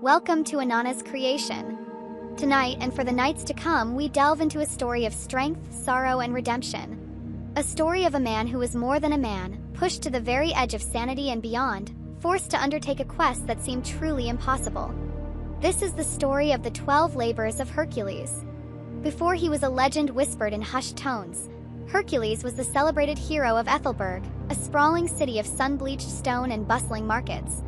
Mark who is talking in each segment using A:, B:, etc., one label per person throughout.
A: Welcome to Anonna's creation. Tonight and for the nights to come, we delve into a story of strength, sorrow, and redemption. A story of a man who was more than a man, pushed to the very edge of sanity and beyond, forced to undertake a quest that seemed truly impossible. This is the story of the 12 labors of Hercules. Before he was a legend whispered in hushed tones, Hercules was the celebrated hero of Ethelberg, a sprawling city of sun-bleached stone and bustling markets.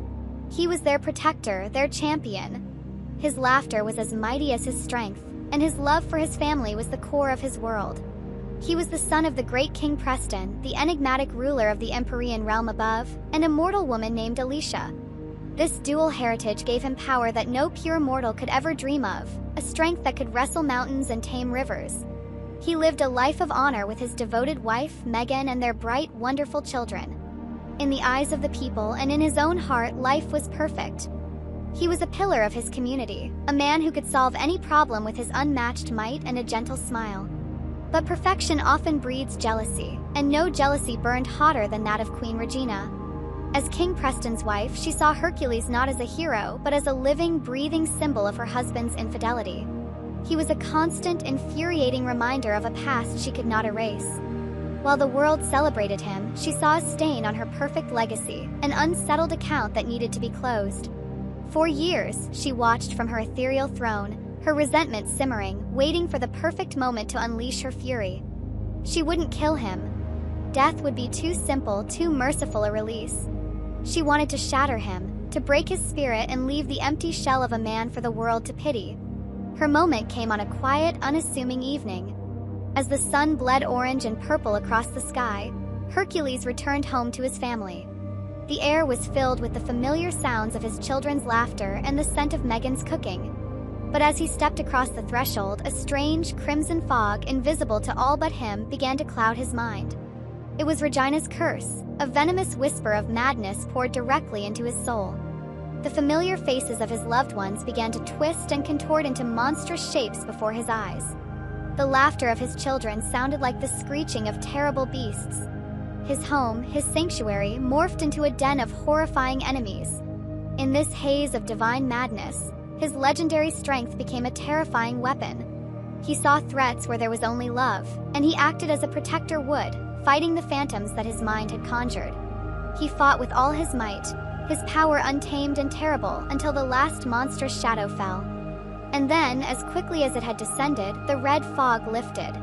A: He was their protector, their champion. His laughter was as mighty as his strength, and his love for his family was the core of his world. He was the son of the great King Preston, the enigmatic ruler of the Empyrean realm above, and a mortal woman named Alicia. This dual heritage gave him power that no pure mortal could ever dream of, a strength that could wrestle mountains and tame rivers. He lived a life of honor with his devoted wife, Megan, and their bright, wonderful children. In the eyes of the people and in his own heart, life was perfect. He was a pillar of his community, a man who could solve any problem with his unmatched might and a gentle smile. But perfection often breeds jealousy, and no jealousy burned hotter than that of Queen Regina. As King Preston's wife, she saw Hercules not as a hero, but as a living, breathing symbol of her husband's infidelity. He was a constant, infuriating reminder of a past she could not erase. While the world celebrated him, she saw a stain on her perfect legacy, an unsettled account that needed to be closed. For years, she watched from her ethereal throne, her resentment simmering, waiting for the perfect moment to unleash her fury. She wouldn't kill him. Death would be too simple, too merciful a release. She wanted to shatter him, to break his spirit and leave the empty shell of a man for the world to pity. Her moment came on a quiet, unassuming evening. As the sun bled orange and purple across the sky, Hercules returned home to his family. The air was filled with the familiar sounds of his children's laughter and the scent of Megan's cooking. But as he stepped across the threshold, a strange, crimson fog, invisible to all but him, began to cloud his mind. It was Regina's curse, a venomous whisper of madness poured directly into his soul. The familiar faces of his loved ones began to twist and contort into monstrous shapes before his eyes. The laughter of his children sounded like the screeching of terrible beasts. His home, his sanctuary, morphed into a den of horrifying enemies. In this haze of divine madness, his legendary strength became a terrifying weapon. He saw threats where there was only love, and he acted as a protector would, fighting the phantoms that his mind had conjured. He fought with all his might, his power untamed and terrible, until the last monstrous shadow fell. And then, as quickly as it had descended, the red fog lifted.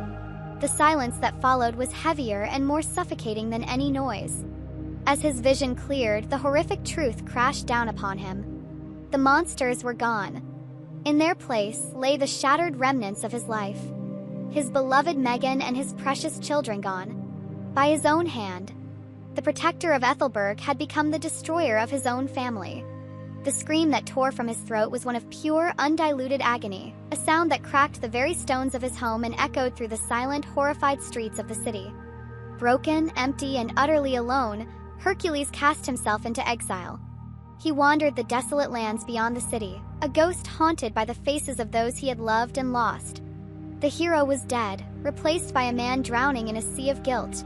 A: The silence that followed was heavier and more suffocating than any noise. As his vision cleared, the horrific truth crashed down upon him. The monsters were gone. In their place lay the shattered remnants of his life. His beloved Megan and his precious children gone. By his own hand, the protector of Ethelberg had become the destroyer of his own family. The scream that tore from his throat was one of pure, undiluted agony, a sound that cracked the very stones of his home and echoed through the silent, horrified streets of the city. Broken, empty, and utterly alone, Hercules cast himself into exile. He wandered the desolate lands beyond the city, a ghost haunted by the faces of those he had loved and lost. The hero was dead, replaced by a man drowning in a sea of guilt.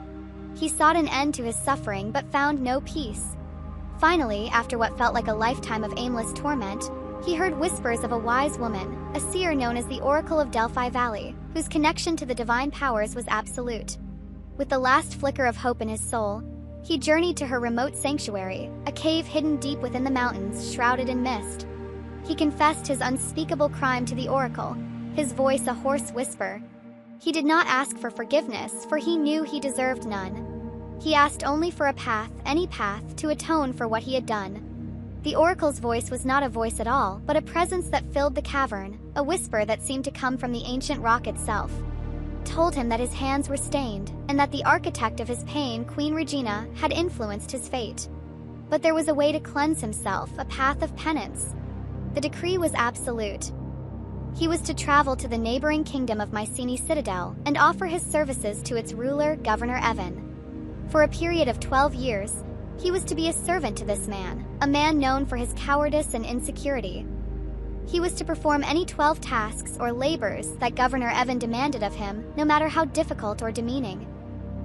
A: He sought an end to his suffering but found no peace. Finally, after what felt like a lifetime of aimless torment, he heard whispers of a wise woman, a seer known as the Oracle of Delphi Valley, whose connection to the divine powers was absolute. With the last flicker of hope in his soul, he journeyed to her remote sanctuary, a cave hidden deep within the mountains, shrouded in mist. He confessed his unspeakable crime to the Oracle, his voice a hoarse whisper. He did not ask for forgiveness, for he knew he deserved none. He asked only for a path, any path, to atone for what he had done. The oracle's voice was not a voice at all, but a presence that filled the cavern, a whisper that seemed to come from the ancient rock itself. Told him that his hands were stained, and that the architect of his pain, Queen Regina, had influenced his fate. But there was a way to cleanse himself, a path of penance. The decree was absolute. He was to travel to the neighboring kingdom of Mycenae Citadel and offer his services to its ruler, Governor Evan. For a period of 12 years, he was to be a servant to this man, a man known for his cowardice and insecurity. He was to perform any 12 tasks or labors that Governor Evan demanded of him, no matter how difficult or demeaning.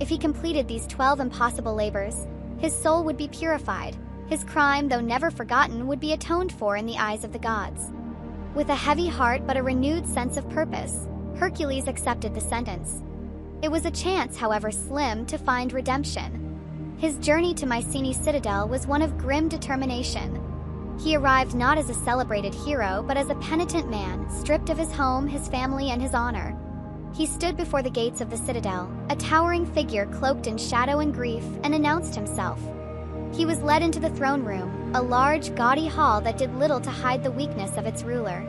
A: If he completed these 12 impossible labors, his soul would be purified, His crime, though never forgotten, would be atoned for in the eyes of the gods. With a heavy heart but a renewed sense of purpose, Hercules accepted the sentence. It was a chance, however slim, to find redemption. His journey to Mycenae Citadel was one of grim determination. He arrived not as a celebrated hero, but as a penitent man, stripped of his home, his family, and his honor. He stood before the gates of the citadel, a towering figure cloaked in shadow and grief, and announced himself. He was led into the throne room, a large, gaudy hall that did little to hide the weakness of its ruler.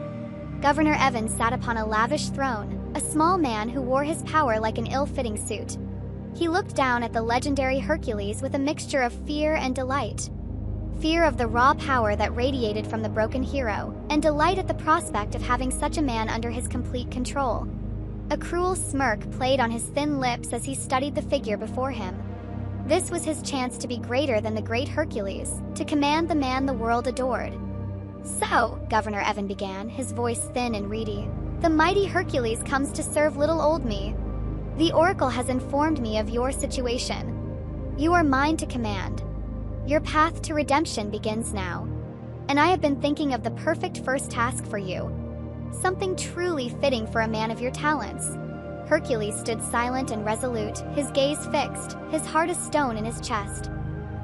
A: Governor Evan sat upon a lavish throne, a small man who wore his power like an ill-fitting suit. He looked down at the legendary Hercules with a mixture of fear and delight. Fear of the raw power that radiated from the broken hero, and delight at the prospect of having such a man under his complete control. A cruel smirk played on his thin lips as he studied the figure before him. This was his chance to be greater than the great Hercules, to command the man the world adored. "So," Governor Evan began, his voice thin and reedy, "the mighty Hercules comes to serve little old me. The oracle has informed me of your situation. You are mine to command. Your path to redemption begins now. And I have been thinking of the perfect first task for you. Something truly fitting for a man of your talents." Hercules stood silent and resolute, his gaze fixed, his heart a stone in his chest.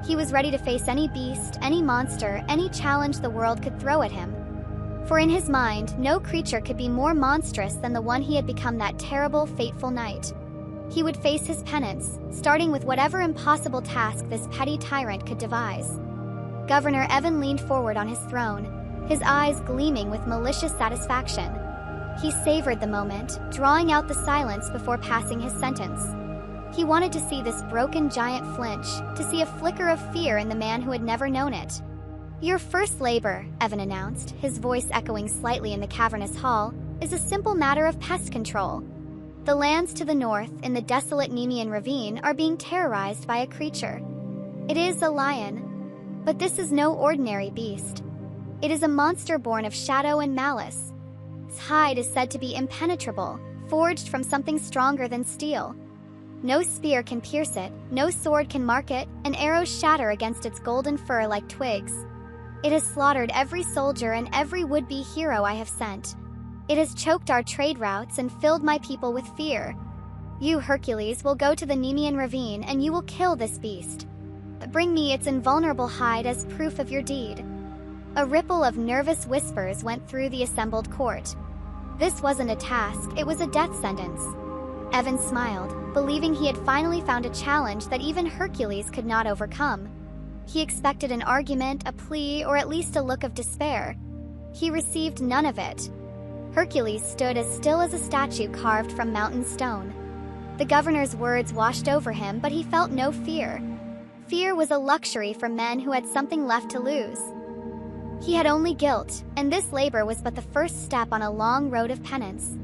A: He was ready to face any beast, any monster, any challenge the world could throw at him. For in his mind, no creature could be more monstrous than the one he had become that terrible, fateful night. He would face his penance, starting with whatever impossible task this petty tyrant could devise. Governor Evan leaned forward on his throne, his eyes gleaming with malicious satisfaction. He savored the moment, drawing out the silence before passing his sentence. He wanted to see this broken giant flinch, to see a flicker of fear in the man who had never known it. "Your first labor," Evan announced, his voice echoing slightly in the cavernous hall, "is a simple matter of pest control. The lands to the north, in the desolate Nemean ravine, are being terrorized by a creature. It is a lion. But this is no ordinary beast. It is a monster born of shadow and malice. Its hide is said to be impenetrable, forged from something stronger than steel. No spear can pierce it, no sword can mark it, and arrows shatter against its golden fur like twigs. It has slaughtered every soldier and every would-be hero I have sent. It has choked our trade routes and filled my people with fear. You, Hercules, will go to the Nemean ravine and you will kill this beast. Bring me its invulnerable hide as proof of your deed." A ripple of nervous whispers went through the assembled court. This wasn't a task, it was a death sentence. Evan smiled, believing he had finally found a challenge that even Hercules could not overcome. He expected an argument, a plea, or at least a look of despair. He received none of it. Hercules stood as still as a statue carved from mountain stone. The governor's words washed over him, but he felt no fear. Fear was a luxury for men who had something left to lose. He had only guilt, and this labor was but the first step on a long road of penance.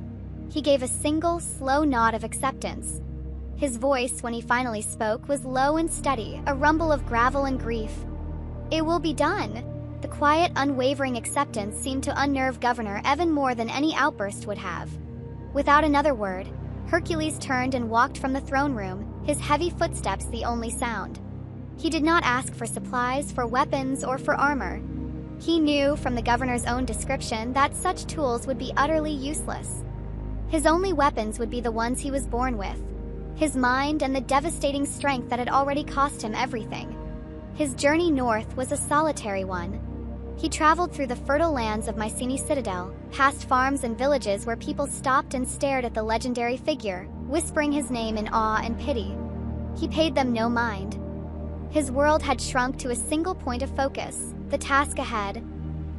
A: He gave a single, slow nod of acceptance. His voice, when he finally spoke, was low and steady, a rumble of gravel and grief. "It will be done." The quiet, unwavering acceptance seemed to unnerve Governor Evan more than any outburst would have. Without another word, Hercules turned and walked from the throne room, his heavy footsteps the only sound. He did not ask for supplies, for weapons, or for armor. He knew, from the governor's own description, that such tools would be utterly useless. His only weapons would be the ones he was born with, his mind and the devastating strength that had already cost him everything. His journey north was a solitary one. He traveled through the fertile lands of Mycenae Citadel, past farms and villages where people stopped and stared at the legendary figure, whispering his name in awe and pity. He paid them no mind. His world had shrunk to a single point of focus, the task ahead.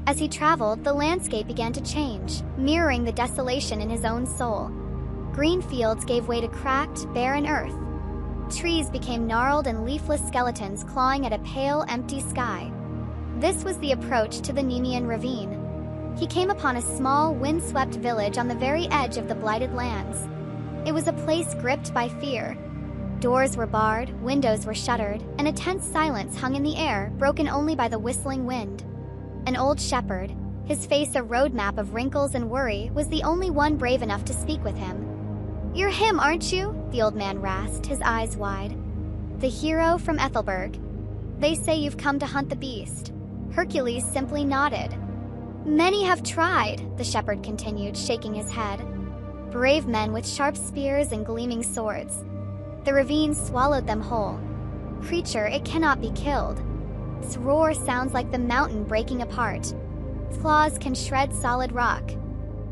A: As he traveled, the landscape began to change, mirroring the desolation in his own soul. Green fields gave way to cracked, barren earth. Trees became gnarled and leafless skeletons clawing at a pale, empty sky. This was the approach to the Nemean ravine. He came upon a small, wind-swept village on the very edge of the blighted lands. It was a place gripped by fear. Doors were barred, windows were shuttered, and a tense silence hung in the air, broken only by the whistling wind. An old shepherd, his face a roadmap of wrinkles and worry, was the only one brave enough to speak with him. "You're him, aren't you?" the old man rasped, his eyes wide. "The hero from Ethelberg." They say you've come to hunt the beast." Hercules simply nodded. "Many have tried," the shepherd continued, shaking his head. "Brave men with sharp spears and gleaming swords. The ravine swallowed them whole. Creature, it cannot be killed. Its roar sounds like the mountain breaking apart. Its claws can shred solid rock.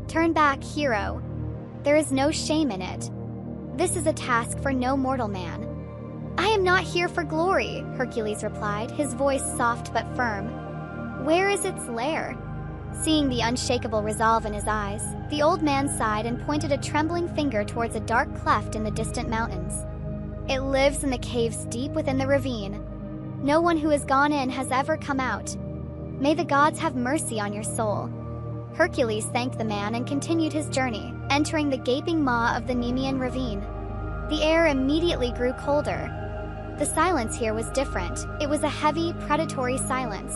A: Turn back, hero. There is no shame in it. This is a task for no mortal man." "I am not here for glory," Hercules replied, his voice soft but firm. "Where is its lair?" Seeing the unshakable resolve in his eyes, the old man sighed and pointed a trembling finger towards a dark cleft in the distant mountains. "It lives in the caves deep within the ravine. No one who has gone in has ever come out. May the gods have mercy on your soul." Hercules thanked the man and continued his journey, entering the gaping maw of the Nemean ravine. The air immediately grew colder. The silence here was different. It was a heavy, predatory silence.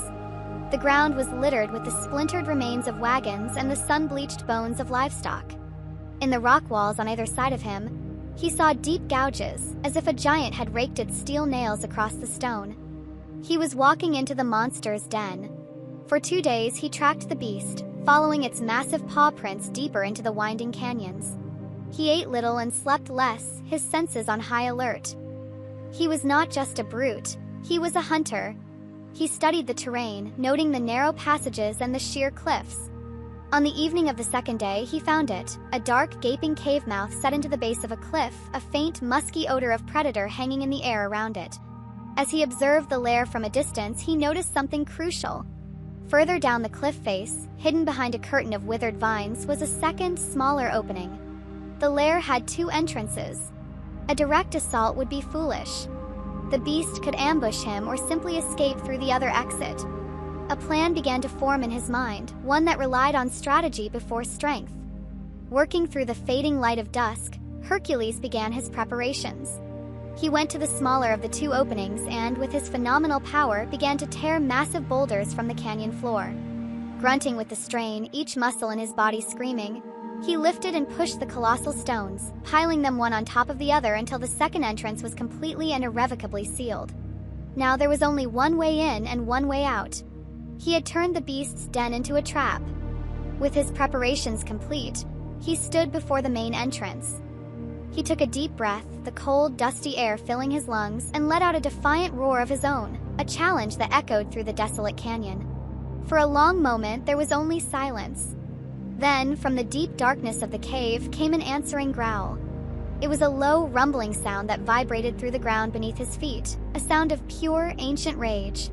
A: The ground was littered with the splintered remains of wagons and the sun-bleached bones of livestock. In the rock walls on either side of him, he saw deep gouges, as if a giant had raked its steel nails across the stone. He was walking into the monster's den. For 2 days he tracked the beast, following its massive paw prints deeper into the winding canyons. He ate little and slept less, his senses on high alert. He was not just a brute, he was a hunter. He studied the terrain, noting the narrow passages and the sheer cliffs. On the evening of the second day, he found it, a dark, gaping cave mouth set into the base of a cliff, a faint, musky odor of predator hanging in the air around it. As he observed the lair from a distance, he noticed something crucial. Further down the cliff face, hidden behind a curtain of withered vines, was a second, smaller opening. The lair had 2 entrances. A direct assault would be foolish. The beast could ambush him or simply escape through the other exit. A plan began to form in his mind, one that relied on strategy before strength. Working through the fading light of dusk, Hercules began his preparations. He went to the smaller of the 2 openings and, with his phenomenal power, began to tear massive boulders from the canyon floor. Grunting with the strain, each muscle in his body screaming, he lifted and pushed the colossal stones, piling them one on top of the other until the second entrance was completely and irrevocably sealed. Now there was only one way in and one way out. He had turned the beast's den into a trap. With his preparations complete, he stood before the main entrance. He took a deep breath, the cold, dusty air filling his lungs, and let out a defiant roar of his own, a challenge that echoed through the desolate canyon. For a long moment, there was only silence. Then, from the deep darkness of the cave, came an answering growl. It was a low, rumbling sound that vibrated through the ground beneath his feet, a sound of pure, ancient rage.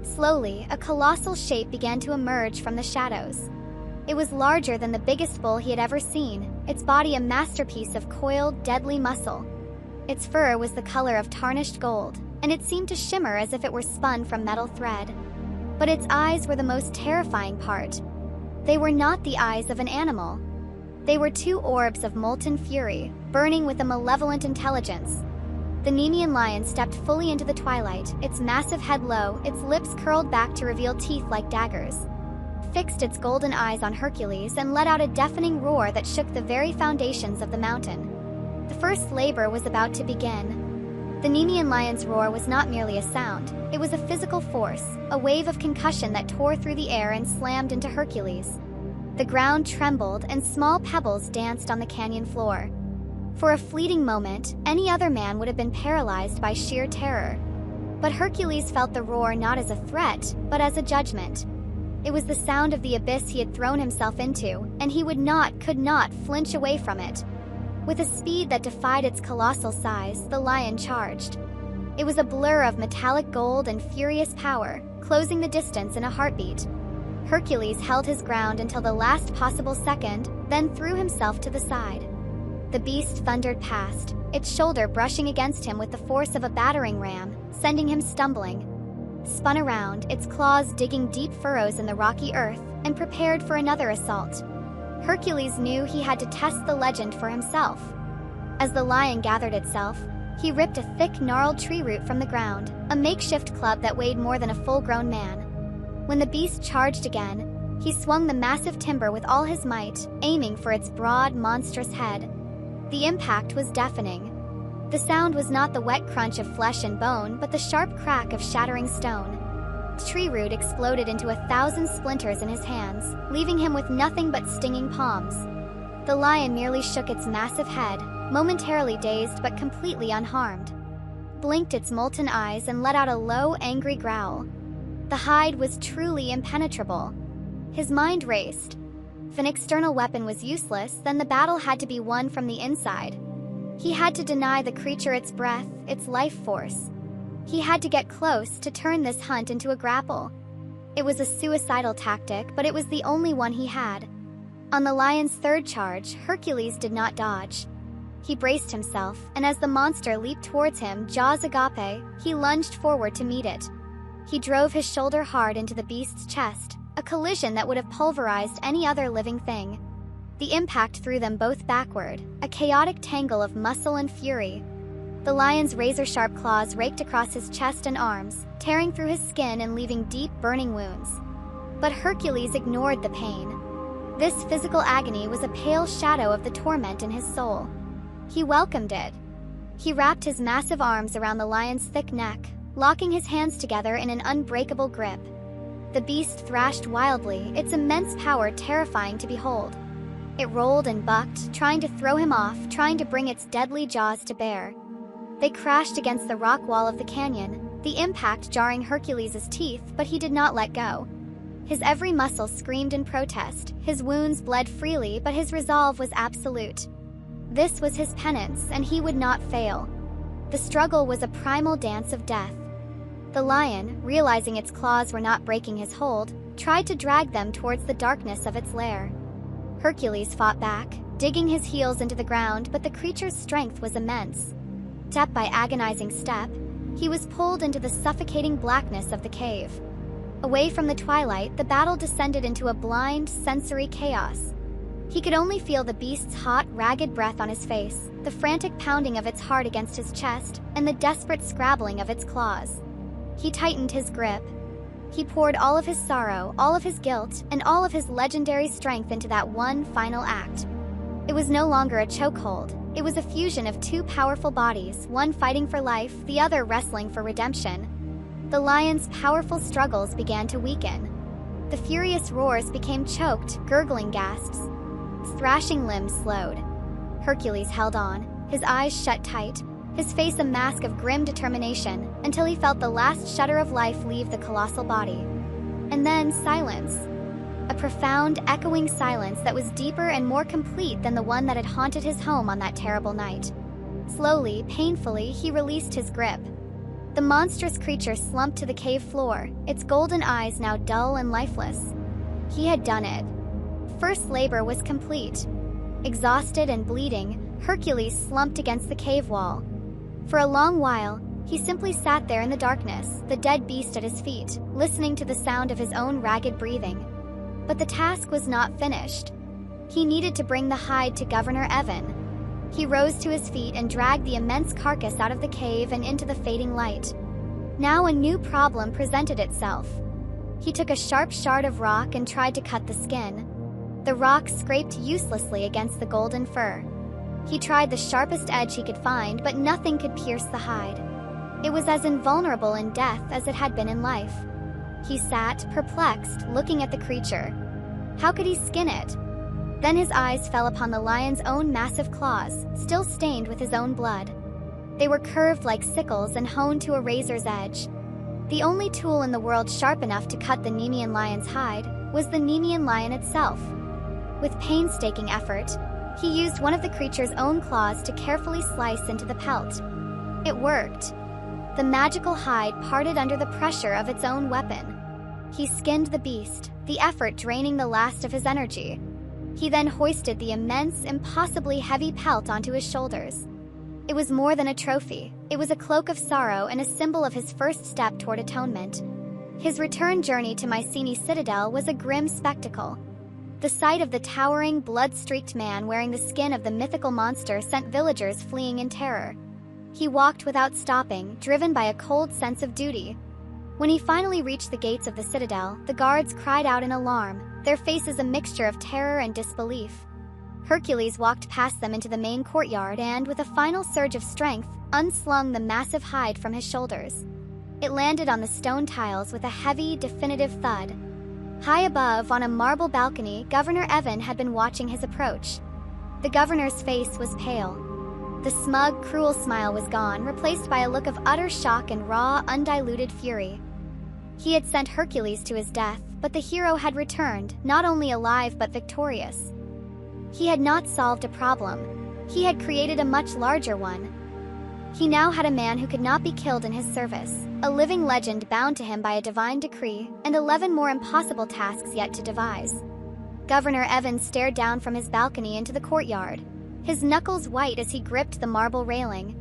A: Slowly, a colossal shape began to emerge from the shadows. It was larger than the biggest bull he had ever seen, its body a masterpiece of coiled, deadly muscle. Its fur was the color of tarnished gold, and it seemed to shimmer as if it were spun from metal thread. But its eyes were the most terrifying part. They were not the eyes of an animal. They were 2 orbs of molten fury, burning with a malevolent intelligence. The Nemean lion stepped fully into the twilight, its massive head low, its lips curled back to reveal teeth like daggers. Fixed its golden eyes on Hercules and let out a deafening roar that shook the very foundations of the mountain. The first labor was about to begin. The Nemean lion's roar was not merely a sound, it was a physical force, a wave of concussion that tore through the air and slammed into Hercules. The ground trembled and small pebbles danced on the canyon floor. For a fleeting moment, any other man would have been paralyzed by sheer terror. But Hercules felt the roar not as a threat, but as a judgment. It was the sound of the abyss he had thrown himself into, and he could not flinch away from it. With a speed that defied its colossal size, the lion charged. It was a blur of metallic gold and furious power, closing the distance in a heartbeat. Hercules held his ground until the last possible second, then threw himself to the side. The beast thundered past, its shoulder brushing against him with the force of a battering ram, sending him stumbling. Spun around, its claws digging deep furrows in the rocky earth, and prepared for another assault. Hercules knew he had to test the legend for himself. As the lion gathered itself, he ripped a thick, gnarled tree root from the ground, a makeshift club that weighed more than a full-grown man. When the beast charged again, he swung the massive timber with all his might, aiming for its broad, monstrous head. The impact was deafening. The sound was not the wet crunch of flesh and bone, but the sharp crack of shattering stone. Tree root exploded into 1,000 splinters in his hands, leaving him with nothing but stinging palms. The lion merely shook its massive head, momentarily dazed but completely unharmed, blinked its molten eyes and let out a low, angry growl. The hide was truly impenetrable. His mind raced. If an external weapon was useless, then the battle had to be won from the inside. He had to deny the creature its breath, its life force. He had to get close to turn this hunt into a grapple. It was a suicidal tactic, but it was the only one he had. On the lion's third charge, Hercules did not dodge. He braced himself, and as the monster leaped towards him, jaws agape, he lunged forward to meet it. He drove his shoulder hard into the beast's chest, a collision that would have pulverized any other living thing. The impact threw them both backward, a chaotic tangle of muscle and fury. The lion's razor-sharp claws raked across his chest and arms, tearing through his skin and leaving deep, burning wounds. But Hercules ignored the pain. This physical agony was a pale shadow of the torment in his soul. He welcomed it. He wrapped his massive arms around the lion's thick neck, locking his hands together in an unbreakable grip. The beast thrashed wildly, its immense power terrifying to behold. It rolled and bucked, trying to throw him off, trying to bring its deadly jaws to bear. They crashed against the rock wall of the canyon, the impact jarring Hercules' teeth, but he did not let go. His every muscle screamed in protest, his wounds bled freely, but his resolve was absolute. This was his penance, and he would not fail. The struggle was a primal dance of death. The lion, realizing its claws were not breaking his hold, tried to drag them towards the darkness of its lair. Hercules fought back, digging his heels into the ground, but the creature's strength was immense. Step by agonizing step, he was pulled into the suffocating blackness of the cave. Away from the twilight, the battle descended into a blind, sensory chaos. He could only feel the beast's hot, ragged breath on his face, the frantic pounding of its heart against his chest, and the desperate scrabbling of its claws. He tightened his grip. He poured all of his sorrow, all of his guilt, and all of his legendary strength into that one final act. It was no longer a chokehold. It was a fusion of two powerful bodies, one fighting for life, the other wrestling for redemption. The lion's powerful struggles began to weaken. The furious roars became choked, gurgling gasps. Thrashing limbs slowed. Hercules held on, his eyes shut tight, his face a mask of grim determination, until he felt the last shudder of life leave the colossal body. And then silence. A profound, echoing silence that was deeper and more complete than the one that had haunted his home on that terrible night. Slowly, painfully, he released his grip. The monstrous creature slumped to the cave floor, its golden eyes now dull and lifeless. He had done it. First labor was complete. Exhausted and bleeding, Hercules slumped against the cave wall. For a long while, he simply sat there in the darkness, the dead beast at his feet, listening to the sound of his own ragged breathing. But the task was not finished. He needed to bring the hide to Governor Evan. He rose to his feet and dragged the immense carcass out of the cave and into the fading light. Now a new problem presented itself. He took a sharp shard of rock and tried to cut the skin. The rock scraped uselessly against the golden fur. He tried the sharpest edge he could find, but nothing could pierce the hide. It was as invulnerable in death as it had been in life. He sat, perplexed, looking at the creature. How could he skin it? Then his eyes fell upon the lion's own massive claws, still stained with his own blood. They were curved like sickles and honed to a razor's edge. The only tool in the world sharp enough to cut the Nemean lion's hide was the Nemean lion itself. With painstaking effort, he used one of the creature's own claws to carefully slice into the pelt. It worked. The magical hide parted under the pressure of its own weapon. He skinned the beast, the effort draining the last of his energy. He then hoisted the immense, impossibly heavy pelt onto his shoulders. It was more than a trophy. It was a cloak of sorrow and a symbol of his first step toward atonement. His return journey to Mycenae's citadel was a grim spectacle. The sight of the towering, blood-streaked man wearing the skin of the mythical monster sent villagers fleeing in terror. He walked without stopping, driven by a cold sense of duty. When he finally reached the gates of the citadel, the guards cried out in alarm, their faces a mixture of terror and disbelief. Hercules walked past them into the main courtyard and, with a final surge of strength, unslung the massive hide from his shoulders. It landed on the stone tiles with a heavy, definitive thud. High above, on a marble balcony, Governor Evan had been watching his approach. The governor's face was pale. The smug, cruel smile was gone, replaced by a look of utter shock and raw, undiluted fury. He had sent Hercules to his death, but the hero had returned, not only alive but victorious. He had not solved a problem. He had created a much larger one. He now had a man who could not be killed in his service, a living legend bound to him by a divine decree, and 11 more impossible tasks yet to devise. Governor Evan stared down from his balcony into the courtyard, his knuckles white as he gripped the marble railing.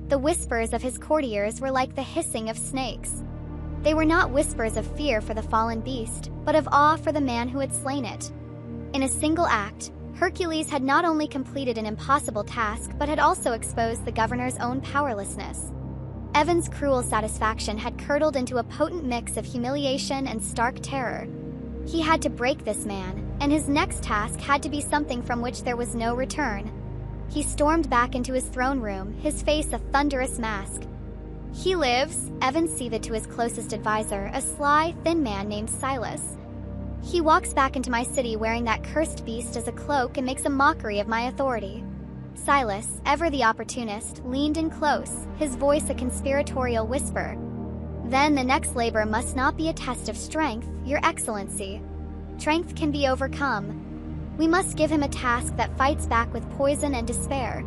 A: The whispers of his courtiers were like the hissing of snakes. They were not whispers of fear for the fallen beast, but of awe for the man who had slain it. In a single act, Hercules had not only completed an impossible task but had also exposed the governor's own powerlessness. Evan's cruel satisfaction had curdled into a potent mix of humiliation and stark terror. He had to break this man, and his next task had to be something from which there was no return. He stormed back into his throne room, his face a thunderous mask. "He lives," Evan seethed to his closest advisor, a sly, thin man named Silas. "He walks back into my city wearing that cursed beast as a cloak and makes a mockery of my authority." Silas, ever the opportunist, leaned in close, his voice a conspiratorial whisper. "Then the next labor must not be a test of strength, Your Excellency. Strength can be overcome. We must give him a task that fights back with poison and despair.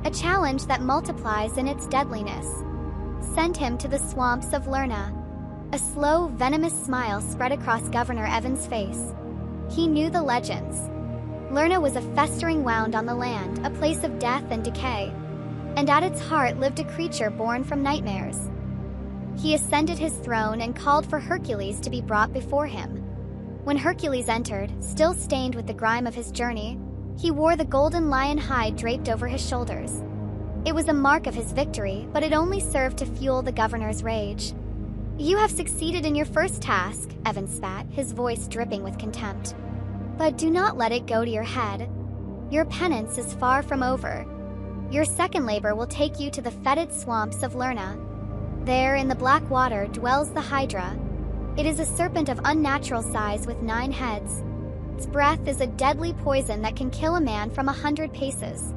A: A challenge that multiplies in its deadliness. Send him to the swamps of Lerna." A slow, venomous smile spread across Governor Evan's face. He knew the legends. Lerna was a festering wound on the land, a place of death and decay. And at its heart lived a creature born from nightmares. He ascended his throne and called for Hercules to be brought before him. When Hercules entered, still stained with the grime of his journey, he wore the golden lion hide draped over his shoulders. It was a mark of his victory, but it only served to fuel the governor's rage. "You have succeeded in your first task," Evan spat, his voice dripping with contempt. "But do not let it go to your head. Your penance is far from over. Your second labor will take you to the fetid swamps of Lerna. There, in the black water, dwells the Hydra. It is a serpent of unnatural size with 9 heads. Its breath is a deadly poison that can kill a man from 100 paces.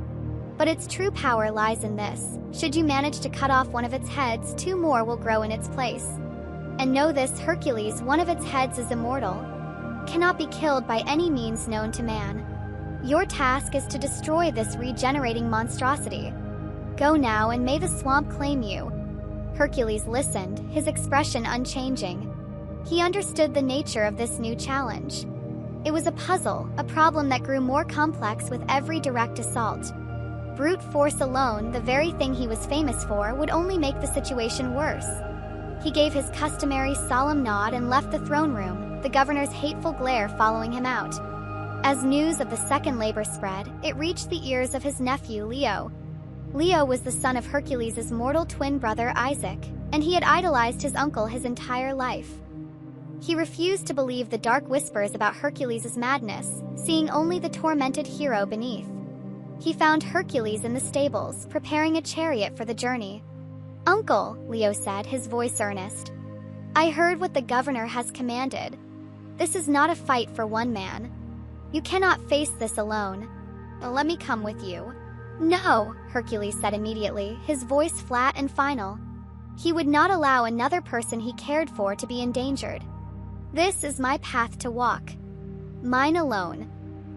A: But its true power lies in this: should you manage to cut off one of its heads, 2 more will grow in its place. And know this, Hercules, one of its heads is immortal, cannot be killed by any means known to man. Your task is to destroy this regenerating monstrosity. Go now, and may the swamp claim you." Hercules listened, his expression unchanging. He understood the nature of this new challenge. It was a puzzle, a problem that grew more complex with every direct assault. Brute force alone, the very thing he was famous for, would only make the situation worse. He gave his customary solemn nod and left the throne room, the governor's hateful glare following him out. As news of the second labor spread, it reached the ears of his nephew Leo. Leo was the son of Hercules' mortal twin brother Isaac, and he had idolized his uncle his entire life. He refused to believe the dark whispers about Hercules' madness, seeing only the tormented hero beneath. He found Hercules in the stables, preparing a chariot for the journey. "Uncle," Leo said, his voice earnest, "I heard what the governor has commanded. This is not a fight for one man. You cannot face this alone. Let me come with you." "No," Hercules said immediately, his voice flat and final. He would not allow another person he cared for to be endangered. "This is my path to walk. Mine alone."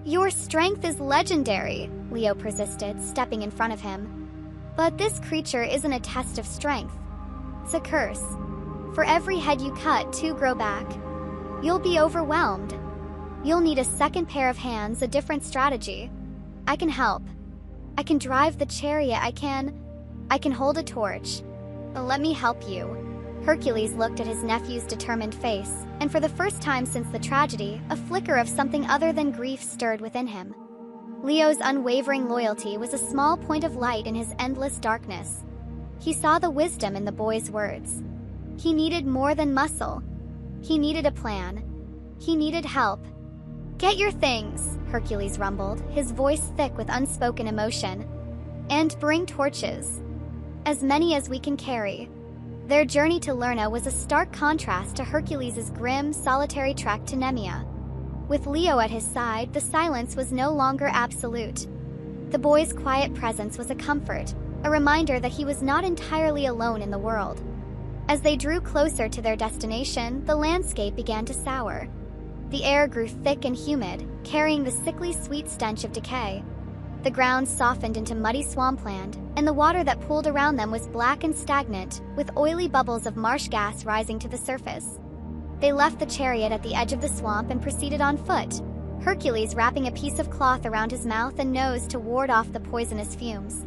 A: "Your strength is legendary," Leo persisted, stepping in front of him. "But this creature isn't a test of strength. It's a curse. For every head you cut, 2 grow back. You'll be overwhelmed. You'll need a second pair of hands, a different strategy. I can help. I can drive the chariot, I can hold a torch. Let me help you." Hercules looked at his nephew's determined face, and for the first time since the tragedy, a flicker of something other than grief stirred within him. Leo's unwavering loyalty was a small point of light in his endless darkness. He saw the wisdom in the boy's words. He needed more than muscle. He needed a plan. He needed help. "Get your things," Hercules rumbled, his voice thick with unspoken emotion. "And bring torches. As many as we can carry." Their journey to Lerna was a stark contrast to Hercules' grim, solitary trek to Nemea. With Leo at his side, the silence was no longer absolute. The boy's quiet presence was a comfort, a reminder that he was not entirely alone in the world. As they drew closer to their destination, the landscape began to sour. The air grew thick and humid, carrying the sickly sweet stench of decay. The ground softened into muddy swampland, and the water that pooled around them was black and stagnant, with oily bubbles of marsh gas rising to the surface. They left the chariot at the edge of the swamp and proceeded on foot, Hercules wrapping a piece of cloth around his mouth and nose to ward off the poisonous fumes.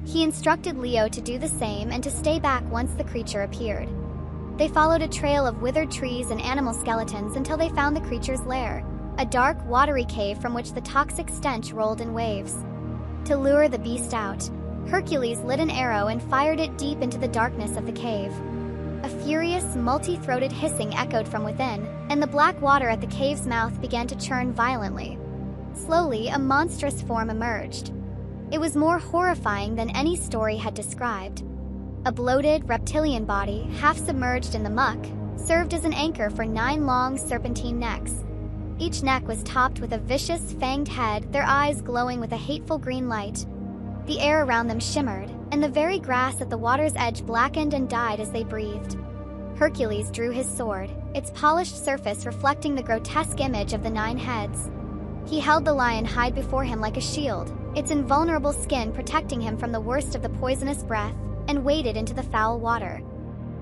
A: He instructed Leo to do the same and to stay back once the creature appeared. They followed a trail of withered trees and animal skeletons until they found the creature's lair, a dark, watery cave from which the toxic stench rolled in waves. To lure the beast out, Hercules lit an arrow and fired it deep into the darkness of the cave. A furious, multi-throated hissing echoed from within, and the black water at the cave's mouth began to churn violently. Slowly, a monstrous form emerged. It was more horrifying than any story had described. A bloated, reptilian body, half submerged in the muck, served as an anchor for 9 long, serpentine necks. Each neck was topped with a vicious, fanged head, their eyes glowing with a hateful green light. The air around them shimmered, and the very grass at the water's edge blackened and died as they breathed. Hercules drew his sword, its polished surface reflecting the grotesque image of the 9 heads. He held the lion hide before him like a shield, its invulnerable skin protecting him from the worst of the poisonous breath, and waded into the foul water.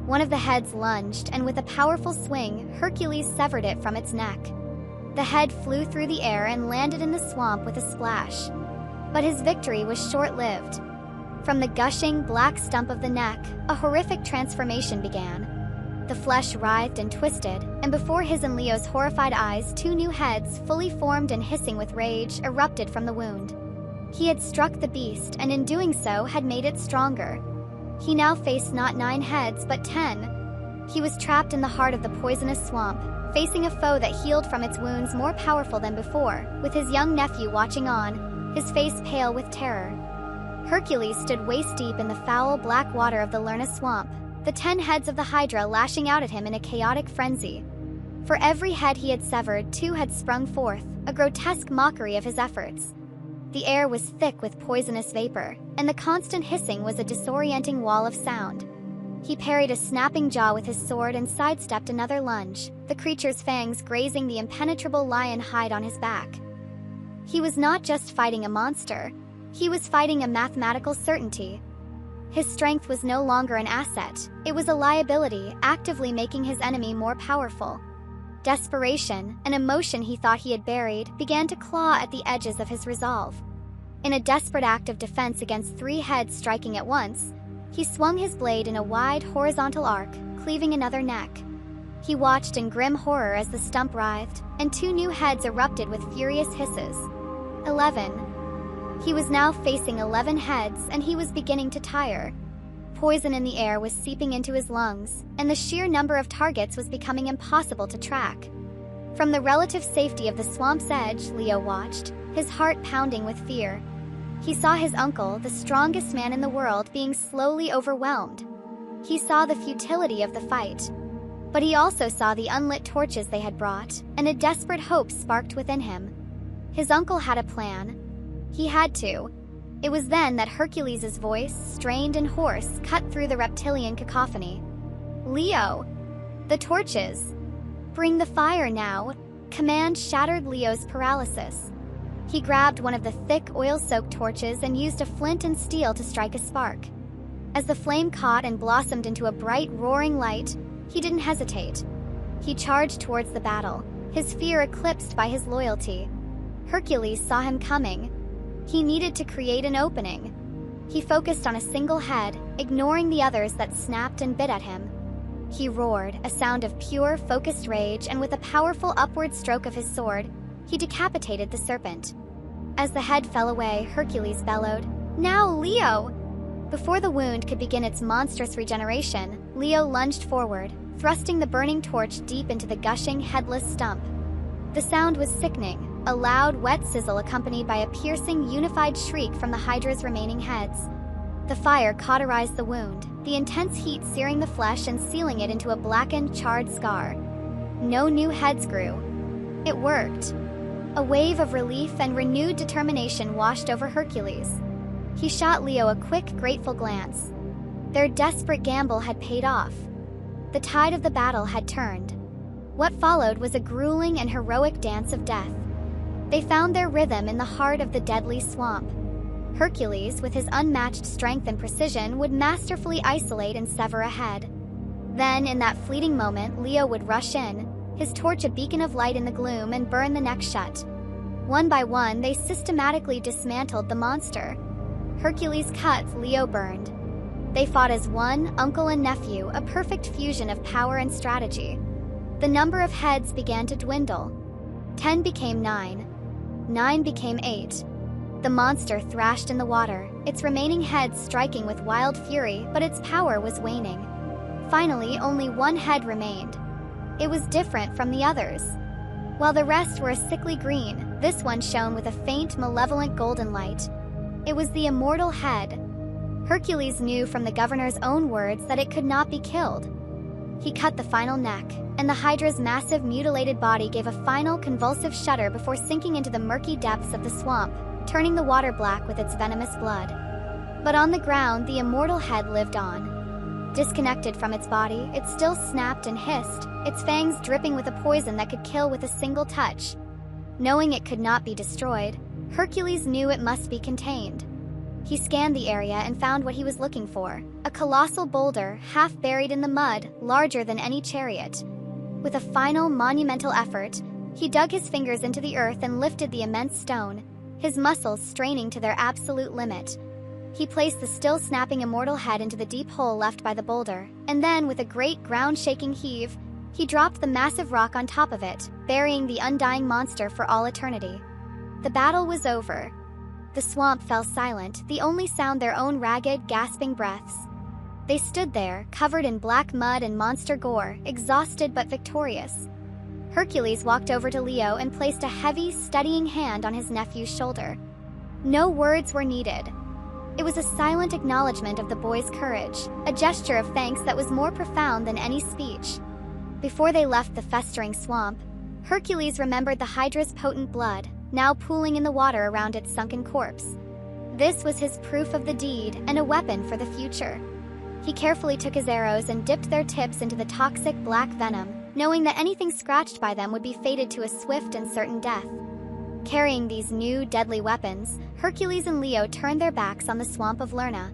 A: One of the heads lunged, and with a powerful swing, Hercules severed it from its neck. The head flew through the air and landed in the swamp with a splash. But his victory was short-lived. From the gushing, black stump of the neck, a horrific transformation began. The flesh writhed and twisted, and before his and Leo's horrified eyes, 2 new heads, fully formed and hissing with rage, erupted from the wound. He had struck the beast, and in doing so had made it stronger. He now faced not 9 heads, but 10. He was trapped in the heart of the poisonous swamp, facing a foe that healed from its wounds more powerful than before, with his young nephew watching on, his face pale with terror. Hercules stood waist-deep in the foul, black water of the Lerna swamp, the 10 heads of the Hydra lashing out at him in a chaotic frenzy. For every head he had severed, 2 had sprung forth, a grotesque mockery of his efforts. The air was thick with poisonous vapor, and the constant hissing was a disorienting wall of sound. He parried a snapping jaw with his sword and sidestepped another lunge, the creature's fangs grazing the impenetrable lion hide on his back. He was not just fighting a monster, he was fighting a mathematical certainty. His strength was no longer an asset, it was a liability, actively making his enemy more powerful. Desperation, an emotion he thought he had buried, began to claw at the edges of his resolve. In a desperate act of defense against 3 heads striking at once, he swung his blade in a wide, horizontal arc, cleaving another neck. He watched in grim horror as the stump writhed, and 2 new heads erupted with furious hisses. 11. He was now facing 11 heads, and he was beginning to tire. Poison in the air was seeping into his lungs, and the sheer number of targets was becoming impossible to track. From the relative safety of the swamp's edge, Leo watched, his heart pounding with fear. He saw his uncle, the strongest man in the world, being slowly overwhelmed. He saw the futility of the fight. But he also saw the unlit torches they had brought, and a desperate hope sparked within him. His uncle had a plan. He had to. It was then that Hercules' voice, strained and hoarse, cut through the reptilian cacophony. "Leo! The torches! Bring the fire now!" Command shattered Leo's paralysis. He grabbed one of the thick, oil-soaked torches and used a flint and steel to strike a spark. As the flame caught and blossomed into a bright, roaring light, he didn't hesitate. He charged towards the battle, his fear eclipsed by his loyalty. Hercules saw him coming. He needed to create an opening. He focused on a single head, ignoring the others that snapped and bit at him. He roared, a sound of pure, focused rage, and with a powerful upward stroke of his sword, he decapitated the serpent. As the head fell away, Hercules bellowed, "Now, Leo!" Before the wound could begin its monstrous regeneration, Leo lunged forward, thrusting the burning torch deep into the gushing, headless stump. The sound was sickening, a loud, wet sizzle accompanied by a piercing, unified shriek from the Hydra's remaining heads. The fire cauterized the wound, the intense heat searing the flesh and sealing it into a blackened, charred scar. No new heads grew. It worked. A wave of relief and renewed determination washed over Hercules. He shot Leo a quick, grateful glance. Their desperate gamble had paid off. The tide of the battle had turned. What followed was a grueling and heroic dance of death. They found their rhythm in the heart of the deadly swamp. Hercules, with his unmatched strength and precision, would masterfully isolate and sever a head. Then, in that fleeting moment, Leo would rush in, his torch a beacon of light in the gloom, and burn the neck shut. One by one, they systematically dismantled the monster. Hercules cut, Leo burned. They fought as one, uncle and nephew, a perfect fusion of power and strategy. The number of heads began to dwindle. 10 became 9. 9 became 8. The monster thrashed in the water, its remaining heads striking with wild fury, but its power was waning. Finally, only one head remained. It was different from the others. While the rest were a sickly green, this one shone with a faint, malevolent golden light. It was the immortal head. Hercules knew from the governor's own words that it could not be killed. He cut the final neck, and the Hydra's massive, mutilated body gave a final, convulsive shudder before sinking into the murky depths of the swamp, turning the water black with its venomous blood. But on the ground, the immortal head lived on. Disconnected from its body, it still snapped and hissed, its fangs dripping with a poison that could kill with a single touch. Knowing it could not be destroyed, Hercules knew it must be contained. He scanned the area and found what he was looking for, a colossal boulder, half buried in the mud, larger than any chariot. With a final, monumental effort, he dug his fingers into the earth and lifted the immense stone, his muscles straining to their absolute limit. He placed the still-snapping immortal head into the deep hole left by the boulder, and then, with a great ground-shaking heave, he dropped the massive rock on top of it, burying the undying monster for all eternity. The battle was over. The swamp fell silent, the only sound their own ragged, gasping breaths. They stood there, covered in black mud and monster gore, exhausted but victorious. Hercules walked over to Leo and placed a heavy, steadying hand on his nephew's shoulder. No words were needed. It was a silent acknowledgement of the boy's courage, a gesture of thanks that was more profound than any speech. Before they left the festering swamp, Hercules remembered the Hydra's potent blood, now pooling in the water around its sunken corpse. This was his proof of the deed and a weapon for the future. He carefully took his arrows and dipped their tips into the toxic black venom, knowing that anything scratched by them would be fated to a swift and certain death. Carrying these new, deadly weapons, Hercules and Leo turned their backs on the swamp of Lerna.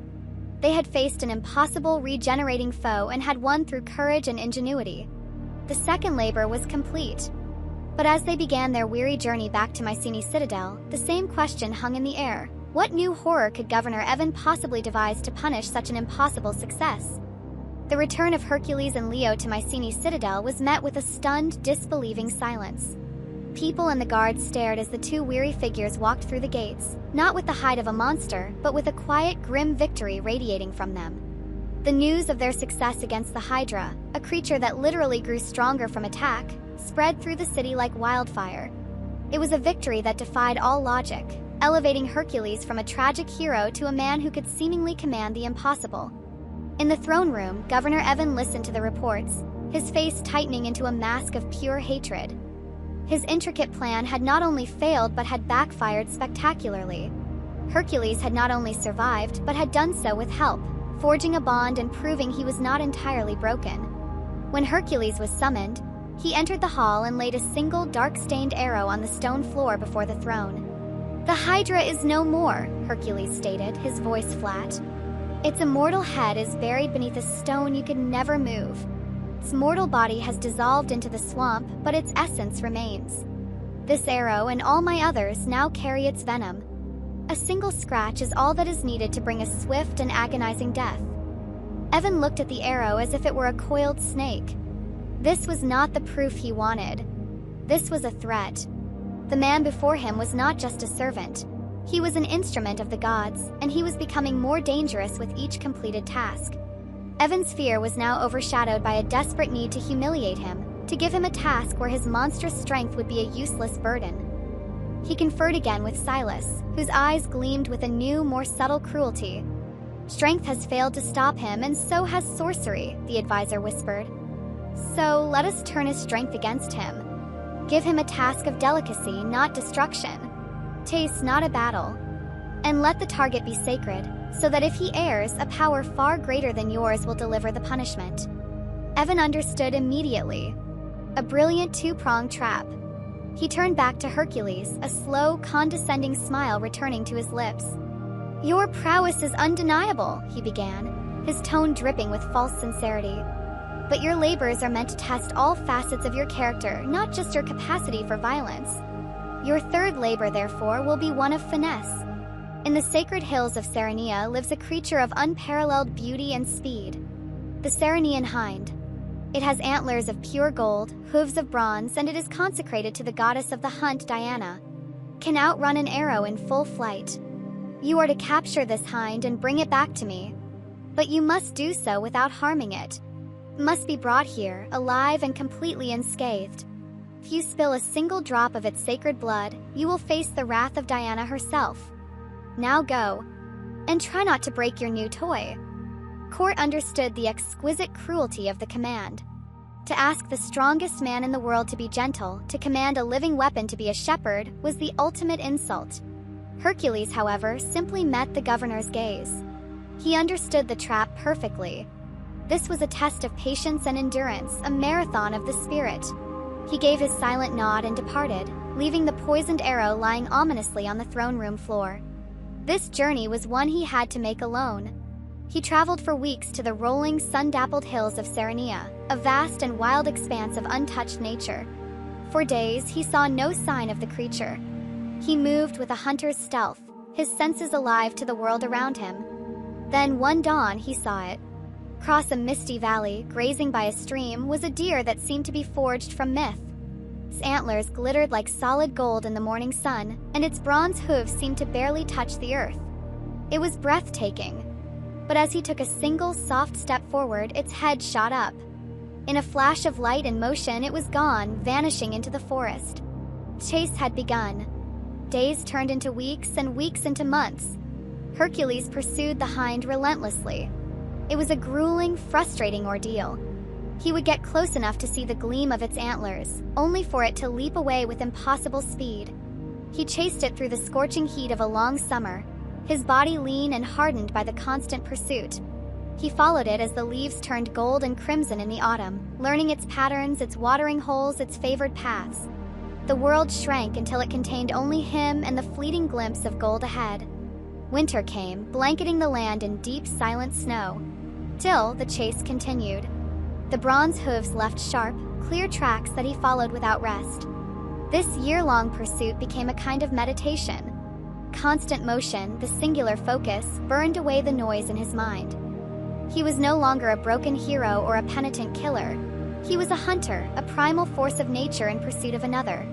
A: They had faced an impossible, regenerating foe and had won through courage and ingenuity. The second labor was complete. But as they began their weary journey back to Mycenae's citadel, the same question hung in the air. What new horror could Governor Evan possibly devise to punish such an impossible success? The return of Hercules and Leo to Mycenae's citadel was met with a stunned, disbelieving silence. People and the guards stared as the two weary figures walked through the gates, not with the hide of a monster, but with a quiet, grim victory radiating from them. The news of their success against the Hydra, a creature that literally grew stronger from attack, spread through the city like wildfire. It was a victory that defied all logic, elevating Hercules from a tragic hero to a man who could seemingly command the impossible. In the throne room, Governor Evan listened to the reports, his face tightening into a mask of pure hatred. His intricate plan had not only failed but had backfired spectacularly. Hercules had not only survived but had done so with help, forging a bond and proving he was not entirely broken. When Hercules was summoned, he entered the hall and laid a single dark-stained arrow on the stone floor before the throne. "The Hydra is no more," Hercules stated, his voice flat. "Its immortal head is buried beneath a stone you could never move. Its mortal body has dissolved into the swamp, but its essence remains. This arrow and all my others now carry its venom. A single scratch is all that is needed to bring a swift and agonizing death." Evan looked at the arrow as if it were a coiled snake. This was not the proof he wanted. This was a threat. The man before him was not just a servant. He was an instrument of the gods, and he was becoming more dangerous with each completed task. Evan's fear was now overshadowed by a desperate need to humiliate him, to give him a task where his monstrous strength would be a useless burden. He conferred again with Silas, whose eyes gleamed with a new, more subtle cruelty. "Strength has failed to stop him, and so has sorcery," the advisor whispered. "So let us turn his strength against him. Give him a task of delicacy, not destruction. Taste, not a battle. And let the target be sacred, so that if he errs, a power far greater than yours will deliver the punishment." Evan understood immediately. A brilliant two-pronged trap. He turned back to Hercules, a slow, condescending smile returning to his lips. "Your prowess is undeniable," he began, his tone dripping with false sincerity. "But your labors are meant to test all facets of your character, not just your capacity for violence. Your third labor, therefore, will be one of finesse. In the sacred hills of Serenia lives a creature of unparalleled beauty and speed. The Serenian hind. It has antlers of pure gold, hooves of bronze, and it is consecrated to the goddess of the hunt, Diana. Can outrun an arrow in full flight. You are to capture this hind and bring it back to me. But you must do so without harming it. It must be brought here, alive and completely unscathed. If you spill a single drop of its sacred blood, you will face the wrath of Diana herself. Now go, and try not to break your new toy." Court understood the exquisite cruelty of the command. To ask the strongest man in the world to be gentle, to command a living weapon to be a shepherd, was the ultimate insult. Hercules, however, simply met the governor's gaze. He understood the trap perfectly. This was a test of patience and endurance, a marathon of the spirit. He gave his silent nod and departed, leaving the poisoned arrow lying ominously on the throne room floor. This journey was one he had to make alone. He traveled for weeks to the rolling, sun-dappled hills of Serenia, a vast and wild expanse of untouched nature. For days, he saw no sign of the creature. He moved with a hunter's stealth, his senses alive to the world around him. Then one dawn, he saw it. Across a misty valley, grazing by a stream, was a deer that seemed to be forged from myth. Its antlers glittered like solid gold in the morning sun, and its bronze hooves seemed to barely touch the earth. It was breathtaking. But as he took a single soft step forward, its head shot up. In a flash of light and motion, it was gone, vanishing into the forest. The chase had begun. Days turned into weeks, and weeks into months. Hercules pursued the hind relentlessly. It was a grueling, frustrating ordeal. He would get close enough to see the gleam of its antlers, only for it to leap away with impossible speed. He chased it through the scorching heat of a long summer, his body lean and hardened by the constant pursuit. He followed it as the leaves turned gold and crimson in the autumn, learning its patterns, its watering holes, its favored paths. The world shrank until it contained only him and the fleeting glimpse of gold ahead. Winter came, blanketing the land in deep, silent snow. Still, the chase continued. The bronze hooves left sharp, clear tracks that he followed without rest. This year-long pursuit became a kind of meditation. Constant motion, the singular focus, burned away the noise in his mind. He was no longer a broken hero or a penitent killer. He was a hunter, a primal force of nature in pursuit of another.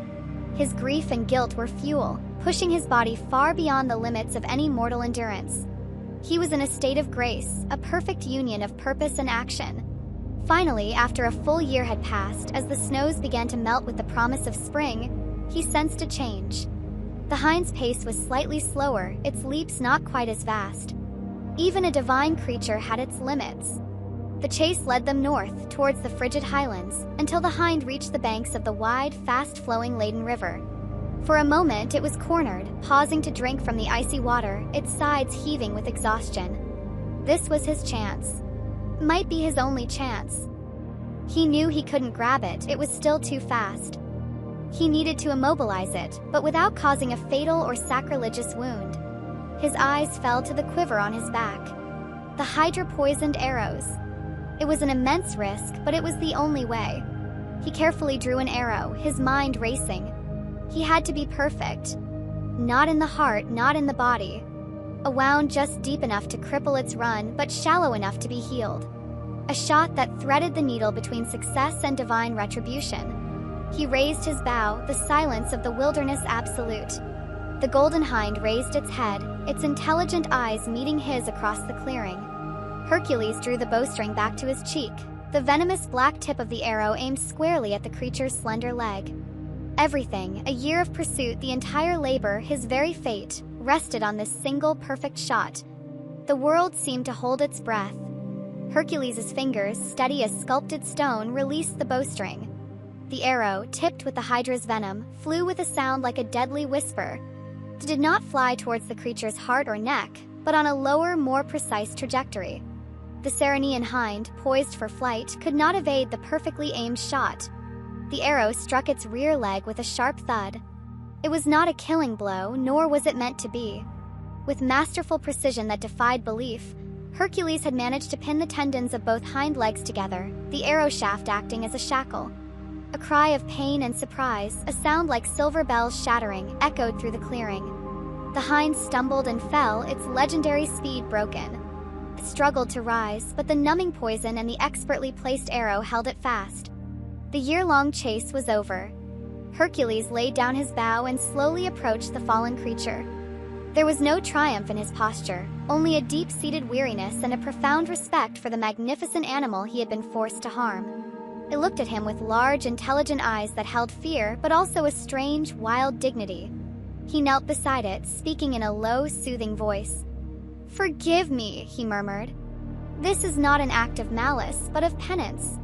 A: His grief and guilt were fuel, pushing his body far beyond the limits of any mortal endurance. He was in a state of grace, a perfect union of purpose and action. Finally, after a full year had passed, as the snows began to melt with the promise of spring, he sensed a change. The hind's pace was slightly slower, its leaps not quite as vast. Even a divine creature had its limits. The chase led them north, towards the frigid highlands, until the hind reached the banks of the wide, fast-flowing Ladin River. For a moment, it was cornered, pausing to drink from the icy water, its sides heaving with exhaustion. This was his chance. Might be his only chance. He knew he couldn't grab it, it was still too fast. He needed to immobilize it, but without causing a fatal or sacrilegious wound. His eyes fell to the quiver on his back. The hydra-poisoned arrows. It was an immense risk, but it was the only way. He carefully drew an arrow, his mind racing. He had to be perfect. Not in the heart, not in the body. A wound just deep enough to cripple its run, but shallow enough to be healed. A shot that threaded the needle between success and divine retribution. He raised his bow, the silence of the wilderness absolute. The golden hind raised its head, its intelligent eyes meeting his across the clearing. Hercules drew the bowstring back to his cheek, the venomous black tip of the arrow aimed squarely at the creature's slender leg. Everything, a year of pursuit, the entire labor, his very fate, rested on this single perfect shot. The world seemed to hold its breath. Hercules' fingers, steady as sculpted stone, released the bowstring. The arrow, tipped with the hydra's venom, flew with a sound like a deadly whisper. It did not fly towards the creature's heart or neck, but on a lower, more precise trajectory. The Ceryneian hind, poised for flight, could not evade the perfectly aimed shot. The arrow struck its rear leg with a sharp thud. It was not a killing blow, nor was it meant to be. With masterful precision that defied belief, Hercules had managed to pin the tendons of both hind legs together, the arrow shaft acting as a shackle. A cry of pain and surprise, a sound like silver bells shattering, echoed through the clearing. The hind stumbled and fell, its legendary speed broken. It struggled to rise, but the numbing poison and the expertly placed arrow held it fast. The year-long chase was over. Hercules laid down his bow and slowly approached the fallen creature. There was no triumph in his posture, only a deep-seated weariness and a profound respect for the magnificent animal he had been forced to harm. It looked at him with large, intelligent eyes that held fear, but also a strange, wild dignity. He knelt beside it, speaking in a low, soothing voice. "Forgive me," he murmured. "This is not an act of malice, but of penance."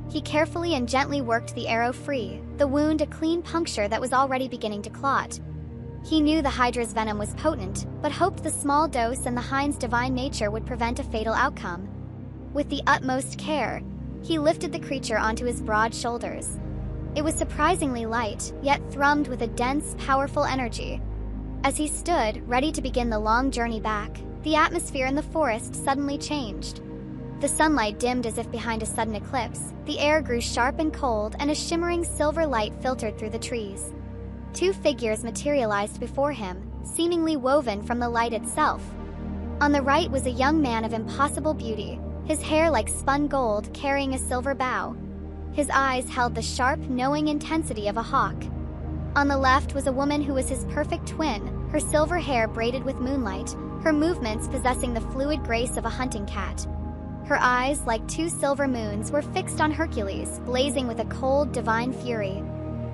A: He carefully and gently worked the arrow free, the wound a clean puncture that was already beginning to clot. He knew the hydra's venom was potent, but hoped the small dose and the hind's divine nature would prevent a fatal outcome. With the utmost care, he lifted the creature onto his broad shoulders. It was surprisingly light, yet thrummed with a dense, powerful energy. As he stood, ready to begin the long journey back, the atmosphere in the forest suddenly changed. The sunlight dimmed as if behind a sudden eclipse, the air grew sharp and cold, and a shimmering silver light filtered through the trees. Two figures materialized before him, seemingly woven from the light itself. On the right was a young man of impossible beauty, his hair like spun gold, carrying a silver bow. His eyes held the sharp, knowing intensity of a hawk. On the left was a woman who was his perfect twin, her silver hair braided with moonlight, her movements possessing the fluid grace of a hunting cat. Her eyes, like two silver moons, were fixed on Hercules, blazing with a cold, divine fury.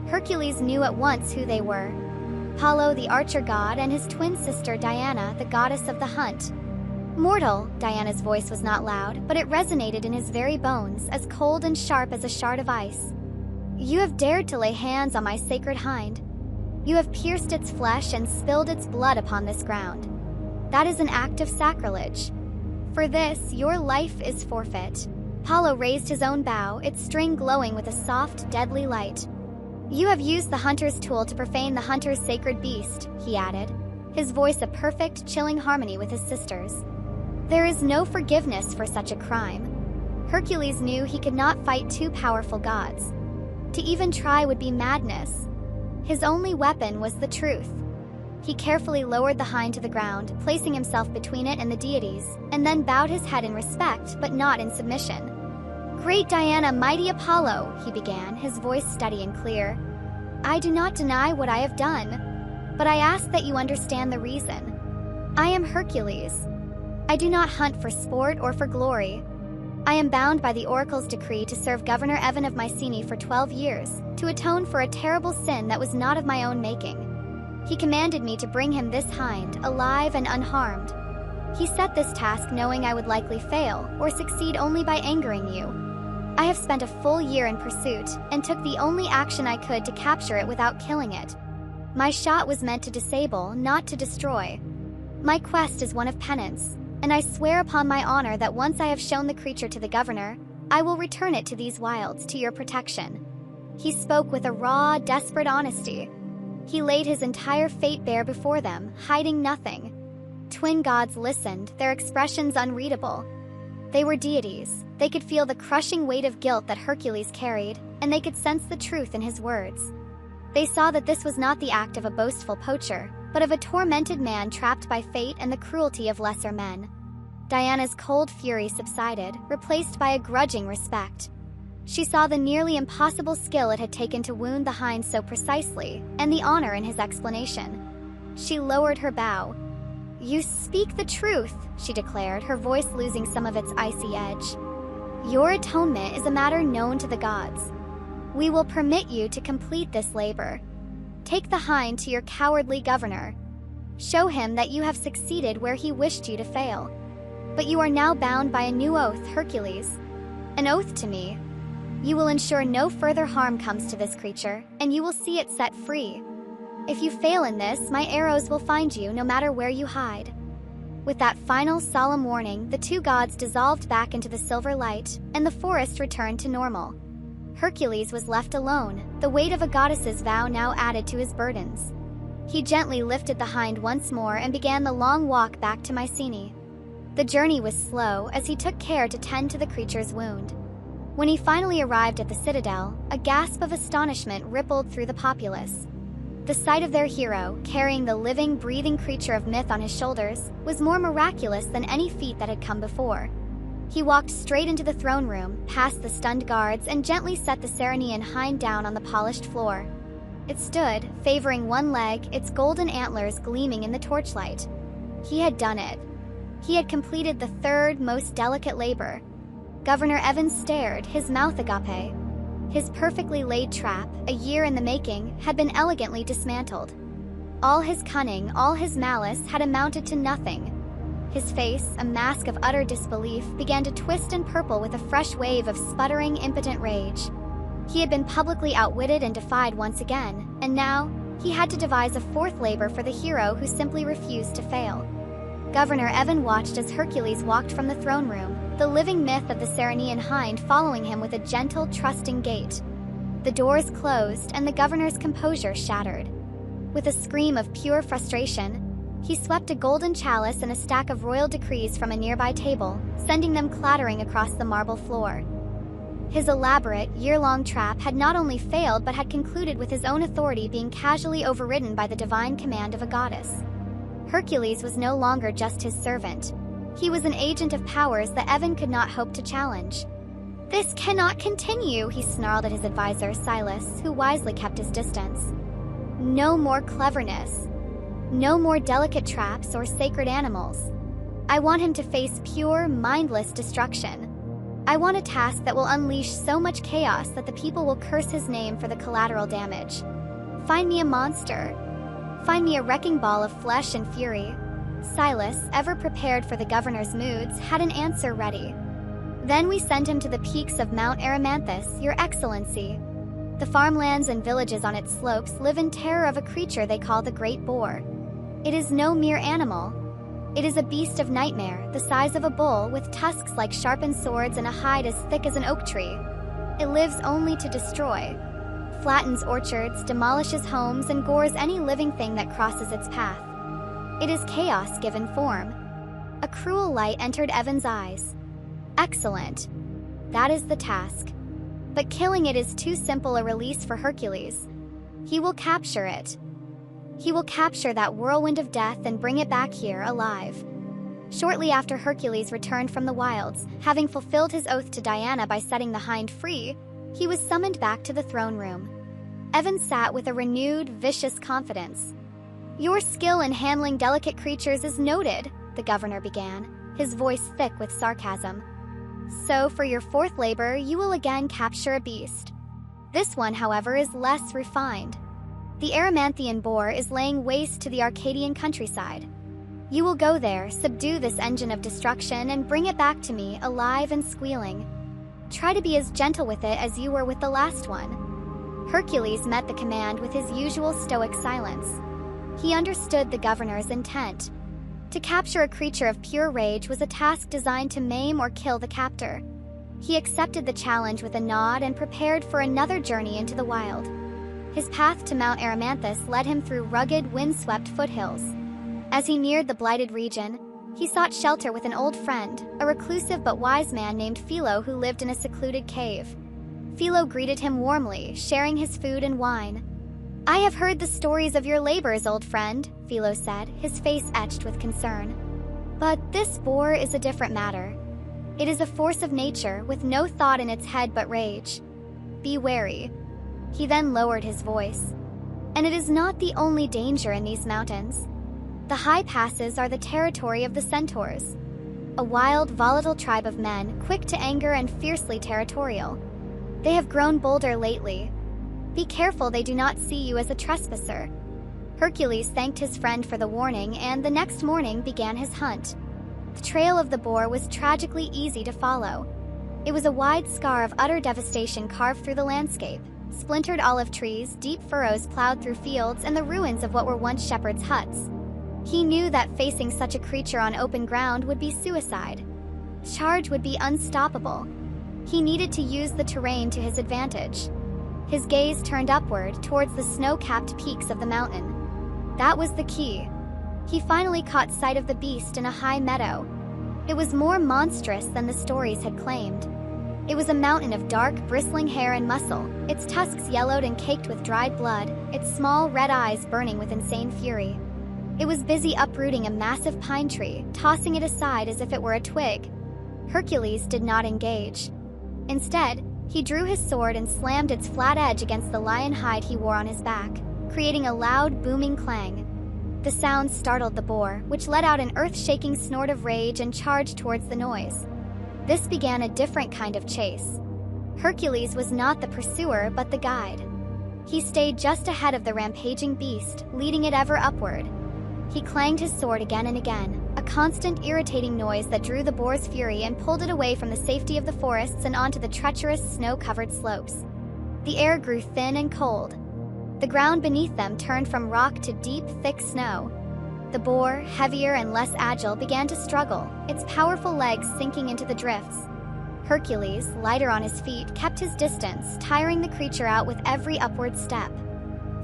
A: Hercules knew at once who they were. Apollo, the archer god, and his twin sister Diana, the goddess of the hunt. "Mortal," Diana's voice was not loud, but it resonated in his very bones, as cold and sharp as a shard of ice. "You have dared to lay hands on my sacred hind. You have pierced its flesh and spilled its blood upon this ground. That is an act of sacrilege. For this, your life is forfeit." Apollo raised his own bow, its string glowing with a soft, deadly light. "You have used the hunter's tool to profane the hunter's sacred beast," he added, his voice a perfect, chilling harmony with his sister's. "There is no forgiveness for such a crime." Hercules knew he could not fight two powerful gods. To even try would be madness. His only weapon was the truth. He carefully lowered the hind to the ground, placing himself between it and the deities, and then bowed his head in respect, but not in submission. "Great Diana, mighty Apollo," he began, his voice steady and clear. "I do not deny what I have done, but I ask that you understand the reason. I am Hercules. I do not hunt for sport or for glory. I am bound by the oracle's decree to serve Governor Evan of Mycenae for 12 years, to atone for a terrible sin that was not of my own making. He commanded me to bring him this hind, alive and unharmed. He set this task knowing I would likely fail, or succeed only by angering you. I have spent a full year in pursuit, and took the only action I could to capture it without killing it. My shot was meant to disable, not to destroy. My quest is one of penance, and I swear upon my honor that once I have shown the creature to the governor, I will return it to these wilds, to your protection." He spoke with a raw, desperate honesty. He laid his entire fate bare before them, hiding nothing. Twin gods listened, their expressions unreadable. They were deities. They could feel the crushing weight of guilt that Hercules carried, and they could sense the truth in his words. They saw that this was not the act of a boastful poacher, but of a tormented man trapped by fate and the cruelty of lesser men. Diana's cold fury subsided, replaced by a grudging respect. She saw the nearly impossible skill it had taken to wound the hind so precisely, and the honor in his explanation. She lowered her bow. "You speak the truth," she declared, her voice losing some of its icy edge. "Your atonement is a matter known to the gods. We will permit you to complete this labor. Take the hind to your cowardly governor. Show him that you have succeeded where he wished you to fail. But you are now bound by a new oath, Hercules. An oath to me. You will ensure no further harm comes to this creature, and you will see it set free. If you fail in this, my arrows will find you no matter where you hide." With that final solemn warning, the two gods dissolved back into the silver light, and the forest returned to normal. Hercules was left alone, the weight of a goddess's vow now added to his burdens. He gently lifted the hind once more and began the long walk back to Mycenae. The journey was slow as he took care to tend to the creature's wound. When he finally arrived at the citadel, a gasp of astonishment rippled through the populace. The sight of their hero, carrying the living, breathing creature of myth on his shoulders, was more miraculous than any feat that had come before. He walked straight into the throne room, past the stunned guards, and gently set the Ceryneian hind down on the polished floor. It stood, favoring one leg, its golden antlers gleaming in the torchlight. He had done it. He had completed the third, most delicate labor. Governor Evans stared, his mouth agape. His perfectly laid trap, a year in the making, had been elegantly dismantled. All his cunning, all his malice had amounted to nothing. His face, a mask of utter disbelief, began to twist and purple with a fresh wave of sputtering, impotent rage. He had been publicly outwitted and defied once again, and now, he had to devise a fourth labor for the hero who simply refused to fail. Governor Evan watched as Hercules walked from the throne room, the living myth of the Ceryneian hind following him with a gentle, trusting gait. The doors closed, and the governor's composure shattered. With a scream of pure frustration, he swept a golden chalice and a stack of royal decrees from a nearby table, sending them clattering across the marble floor. His elaborate, year-long trap had not only failed but had concluded with his own authority being casually overridden by the divine command of a goddess. Hercules was no longer just his servant. He was an agent of powers that Evan could not hope to challenge. "This cannot continue," he snarled at his advisor, Silas, who wisely kept his distance. "No more cleverness. No more delicate traps or sacred animals. I want him to face pure, mindless destruction. I want a task that will unleash so much chaos that the people will curse his name for the collateral damage. Find me a monster. Find me a wrecking ball of flesh and fury." Silas, ever prepared for the governor's moods, had an answer ready. "Then we send him to the peaks of Mount Erymanthus, Your Excellency. The farmlands and villages on its slopes live in terror of a creature they call the Great Boar. It is no mere animal. It is a beast of nightmare, the size of a bull, with tusks like sharpened swords and a hide as thick as an oak tree. It lives only to destroy. Flattens orchards, demolishes homes, and gores any living thing that crosses its path. It is chaos given form." A cruel light entered Evan's eyes. "Excellent. That is the task. But killing it is too simple a release for Hercules. He will capture it. He will capture that whirlwind of death and bring it back here alive." Shortly after Hercules returned from the wilds, having fulfilled his oath to Diana by setting the hind free, he was summoned back to the throne room. Evan sat with a renewed, vicious confidence. "Your skill in handling delicate creatures is noted," the governor began, his voice thick with sarcasm. "So for your fourth labor, you will again capture a beast. This one, however, is less refined. The Erymanthian boar is laying waste to the Arcadian countryside. You will go there, subdue this engine of destruction, and bring it back to me, alive and squealing. Try to be as gentle with it as you were with the last one." Hercules met the command with his usual stoic silence. He understood the governor's intent. To capture a creature of pure rage was a task designed to maim or kill the captor. He accepted the challenge with a nod and prepared for another journey into the wild. His path to Mount Erymanthus led him through rugged, windswept foothills. As he neared the blighted region, he sought shelter with an old friend, a reclusive but wise man named Philo who lived in a secluded cave. Philo greeted him warmly, sharing his food and wine. "I have heard the stories of your labors, old friend," Philo said, his face etched with concern. "But this boar is a different matter. It is a force of nature, with no thought in its head but rage. Be wary." He then lowered his voice. "And it is not the only danger in these mountains. The high passes are the territory of the centaurs, a wild, volatile tribe of men, quick to anger and fiercely territorial. They have grown bolder lately. Be careful they do not see you as a trespasser." Hercules thanked his friend for the warning, and the next morning began his hunt. The trail of the boar was tragically easy to follow. It was a wide scar of utter devastation carved through the landscape. Splintered olive trees, deep furrows plowed through fields, and the ruins of what were once shepherds' huts. He knew that facing such a creature on open ground would be suicide. Charge would be unstoppable. He needed to use the terrain to his advantage. His gaze turned upward, towards the snow-capped peaks of the mountain. That was the key. He finally caught sight of the beast in a high meadow. It was more monstrous than the stories had claimed. It was a mountain of dark, bristling hair and muscle, its tusks yellowed and caked with dried blood, its small red eyes burning with insane fury. It was busy uprooting a massive pine tree, tossing it aside as if it were a twig. Hercules did not engage. Instead, he drew his sword and slammed its flat edge against the lion hide he wore on his back, creating a loud, booming clang. The sound startled the boar, which let out an earth-shaking snort of rage and charged towards the noise. This began a different kind of chase. Hercules was not the pursuer but the guide. He stayed just ahead of the rampaging beast, leading it ever upward. He clanged his sword again and again, a constant irritating noise that drew the boar's fury and pulled it away from the safety of the forests and onto the treacherous snow-covered slopes. The air grew thin and cold. The ground beneath them turned from rock to deep, thick snow. The boar, heavier and less agile, began to struggle, its powerful legs sinking into the drifts. Hercules, lighter on his feet, kept his distance, tiring the creature out with every upward step.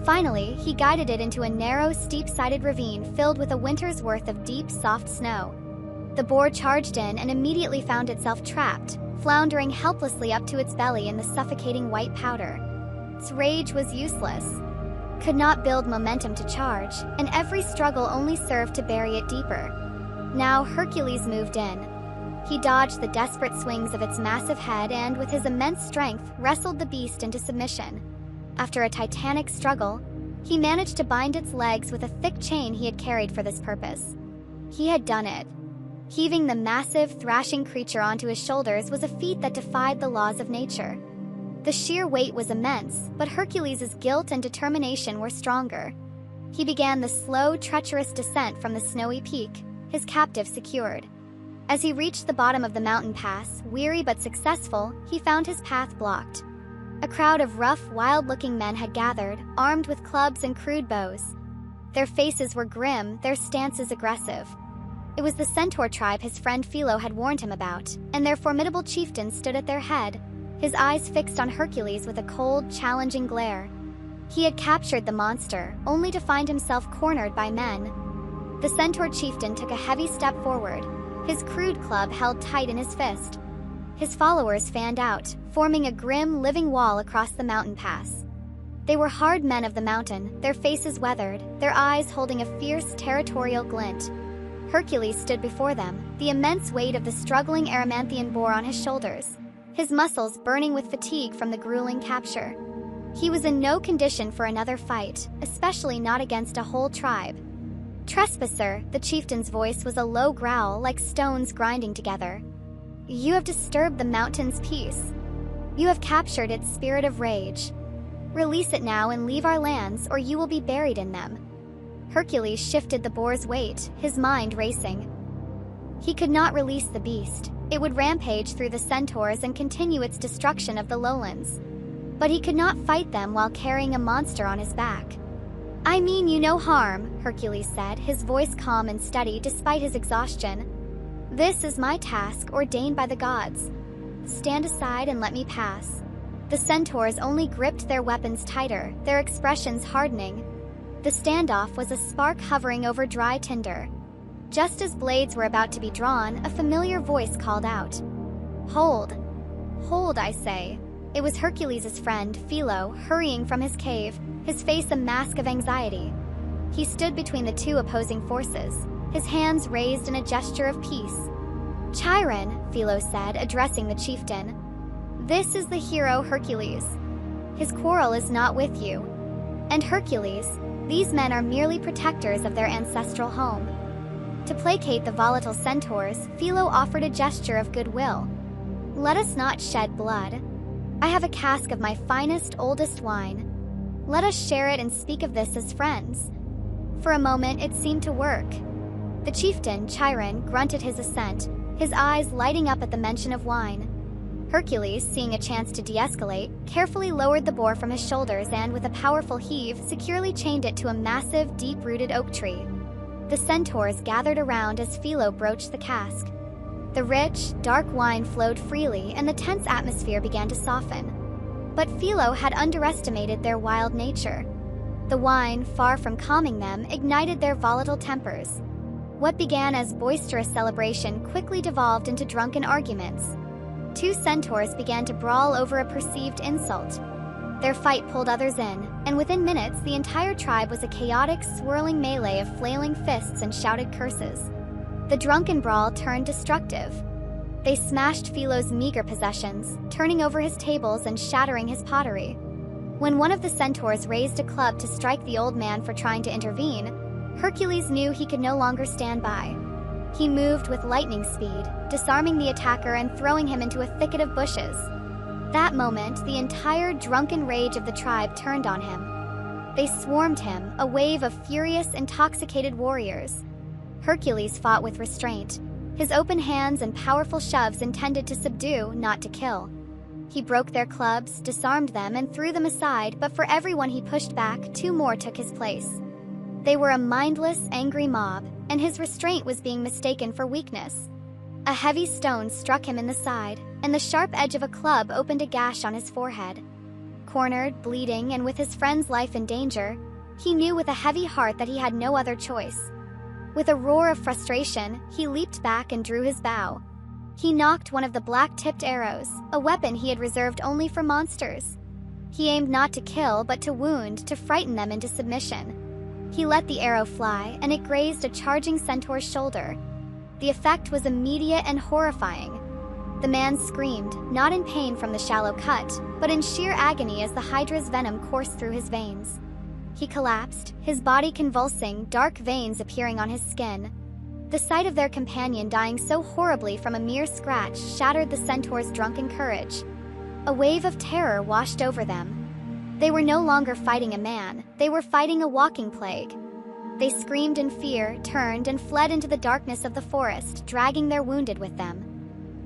A: Finally, he guided it into a narrow, steep-sided ravine filled with a winter's worth of deep, soft snow. The boar charged in and immediately found itself trapped, floundering helplessly up to its belly in the suffocating white powder. Its rage was useless. Could not build momentum to charge, and every struggle only served to bury it deeper. Now Hercules moved in. He dodged the desperate swings of its massive head and, with his immense strength, wrestled the beast into submission. After a titanic struggle, he managed to bind its legs with a thick chain he had carried for this purpose. He had done it. Heaving the massive, thrashing creature onto his shoulders was a feat that defied the laws of nature. The sheer weight was immense, but Hercules' guilt and determination were stronger. He began the slow, treacherous descent from the snowy peak, his captive secured. As he reached the bottom of the mountain pass, weary but successful, he found his path blocked. A crowd of rough, wild-looking men had gathered, armed with clubs and crude bows. Their faces were grim, their stances aggressive. It was the centaur tribe his friend Philo had warned him about, and their formidable chieftain stood at their head, his eyes fixed on Hercules with a cold, challenging glare. He had captured the monster, only to find himself cornered by men. The centaur chieftain took a heavy step forward, his crude club held tight in his fist. His followers fanned out, forming a grim, living wall across the mountain pass. They were hard men of the mountain, their faces weathered, their eyes holding a fierce, territorial glint. Hercules stood before them, the immense weight of the struggling Erymanthian boar on his shoulders, his muscles burning with fatigue from the grueling capture. He was in no condition for another fight, especially not against a whole tribe. "Trespasser," the chieftain's voice was a low growl like stones grinding together. "You have disturbed the mountain's peace. You have captured its spirit of rage. Release it now and leave our lands, or you will be buried in them." Hercules shifted the boar's weight, his mind racing. He could not release the beast. It would rampage through the centaurs and continue its destruction of the lowlands. But he could not fight them while carrying a monster on his back. "I mean you no harm," Hercules said, his voice calm and steady despite his exhaustion. "This is my task, ordained by the gods. Stand aside and let me pass." The centaurs only gripped their weapons tighter, their expressions hardening. The standoff was a spark hovering over dry tinder. Just as blades were about to be drawn, a familiar voice called out. "Hold! Hold, I say." It was Hercules' friend, Philo, hurrying from his cave, his face a mask of anxiety. He stood between the two opposing forces, his hands raised in a gesture of peace. "Chiron," Philo said, addressing the chieftain. "This is the hero Hercules. His quarrel is not with you. And Hercules, these men are merely protectors of their ancestral home." To placate the volatile centaurs, Philo offered a gesture of goodwill. "Let us not shed blood. I have a cask of my finest, oldest wine. Let us share it and speak of this as friends." For a moment, it seemed to work. The chieftain, Chiron, grunted his assent, his eyes lighting up at the mention of wine. Hercules, seeing a chance to de-escalate, carefully lowered the boar from his shoulders and, with a powerful heave, securely chained it to a massive, deep-rooted oak tree. The centaurs gathered around as Philo broached the cask. The rich, dark wine flowed freely, and the tense atmosphere began to soften. But Philo had underestimated their wild nature. The wine, far from calming them, ignited their volatile tempers. What began as boisterous celebration quickly devolved into drunken arguments. Two centaurs began to brawl over a perceived insult. Their fight pulled others in, and within minutes the entire tribe was a chaotic, swirling melee of flailing fists and shouted curses. The drunken brawl turned destructive. They smashed Philo's meager possessions, turning over his tables and shattering his pottery. When one of the centaurs raised a club to strike the old man for trying to intervene, Hercules knew he could no longer stand by. He moved with lightning speed, disarming the attacker and throwing him into a thicket of bushes. That moment, the entire drunken rage of the tribe turned on him. They swarmed him, a wave of furious, intoxicated warriors. Hercules fought with restraint, his open hands and powerful shoves intended to subdue, not to kill. He broke their clubs, disarmed them, and threw them aside, but for every one he pushed back, two more took his place. They were a mindless, angry mob, and his restraint was being mistaken for weakness. A heavy stone struck him in the side, and the sharp edge of a club opened a gash on his forehead. Cornered, bleeding, and with his friend's life in danger, he knew with a heavy heart that he had no other choice. With a roar of frustration, he leaped back and drew his bow. He knocked one of the black-tipped arrows, a weapon he had reserved only for monsters. He aimed not to kill, but to wound, to frighten them into submission. He let the arrow fly, and it grazed a charging centaur's shoulder. The effect was immediate and horrifying. The man screamed, not in pain from the shallow cut, but in sheer agony as the hydra's venom coursed through his veins. He collapsed, his body convulsing, dark veins appearing on his skin. The sight of their companion dying so horribly from a mere scratch shattered the centaur's drunken courage. A wave of terror washed over them. They were no longer fighting a man, they were fighting a walking plague. They screamed in fear, turned, and fled into the darkness of the forest, dragging their wounded with them.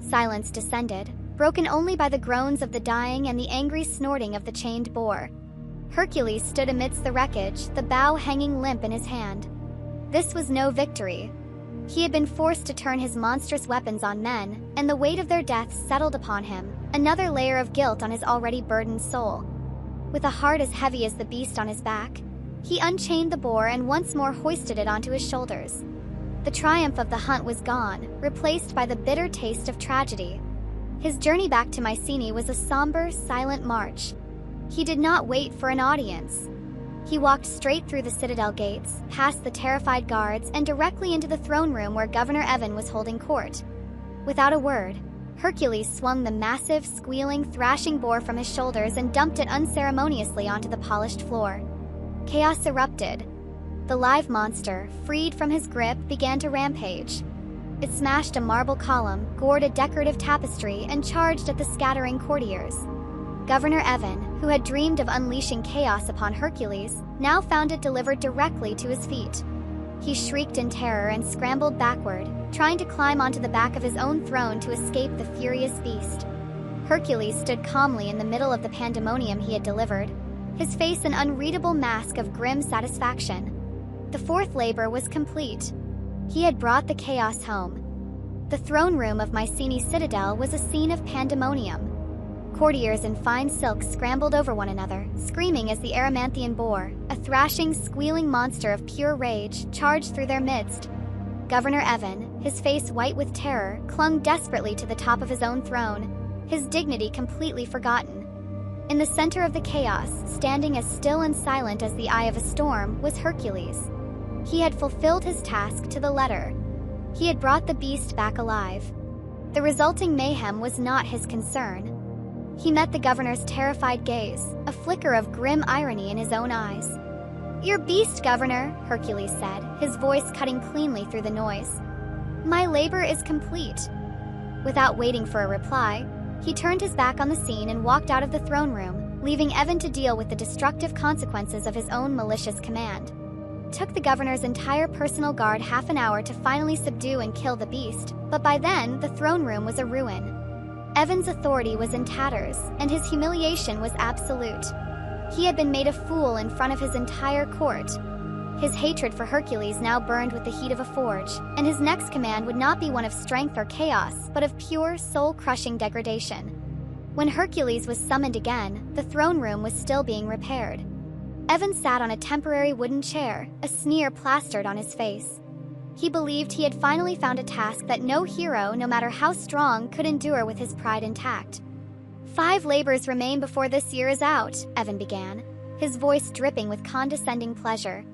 A: Silence descended, broken only by the groans of the dying and the angry snorting of the chained boar. Hercules stood amidst the wreckage, the bow hanging limp in his hand. This was no victory. He had been forced to turn his monstrous weapons on men, and the weight of their deaths settled upon him, another layer of guilt on his already burdened soul. With a heart as heavy as the beast on his back, he unchained the boar and once more hoisted it onto his shoulders. The triumph of the hunt was gone, replaced by the bitter taste of tragedy. His journey back to Mycenae was a somber, silent march. He did not wait for an audience. He walked straight through the citadel gates, past the terrified guards, and directly into the throne room where Governor Evan was holding court. Without a word, Hercules swung the massive, squealing, thrashing boar from his shoulders and dumped it unceremoniously onto the polished floor. Chaos erupted. The live monster, freed from his grip, began to rampage. It smashed a marble column, gored a decorative tapestry, and charged at the scattering courtiers. Governor Evan, who had dreamed of unleashing chaos upon Hercules, now found it delivered directly to his feet. He shrieked in terror and scrambled backward, trying to climb onto the back of his own throne to escape the furious beast. Hercules stood calmly in the middle of the pandemonium he had delivered, his face an unreadable mask of grim satisfaction. The fourth labor was complete. He had brought the chaos home. The throne room of Mycenae's citadel was a scene of pandemonium. Courtiers in fine silks scrambled over one another, screaming as the Erymanthian boar, a thrashing, squealing monster of pure rage, charged through their midst. Governor Evan, his face white with terror, clung desperately to the top of his own throne, his dignity completely forgotten. In the center of the chaos, standing as still and silent as the eye of a storm, was Hercules. He had fulfilled his task to the letter. He had brought the beast back alive. The resulting mayhem was not his concern. He met the governor's terrified gaze, a flicker of grim irony in his own eyes. "Your beast, Governor," Hercules said, his voice cutting cleanly through the noise. "My labor is complete." Without waiting for a reply, he turned his back on the scene and walked out of the throne room. leaving Evan to deal with the destructive consequences of his own malicious command. Took the governor's entire personal guard half an hour to finally subdue and kill the beast, but by then, the throne room was a ruin. Evan's authority was in tatters, and his humiliation was absolute. He had been made a fool in front of his entire court. His hatred for Hercules now burned with the heat of a forge, and his next command would not be one of strength or chaos, but of pure, soul-crushing degradation. When Hercules was summoned again, the throne room was still being repaired. Evan sat on a temporary wooden chair, a sneer plastered on his face. He believed he had finally found a task that no hero, no matter how strong, could endure with his pride intact. 5 labors remain before this year is out, Evan began, his voice dripping with condescending pleasure.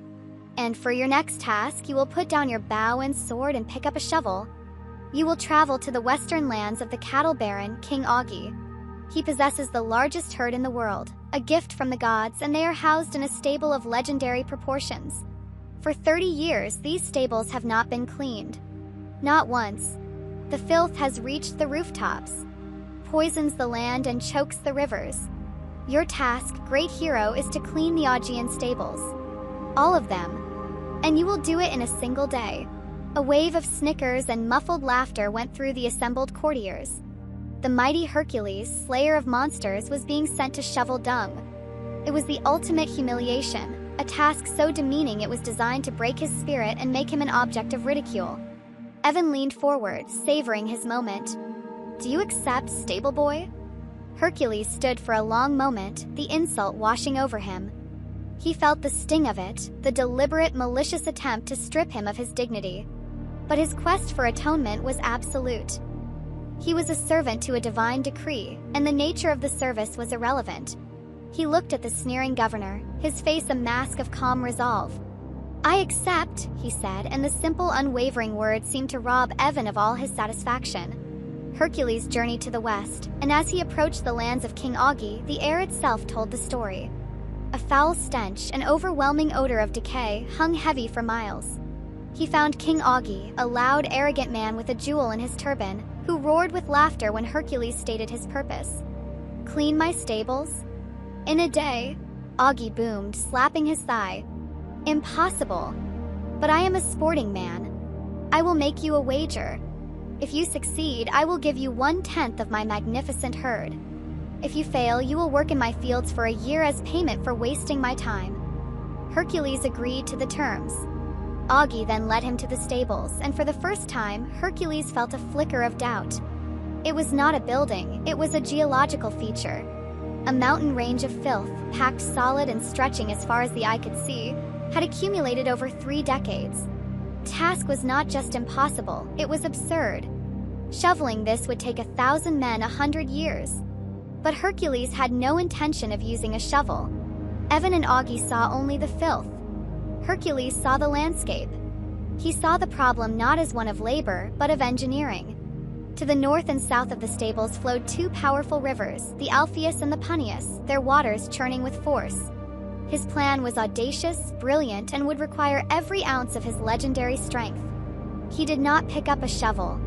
A: And for your next task, you will put down your bow and sword and pick up a shovel. You will travel to the western lands of the cattle baron, King Augi. He possesses the largest herd in the world, a gift from the gods, and they are housed in a stable of legendary proportions. For 30 years, these stables have not been cleaned. Not once. The filth has reached the rooftops, poisons the land and chokes the rivers. Your task, great hero, is to clean the Augean stables. All of them. And you will do it in a single day. A wave of snickers and muffled laughter went through the assembled courtiers. The mighty Hercules, slayer of monsters, was being sent to shovel dung. It was the ultimate humiliation, a task so demeaning it was designed to break his spirit and make him an object of ridicule. Evan leaned forward, savoring his moment. Do you accept, stable boy? Hercules stood for a long moment, the insult washing over him. He felt the sting of it, the deliberate, malicious attempt to strip him of his dignity. But his quest for atonement was absolute. He was a servant to a divine decree, and the nature of the service was irrelevant. He looked at the sneering governor, his face a mask of calm resolve. I accept, he said, and the simple, unwavering word seemed to rob Evan of all his satisfaction. Hercules journeyed to the west, and as he approached the lands of King Augi, the air itself told the story. A foul stench, an overwhelming odor of decay, hung heavy for miles. He found King Augi, a loud, arrogant man with a jewel in his turban, who roared with laughter when Hercules stated his purpose. Clean my stables? In a day, Augi boomed, slapping his thigh. Impossible. But I am a sporting man. I will make you a wager. If you succeed, I will give you 1/10 of my magnificent herd. If you fail, you will work in my fields for a year as payment for wasting my time. Hercules agreed to the terms. Augi then led him to the stables, and for the first time, Hercules felt a flicker of doubt. It was not a building, it was a geological feature. A mountain range of filth, packed solid and stretching as far as the eye could see, had accumulated over 3 decades. Task was not just impossible, it was absurd. Shoveling this would take 1,000 men 100 years. But Hercules had no intention of using a shovel. Evan and Augi saw only the filth. Hercules saw the landscape. He saw the problem not as one of labor, but of engineering. To the north and south of the stables flowed 2 powerful rivers, the Alpheus and the Punius, their waters churning with force. His plan was audacious, brilliant, and would require every ounce of his legendary strength. He did not pick up a shovel.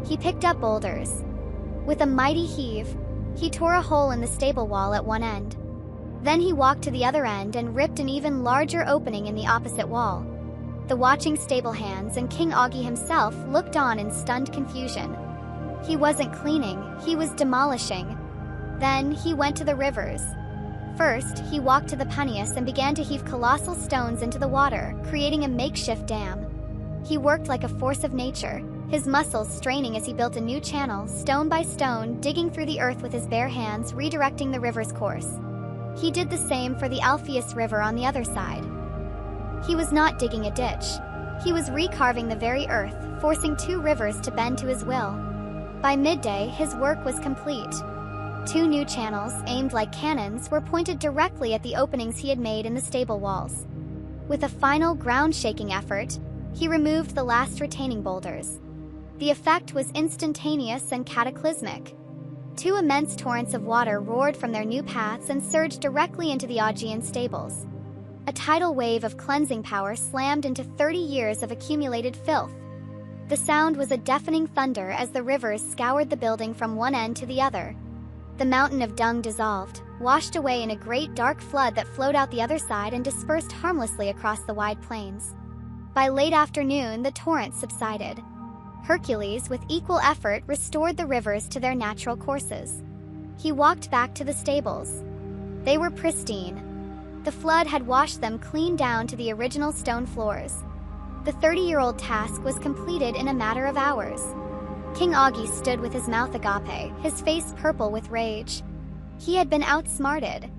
A: He picked up boulders. With a mighty heave, he tore a hole in the stable wall at one end. Then he walked to the other end and ripped an even larger opening in the opposite wall. The watching stable hands and King Augi himself looked on in stunned confusion. He wasn't cleaning, he was demolishing. Then he went to the rivers. First, he walked to the Punius and began to heave colossal stones into the water, creating a makeshift dam. He worked like a force of nature, his muscles straining as he built a new channel, stone by stone, digging through the earth with his bare hands, redirecting the river's course. He did the same for the Alpheus River on the other side. He was not digging a ditch. He was recarving the very earth, forcing 2 rivers to bend to his will. By midday, his work was complete. 2 new channels, aimed like cannons, were pointed directly at the openings he had made in the stable walls. With a final, ground-shaking effort, he removed the last retaining boulders. The effect was instantaneous and cataclysmic. 2 immense torrents of water roared from their new paths and surged directly into the Augean stables. A tidal wave of cleansing power slammed into 30 years of accumulated filth. The sound was a deafening thunder as the rivers scoured the building from one end to the other. The mountain of dung dissolved, washed away in a great dark flood that flowed out the other side and dispersed harmlessly across the wide plains. By late afternoon, the torrent subsided. Hercules, with equal effort, restored the rivers to their natural courses. He walked back to the stables. They were pristine. The flood had washed them clean down to the original stone floors. The 30-year-old task was completed in a matter of hours. King Augie stood with his mouth agape, his face purple with rage. He had been outsmarted.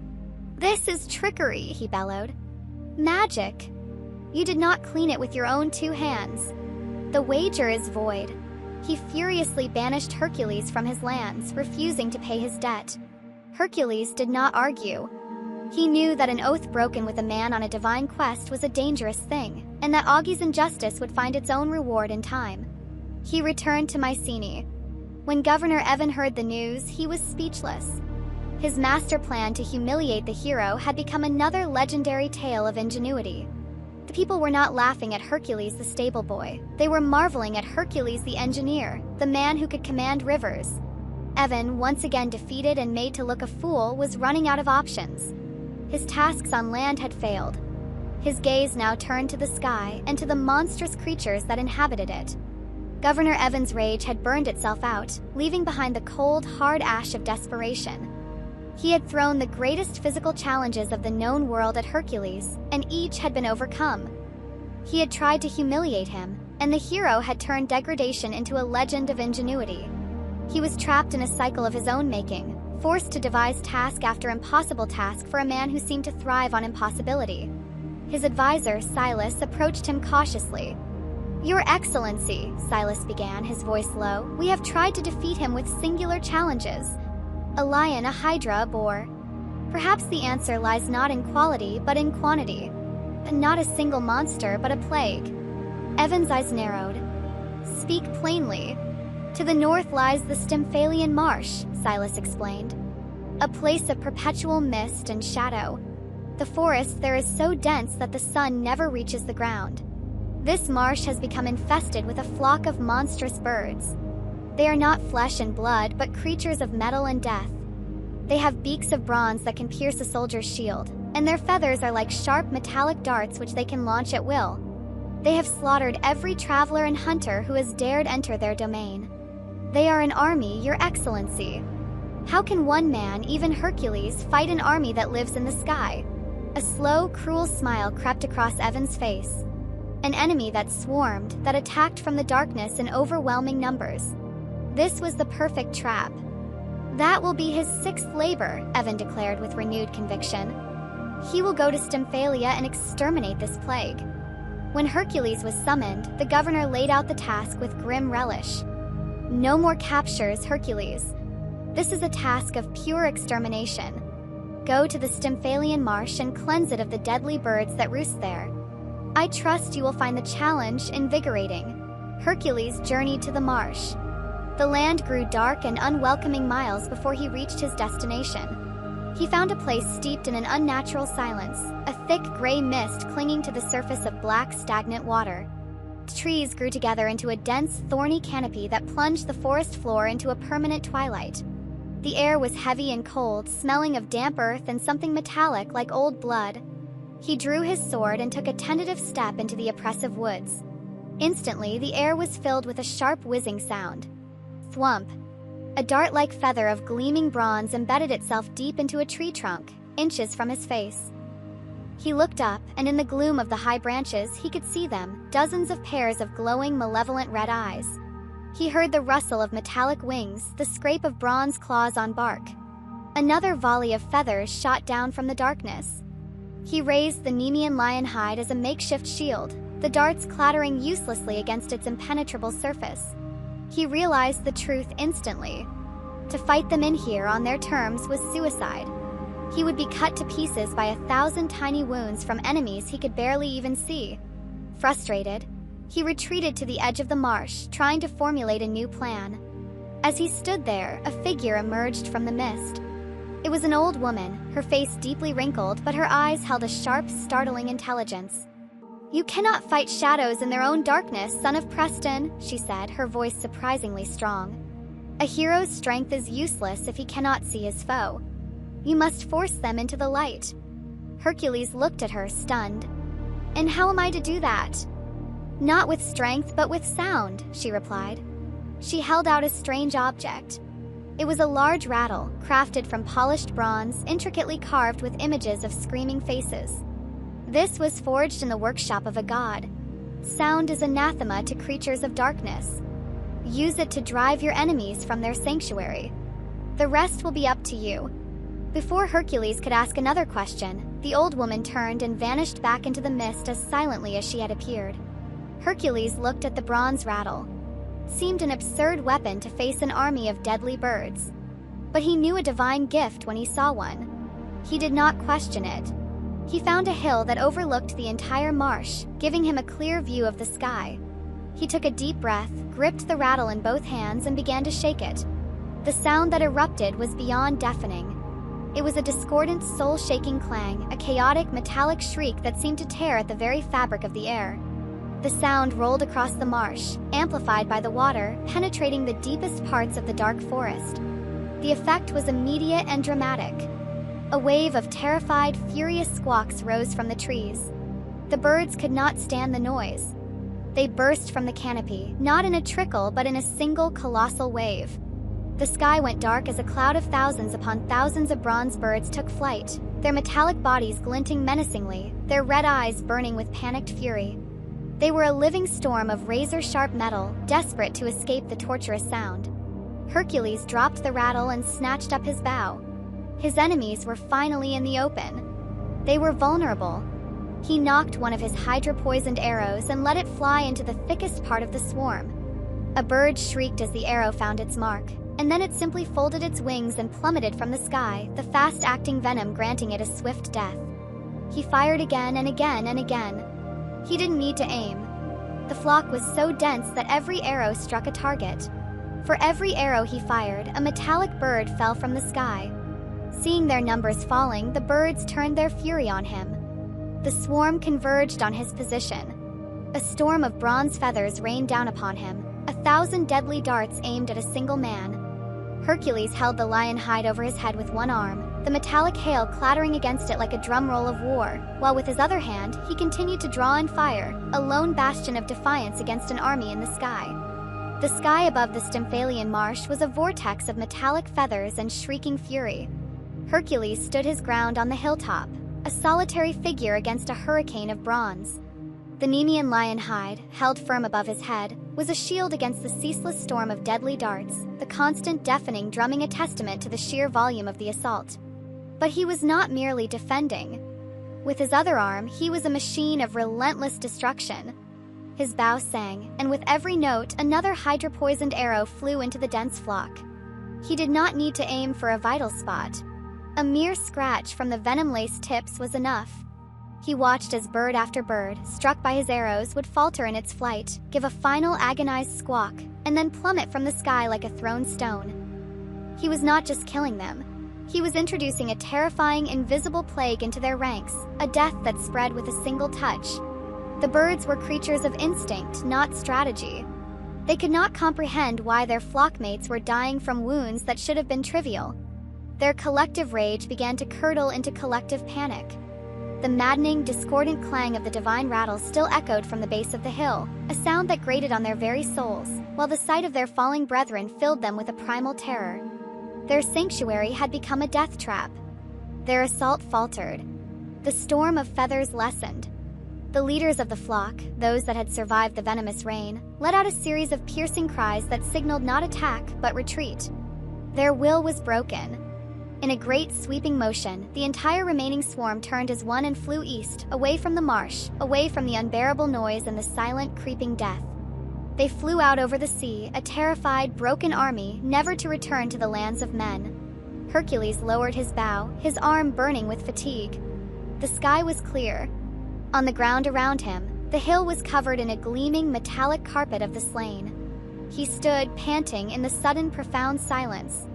A: "This is trickery," he bellowed. "Magic. You did not clean it with your own 2 hands. The wager is void." He furiously banished Hercules from his lands, refusing to pay his debt. Hercules did not argue. He knew that an oath broken with a man on a divine quest was a dangerous thing, and that Augie's injustice would find its own reward in time. He returned to Mycenae. When Governor Evan heard the news, he was speechless. His master plan to humiliate the hero had become another legendary tale of ingenuity. The people were not laughing at Hercules the stable boy. They were marveling at Hercules the engineer, the man who could command rivers. Evan, once again defeated and made to look a fool, was running out of options. His tasks on land had failed. His gaze now turned to the sky and to the monstrous creatures that inhabited it. Governor Evan's rage had burned itself out, leaving behind the cold, hard ash of desperation. He had thrown the greatest physical challenges of the known world at Hercules, and each had been overcome. He had tried to humiliate him, and the hero had turned degradation into a legend of ingenuity. He was trapped in a cycle of his own making, forced to devise task after impossible task for a man who seemed to thrive on impossibility. His advisor, Silas, approached him cautiously. "Your Excellency," Silas began, his voice low, "we have tried to defeat him with singular challenges. A lion, a hydra, a boar. Perhaps the answer lies not in quality, but in quantity. Not a single monster, but a plague." Evan's eyes narrowed. "Speak plainly." "To the north lies the Stymphalian Marsh," Silas explained. "A place of perpetual mist and shadow. The forest there is so dense that the sun never reaches the ground. This marsh has become infested with a flock of monstrous birds. They are not flesh and blood, but creatures of metal and death. They have beaks of bronze that can pierce a soldier's shield, and their feathers are like sharp metallic darts which they can launch at will. They have slaughtered every traveler and hunter who has dared enter their domain. They are an army, Your Excellency. How can one man, even Hercules, fight an army that lives in the sky?" A slow, cruel smile crept across Evan's face. An enemy that swarmed, that attacked from the darkness in overwhelming numbers. This was the perfect trap. "That will be his 6th labor," Evan declared with renewed conviction. "He will go to Stymphalia and exterminate this plague." When Hercules was summoned, the governor laid out the task with grim relish. "No more captures, Hercules. This is a task of pure extermination. Go to the Stymphalian Marsh and cleanse it of the deadly birds that roost there. I trust you will find the challenge invigorating." Hercules journeyed to the marsh. The land grew dark and unwelcoming miles before he reached his destination. He found a place steeped in an unnatural silence, a thick gray mist clinging to the surface of black, stagnant water. Trees grew together into a dense, thorny canopy that plunged the forest floor into a permanent twilight. The air was heavy and cold, smelling of damp earth and something metallic like old blood. He drew his sword and took a tentative step into the oppressive woods. Instantly, the air was filled with a sharp whizzing sound. Thwump! A dart-like feather of gleaming bronze embedded itself deep into a tree trunk, inches from his face. He looked up, and in the gloom of the high branches he could see them, dozens of pairs of glowing, malevolent red eyes. He heard the rustle of metallic wings, the scrape of bronze claws on bark. Another volley of feathers shot down from the darkness. He raised the Nemean lion hide as a makeshift shield, the darts clattering uselessly against its impenetrable surface. He realized the truth instantly. To fight them in here on their terms was suicide. He would be cut to pieces by 1,000 tiny wounds from enemies he could barely even see. Frustrated, he retreated to the edge of the marsh, trying to formulate a new plan. As he stood there, a figure emerged from the mist. It was an old woman, her face deeply wrinkled, but her eyes held a sharp, startling intelligence. "You cannot fight shadows in their own darkness, son of Preston," she said, her voice surprisingly strong. A hero's strength is useless if he cannot see his foe. You must force them into the light. Hercules looked at her, stunned. And how am I to do that? Not with strength, but with sound, she replied. She held out a strange object. It was a large rattle, crafted from polished bronze, intricately carved with images of screaming faces. This was forged in the workshop of a god. Sound is anathema to creatures of darkness. Use it to drive your enemies from their sanctuary. The rest will be up to you. Before Hercules could ask another question, the old woman turned and vanished back into the mist as silently as she had appeared. Hercules looked at the bronze rattle. Seemed an absurd weapon to face an army of deadly birds. But he knew a divine gift when he saw one. He did not question it. He found a hill that overlooked the entire marsh, giving him a clear view of the sky. He took a deep breath, gripped the rattle in both hands, and began to shake it. The sound that erupted was beyond deafening. It was a discordant, soul-shaking clang, a chaotic, metallic shriek that seemed to tear at the very fabric of the air. The sound rolled across the marsh, amplified by the water, penetrating the deepest parts of the dark forest. The effect was immediate and dramatic. A wave of terrified, furious squawks rose from the trees. The birds could not stand the noise. They burst from the canopy, not in a trickle but in a single colossal wave. The sky went dark as a cloud of thousands upon thousands of bronze birds took flight, their metallic bodies glinting menacingly, their red eyes burning with panicked fury. They were a living storm of razor-sharp metal, desperate to escape the torturous sound. Hercules dropped the rattle and snatched up his bow. His enemies were finally in the open. They were vulnerable. He knocked one of his hydra-poisoned arrows and let it fly into the thickest part of the swarm. A bird shrieked as the arrow found its mark, and then it simply folded its wings and plummeted from the sky, the fast-acting venom granting it a swift death. He fired again and again and again. He didn't need to aim. The flock was so dense that every arrow struck a target. For every arrow he fired, a metallic bird fell from the sky. Seeing their numbers falling, the birds turned their fury on him. The swarm converged on his position. A storm of bronze feathers rained down upon him, 1,000 deadly darts aimed at a single man. Hercules held the lion hide over his head with one arm, the metallic hail clattering against it like a drum roll of war, while with his other hand, he continued to draw and fire, a lone bastion of defiance against an army in the sky. The sky above the Stymphalian marsh was a vortex of metallic feathers and shrieking fury. Hercules stood his ground on the hilltop, a solitary figure against a hurricane of bronze. The Nemean lion hide, held firm above his head, was a shield against the ceaseless storm of deadly darts, the constant deafening drumming a testament to the sheer volume of the assault. But he was not merely defending. With his other arm, he was a machine of relentless destruction. His bow sang, and with every note, another hydra-poisoned arrow flew into the dense flock. He did not need to aim for a vital spot. A mere scratch from the venom-laced tips was enough. He watched as bird after bird, struck by his arrows, would falter in its flight, give a final agonized squawk, and then plummet from the sky like a thrown stone. He was not just killing them. He was introducing a terrifying, invisible plague into their ranks, a death that spread with a single touch. The birds were creatures of instinct, not strategy. They could not comprehend why their flockmates were dying from wounds that should have been trivial. Their collective rage began to curdle into collective panic. The maddening, discordant clang of the divine rattle still echoed from the base of the hill, a sound that grated on their very souls, while the sight of their falling brethren filled them with a primal terror. Their sanctuary had become a death trap. Their assault faltered. The storm of feathers lessened. The leaders of the flock, those that had survived the venomous rain, let out a series of piercing cries that signaled not attack, but retreat. Their will was broken. In a great sweeping motion, the entire remaining swarm turned as one and flew east, away from the marsh, away from the unbearable noise and the silent, creeping death. They flew out over the sea, a terrified, broken army, never to return to the lands of men. Hercules lowered his bow, his arm burning with fatigue. The sky was clear. On the ground around him, the hill was covered in a gleaming, metallic carpet of the slain. He stood, panting, in the sudden, profound silence.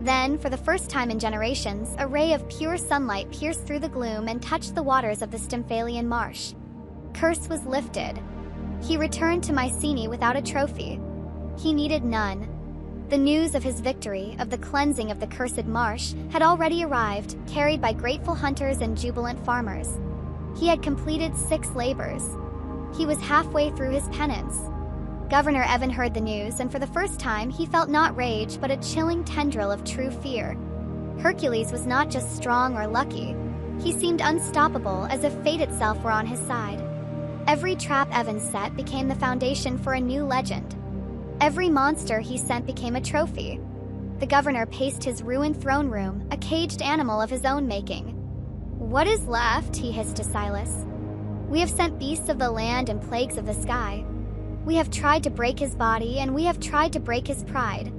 A: Then, for the first time in generations, a ray of pure sunlight pierced through the gloom and touched the waters of the Stymphalian marsh. Curse was lifted. He returned to Mycenae without a trophy. He needed none. The news of his victory, of the cleansing of the cursed marsh, had already arrived, carried by grateful hunters and jubilant farmers. He had completed 6 labors. He was halfway through his penance. Governor Evan heard the news, and for the first time he felt not rage but a chilling tendril of true fear. Hercules was not just strong or lucky. He seemed unstoppable, as if fate itself were on his side. Every trap Evan set became the foundation for a new legend. Every monster he sent became a trophy. The governor paced his ruined throne room, a caged animal of his own making. "What is left?" he hissed to Silas. "We have sent beasts of the land and plagues of the sky. We have tried to break his body, and we have tried to break his pride.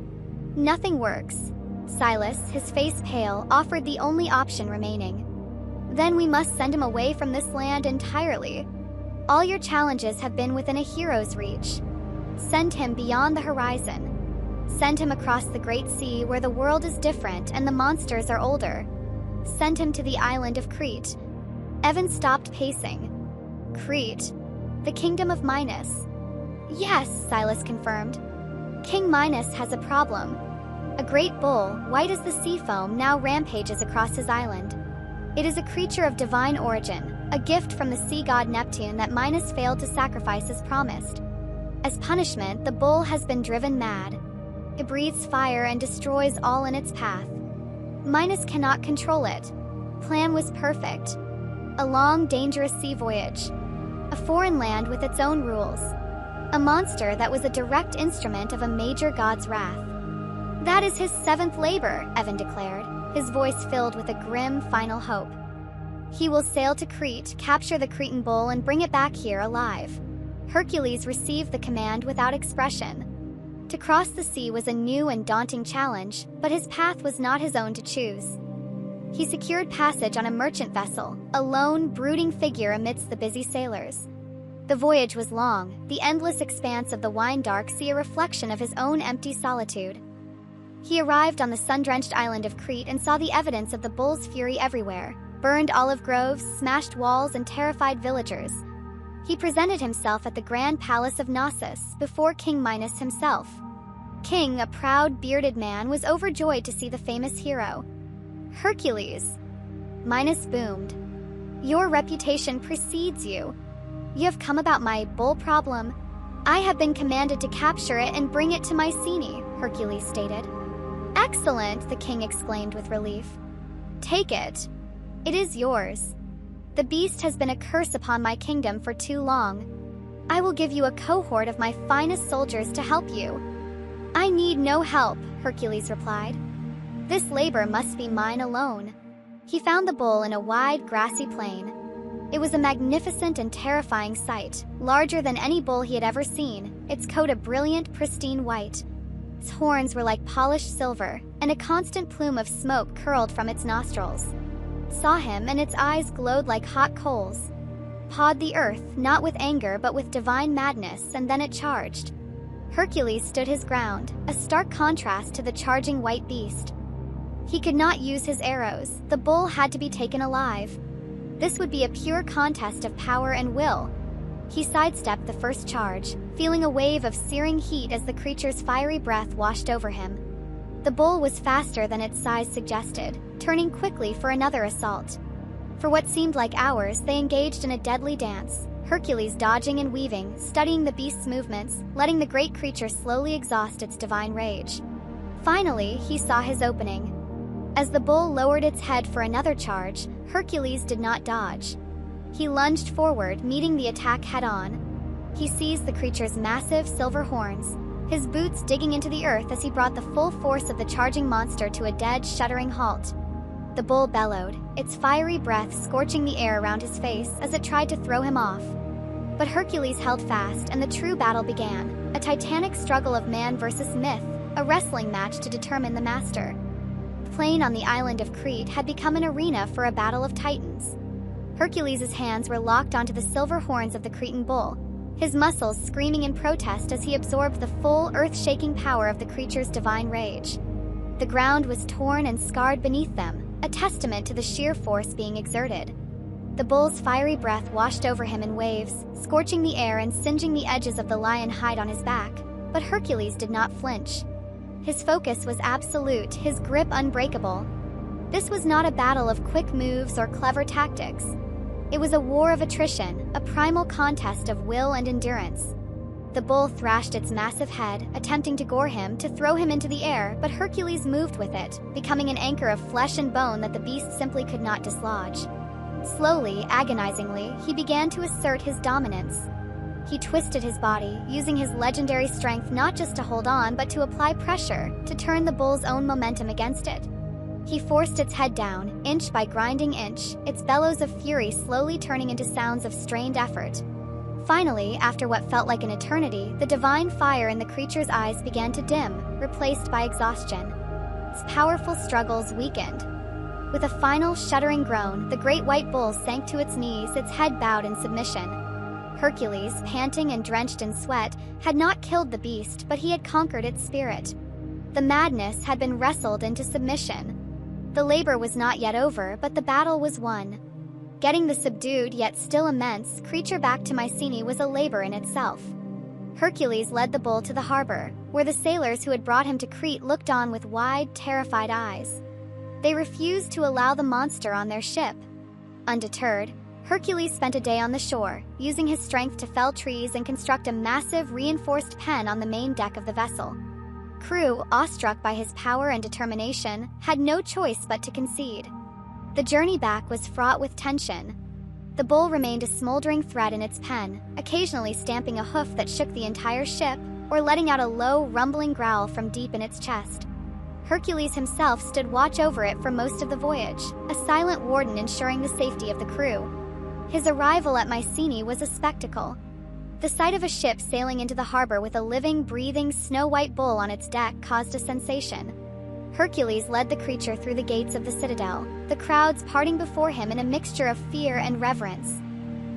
A: Nothing works." Silas, his face pale, offered the only option remaining. "Then we must send him away from this land entirely. All your challenges have been within a hero's reach. Send him beyond the horizon. Send him across the great sea where the world is different and the monsters are older. Send him to the island of Crete." Evan stopped pacing. "Crete? The kingdom of Minos?" "Yes," Silas confirmed. "King Minos has a problem. A great bull, white as the sea foam, now rampages across his island. It is a creature of divine origin, a gift from the sea god Neptune that Minos failed to sacrifice as promised. As punishment, the bull has been driven mad. It breathes fire and destroys all in its path. Minos cannot control it. Plan was perfect. A long, dangerous sea voyage. A foreign land with its own rules. A monster that was a direct instrument of a major god's wrath. "That is his 7th labor," Evan declared, his voice filled with a grim final hope. "He will sail to Crete, capture the Cretan bull, and bring it back here alive." Hercules received the command without expression. To cross the sea was a new and daunting challenge, but his path was not his own to choose. He secured passage on a merchant vessel, a lone, brooding figure amidst the busy sailors. The voyage was long, the endless expanse of the wine-dark sea a reflection of his own empty solitude. He arrived on the sun-drenched island of Crete and saw the evidence of the bull's fury everywhere: burned olive groves, smashed walls, and terrified villagers. He presented himself at the grand palace of Knossos, before King Minos himself. King, a proud, bearded man, was overjoyed to see the famous hero. "Hercules!" Minos boomed. "Your reputation precedes you. You have come about my bull problem. I have been commanded to capture it and bring it to Mycenae," Hercules stated. "Excellent," the king exclaimed with relief. "Take it. It is yours. The beast has been a curse upon my kingdom for too long. I will give you a cohort of my finest soldiers to help you." "I need no help," Hercules replied. "This labor must be mine alone." He found the bull in a wide, grassy plain. It was a magnificent and terrifying sight, larger than any bull he had ever seen, its coat a brilliant, pristine white. Its horns were like polished silver, and a constant plume of smoke curled from its nostrils. Saw him, and its eyes glowed like hot coals. Pawed the earth, not with anger but with divine madness, and then it charged. Hercules stood his ground, a stark contrast to the charging white beast. He could not use his arrows. The bull had to be taken alive. This would be a pure contest of power and will. He sidestepped the first charge, feeling a wave of searing heat as the creature's fiery breath washed over him. The bull was faster than its size suggested, turning quickly for another assault. For what seemed like hours, they engaged in a deadly dance, Hercules dodging and weaving, studying the beast's movements, letting the great creature slowly exhaust its divine rage. Finally, he saw his opening. As the bull lowered its head for another charge, Hercules did not dodge. He lunged forward, meeting the attack head-on. He seized the creature's massive silver horns, his boots digging into the earth as he brought the full force of the charging monster to a dead, shuddering halt. The bull bellowed, its fiery breath scorching the air around his face as it tried to throw him off. But Hercules held fast, and the true battle began, a titanic struggle of man versus myth, a wrestling match to determine the master. The plain on the island of Crete had become an arena for a battle of titans. Hercules' hands were locked onto the silver horns of the Cretan bull, his muscles screaming in protest as he absorbed the full, earth-shaking power of the creature's divine rage. The ground was torn and scarred beneath them, a testament to the sheer force being exerted. The bull's fiery breath washed over him in waves, scorching the air and singeing the edges of the lion hide on his back, but Hercules did not flinch. His focus was absolute, his grip unbreakable. This was not a battle of quick moves or clever tactics. It was a war of attrition, a primal contest of will and endurance. The bull thrashed its massive head, attempting to gore him, to throw him into the air, but Hercules moved with it, becoming an anchor of flesh and bone that the beast simply could not dislodge. Slowly, agonizingly, he began to assert his dominance. He twisted his body, using his legendary strength not just to hold on but to apply pressure, to turn the bull's own momentum against it. He forced its head down, inch by grinding inch, its bellows of fury slowly turning into sounds of strained effort. Finally, after what felt like an eternity, the divine fire in the creature's eyes began to dim, replaced by exhaustion. Its powerful struggles weakened. With a final shuddering groan, the great white bull sank to its knees, its head bowed in submission. Hercules, panting and drenched in sweat, had not killed the beast, but he had conquered its spirit. The madness had been wrestled into submission. The labor was not yet over, but the battle was won. Getting the subdued yet still immense creature back to Mycenae was a labor in itself. Hercules led the bull to the harbor, where the sailors who had brought him to Crete looked on with wide, terrified eyes. They refused to allow the monster on their ship. Undeterred, Hercules spent a day on the shore, using his strength to fell trees and construct a massive, reinforced pen on the main deck of the vessel. Crew, awestruck by his power and determination, had no choice but to concede. The journey back was fraught with tension. The bull remained a smoldering thread in its pen, occasionally stamping a hoof that shook the entire ship, or letting out a low, rumbling growl from deep in its chest. Hercules himself stood watch over it for most of the voyage, a silent warden ensuring the safety of the crew. His arrival at Mycenae was a spectacle. The sight of a ship sailing into the harbor with a living, breathing, snow-white bull on its deck caused a sensation. Hercules led the creature through the gates of the citadel, the crowds parting before him in a mixture of fear and reverence.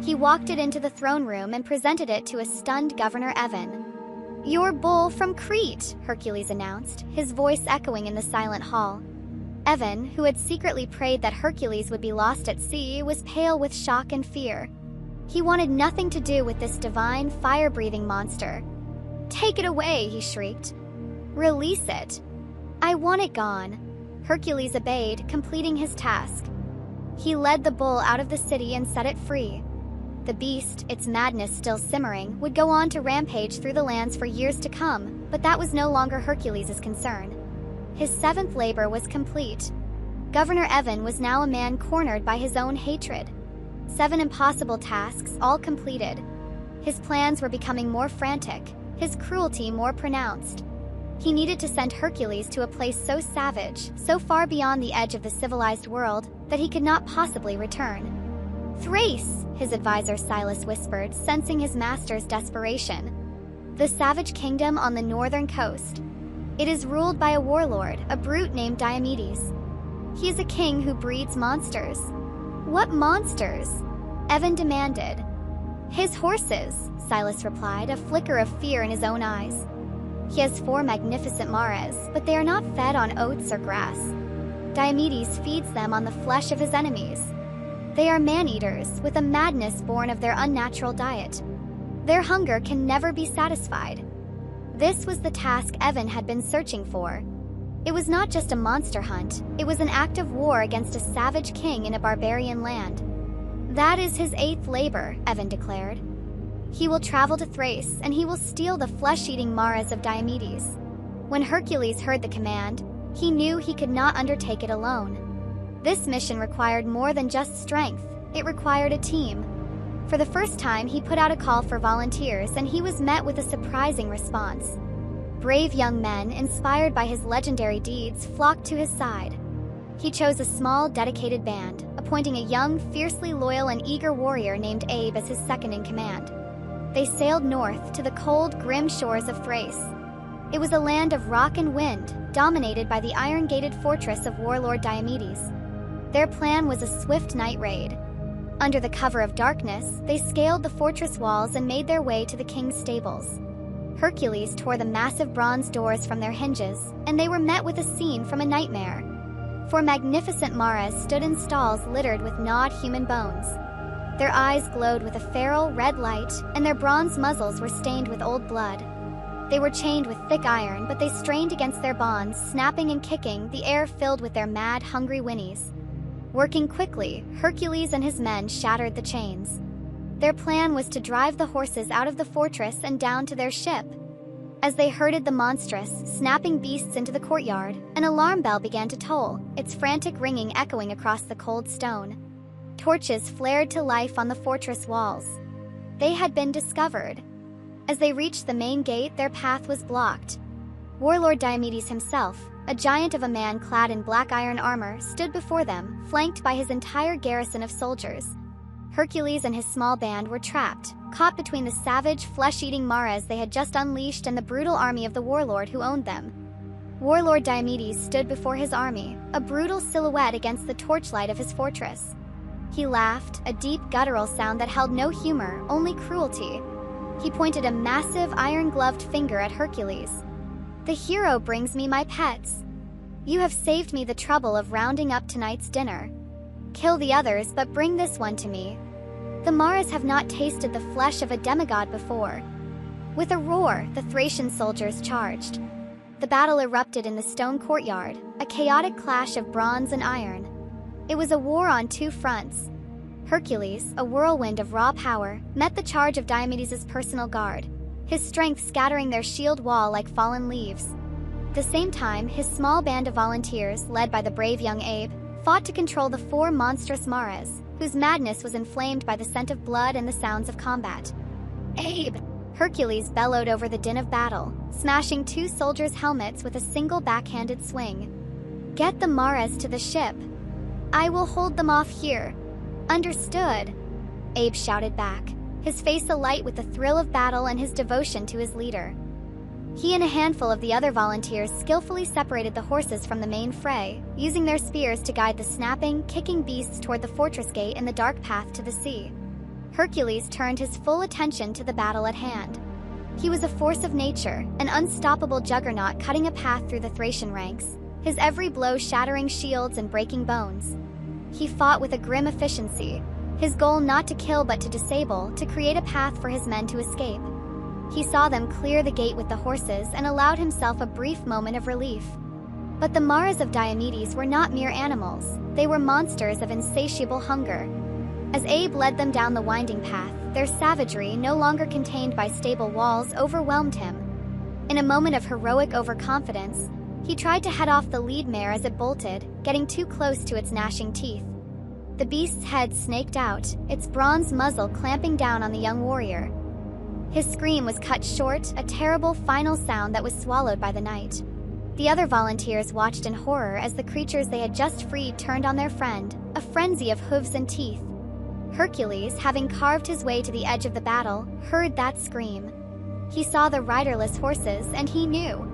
A: He walked it into the throne room and presented it to a stunned Governor Evan. "Your bull from Crete," Hercules announced, his voice echoing in the silent hall. Evan, who had secretly prayed that Hercules would be lost at sea, was pale with shock and fear. He wanted nothing to do with this divine, fire-breathing monster. "Take it away," he shrieked. "Release it. I want it gone." Hercules obeyed, completing his task. He led the bull out of the city and set it free. The beast, its madness still simmering, would go on to rampage through the lands for years to come, but that was no longer Hercules' concern. His seventh labor was complete. Governor Evan was now a man cornered by his own hatred. 7 impossible tasks, all completed. His plans were becoming more frantic, his cruelty more pronounced. He needed to send Hercules to a place so savage, so far beyond the edge of the civilized world, that he could not possibly return. "Thrace," his advisor Silas whispered, sensing his master's desperation. "The savage kingdom on the northern coast. It is ruled by a warlord, a brute named Diomedes. He is a king who breeds monsters." "What monsters?" Evan demanded. "His horses," Silas replied, a flicker of fear in his own eyes. "He has 4 magnificent mares, but they are not fed on oats or grass. Diomedes feeds them on the flesh of his enemies. They are man-eaters, with a madness born of their unnatural diet. Their hunger can never be satisfied." This was the task Evan had been searching for. It was not just a monster hunt, it was an act of war against a savage king in a barbarian land. "That is his 8th labor," Evan declared. "He will travel to Thrace, and he will steal the flesh-eating mares of Diomedes." When Hercules heard the command, he knew he could not undertake it alone. This mission required more than just strength, it required a team. For the first time, he put out a call for volunteers, and he was met with a surprising response. Brave young men, inspired by his legendary deeds, flocked to his side. He chose a small, dedicated band, appointing a young, fiercely loyal and eager warrior named Abe as his second-in-command. They sailed north to the cold, grim shores of Thrace. It was a land of rock and wind, dominated by the iron-gated fortress of warlord Diomedes. Their plan was a swift night raid. Under the cover of darkness, they scaled the fortress walls and made their way to the king's stables. Hercules tore the massive bronze doors from their hinges, and they were met with a scene from a nightmare. 4 magnificent mares stood in stalls littered with gnawed human bones. Their eyes glowed with a feral red light, and their bronze muzzles were stained with old blood. They were chained with thick iron, but they strained against their bonds, snapping and kicking, the air filled with their mad, hungry whinnies. Working quickly, Hercules and his men shattered the chains. Their plan was to drive the horses out of the fortress and down to their ship. As they herded the monstrous, snapping beasts into the courtyard, an alarm bell began to toll, its frantic ringing echoing across the cold stone. Torches flared to life on the fortress walls. They had been discovered. As they reached the main gate, their path was blocked. Warlord Diomedes himself, a giant of a man clad in black iron armor, stood before them, flanked by his entire garrison of soldiers. Hercules and his small band were trapped, caught between the savage, flesh-eating maras they had just unleashed and the brutal army of the warlord who owned them. Warlord Diomedes stood before his army, a brutal silhouette against the torchlight of his fortress. He laughed, a deep guttural sound that held no humor, only cruelty. He pointed a massive iron-gloved finger at Hercules. "The hero brings me my pets. You have saved me the trouble of rounding up tonight's dinner. Kill the others, but bring this one to me. The Maras have not tasted the flesh of a demigod before." With a roar, the Thracian soldiers charged. The battle erupted in the stone courtyard, a chaotic clash of bronze and iron. It was a war on two fronts. Hercules, a whirlwind of raw power, met the charge of Diomedes' personal guard, his strength scattering their shield wall like fallen leaves. At the same time, his small band of volunteers, led by the brave young Abe, fought to control the four monstrous Maras, whose madness was inflamed by the scent of blood and the sounds of combat. "Abe!" Hercules bellowed over the din of battle, smashing two soldiers' helmets with a single backhanded swing. "Get the Maras to the ship. I will hold them off here." "Understood," Abe shouted back, his face alight with the thrill of battle and his devotion to his leader. He and a handful of the other volunteers skillfully separated the horses from the main fray, using their spears to guide the snapping, kicking beasts toward the fortress gate and the dark path to the sea. Hercules turned his full attention to the battle at hand. He was a force of nature, an unstoppable juggernaut cutting a path through the Thracian ranks, his every blow shattering shields and breaking bones. He fought with a grim efficiency, his goal not to kill but to disable, to create a path for his men to escape. He saw them clear the gate with the horses and allowed himself a brief moment of relief. But the Maras of Diomedes were not mere animals, they were monsters of insatiable hunger. As Abe led them down the winding path, their savagery, no longer contained by stable walls, overwhelmed him. In a moment of heroic overconfidence, he tried to head off the lead mare as it bolted, getting too close to its gnashing teeth. The beast's head snaked out, its bronze muzzle clamping down on the young warrior. His scream was cut short, a terrible final sound that was swallowed by the night. The other volunteers watched in horror as the creatures they had just freed turned on their friend, a frenzy of hooves and teeth. Hercules, having carved his way to the edge of the battle, heard that scream. He saw the riderless horses, and he knew.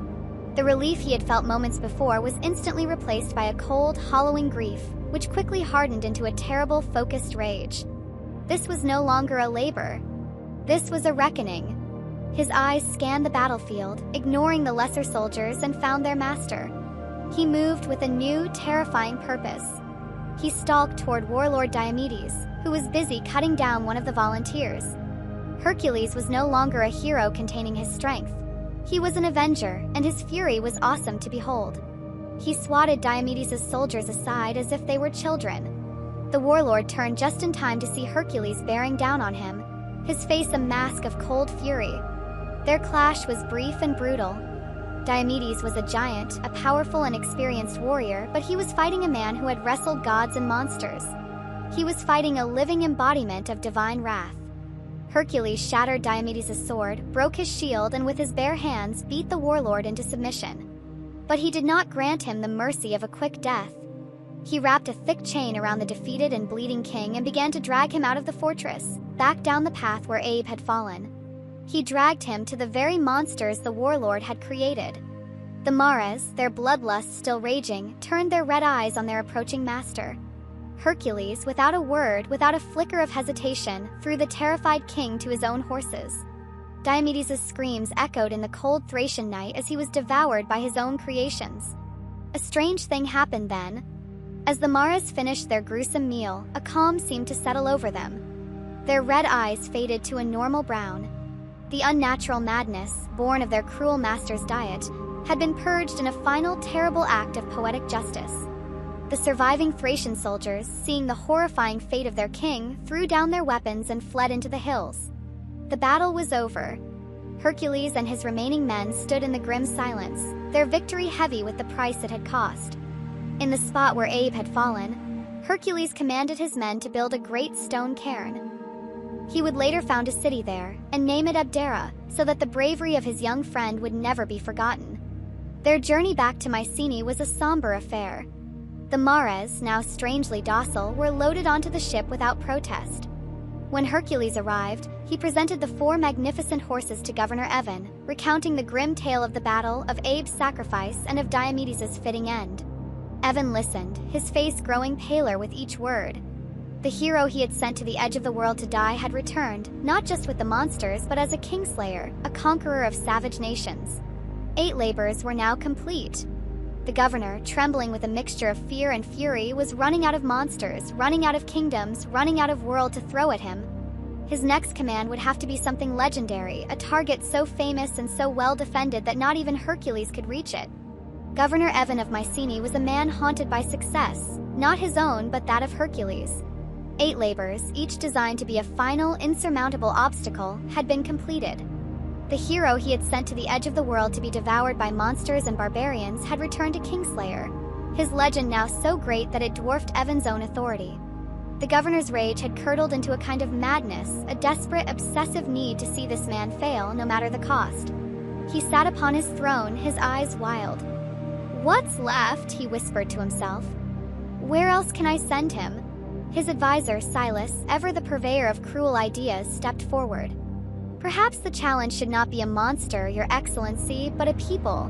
A: The relief he had felt moments before was instantly replaced by a cold, hollowing grief, which quickly hardened into a terrible, focused rage. This was no longer a labor. This was a reckoning. His eyes scanned the battlefield, ignoring the lesser soldiers, and found their master. He moved with a new, terrifying purpose. He stalked toward Warlord Diomedes, who was busy cutting down one of the volunteers. Hercules was no longer a hero containing his strength. He was an avenger, and his fury was awesome to behold. He swatted Diomedes' soldiers aside as if they were children. The warlord turned just in time to see Hercules bearing down on him, his face a mask of cold fury. Their clash was brief and brutal. Diomedes was a giant, a powerful and experienced warrior, but he was fighting a man who had wrestled gods and monsters. He was fighting a living embodiment of divine wrath. Hercules shattered Diomedes' sword, broke his shield, and with his bare hands beat the warlord into submission. But he did not grant him the mercy of a quick death. He wrapped a thick chain around the defeated and bleeding king and began to drag him out of the fortress, back down the path where Abe had fallen. He dragged him to the very monsters the warlord had created. The Maras, their bloodlust still raging, turned their red eyes on their approaching master. Hercules, without a word, without a flicker of hesitation, threw the terrified king to his own horses. Diomedes' screams echoed in the cold Thracian night as he was devoured by his own creations. A strange thing happened then. As the Maras finished their gruesome meal, a calm seemed to settle over them. Their red eyes faded to a normal brown. The unnatural madness, born of their cruel master's diet, had been purged in a final terrible act of poetic justice. The surviving Thracian soldiers, seeing the horrifying fate of their king, threw down their weapons and fled into the hills. The battle was over. Hercules and his remaining men stood in the grim silence, their victory heavy with the price it had cost. In the spot where Abe had fallen, Hercules commanded his men to build a great stone cairn. He would later found a city there and name it Abdera, so that the bravery of his young friend would never be forgotten. Their journey back to Mycenae was a somber affair. The Mares, now strangely docile, were loaded onto the ship without protest. When Hercules arrived, he presented the 4 magnificent horses to Governor Evan, recounting the grim tale of the battle, of Abe's sacrifice, and of Diomedes' fitting end. Evan listened, his face growing paler with each word. The hero he had sent to the edge of the world to die had returned, not just with the monsters but as a kingslayer, a conqueror of savage nations. 8 labors were now complete. The governor, trembling with a mixture of fear and fury, was running out of monsters, running out of kingdoms, running out of world to throw at him. His next command would have to be something legendary, a target so famous and so well defended that not even Hercules could reach it. Governor Evan of Mycenae was a man haunted by success, not his own but that of Hercules. 8 labors, each designed to be a final, insurmountable obstacle, had been completed. The hero he had sent to the edge of the world to be devoured by monsters and barbarians had returned to Kingslayer, his legend now so great that it dwarfed Evan's own authority. The governor's rage had curdled into a kind of madness, a desperate, obsessive need to see this man fail, no matter the cost. He sat upon his throne, his eyes wild. "What's left?" he whispered to himself. "Where else can I send him?" His advisor, Silas, ever the purveyor of cruel ideas, stepped forward. "Perhaps the challenge should not be a monster, Your Excellency, but a people.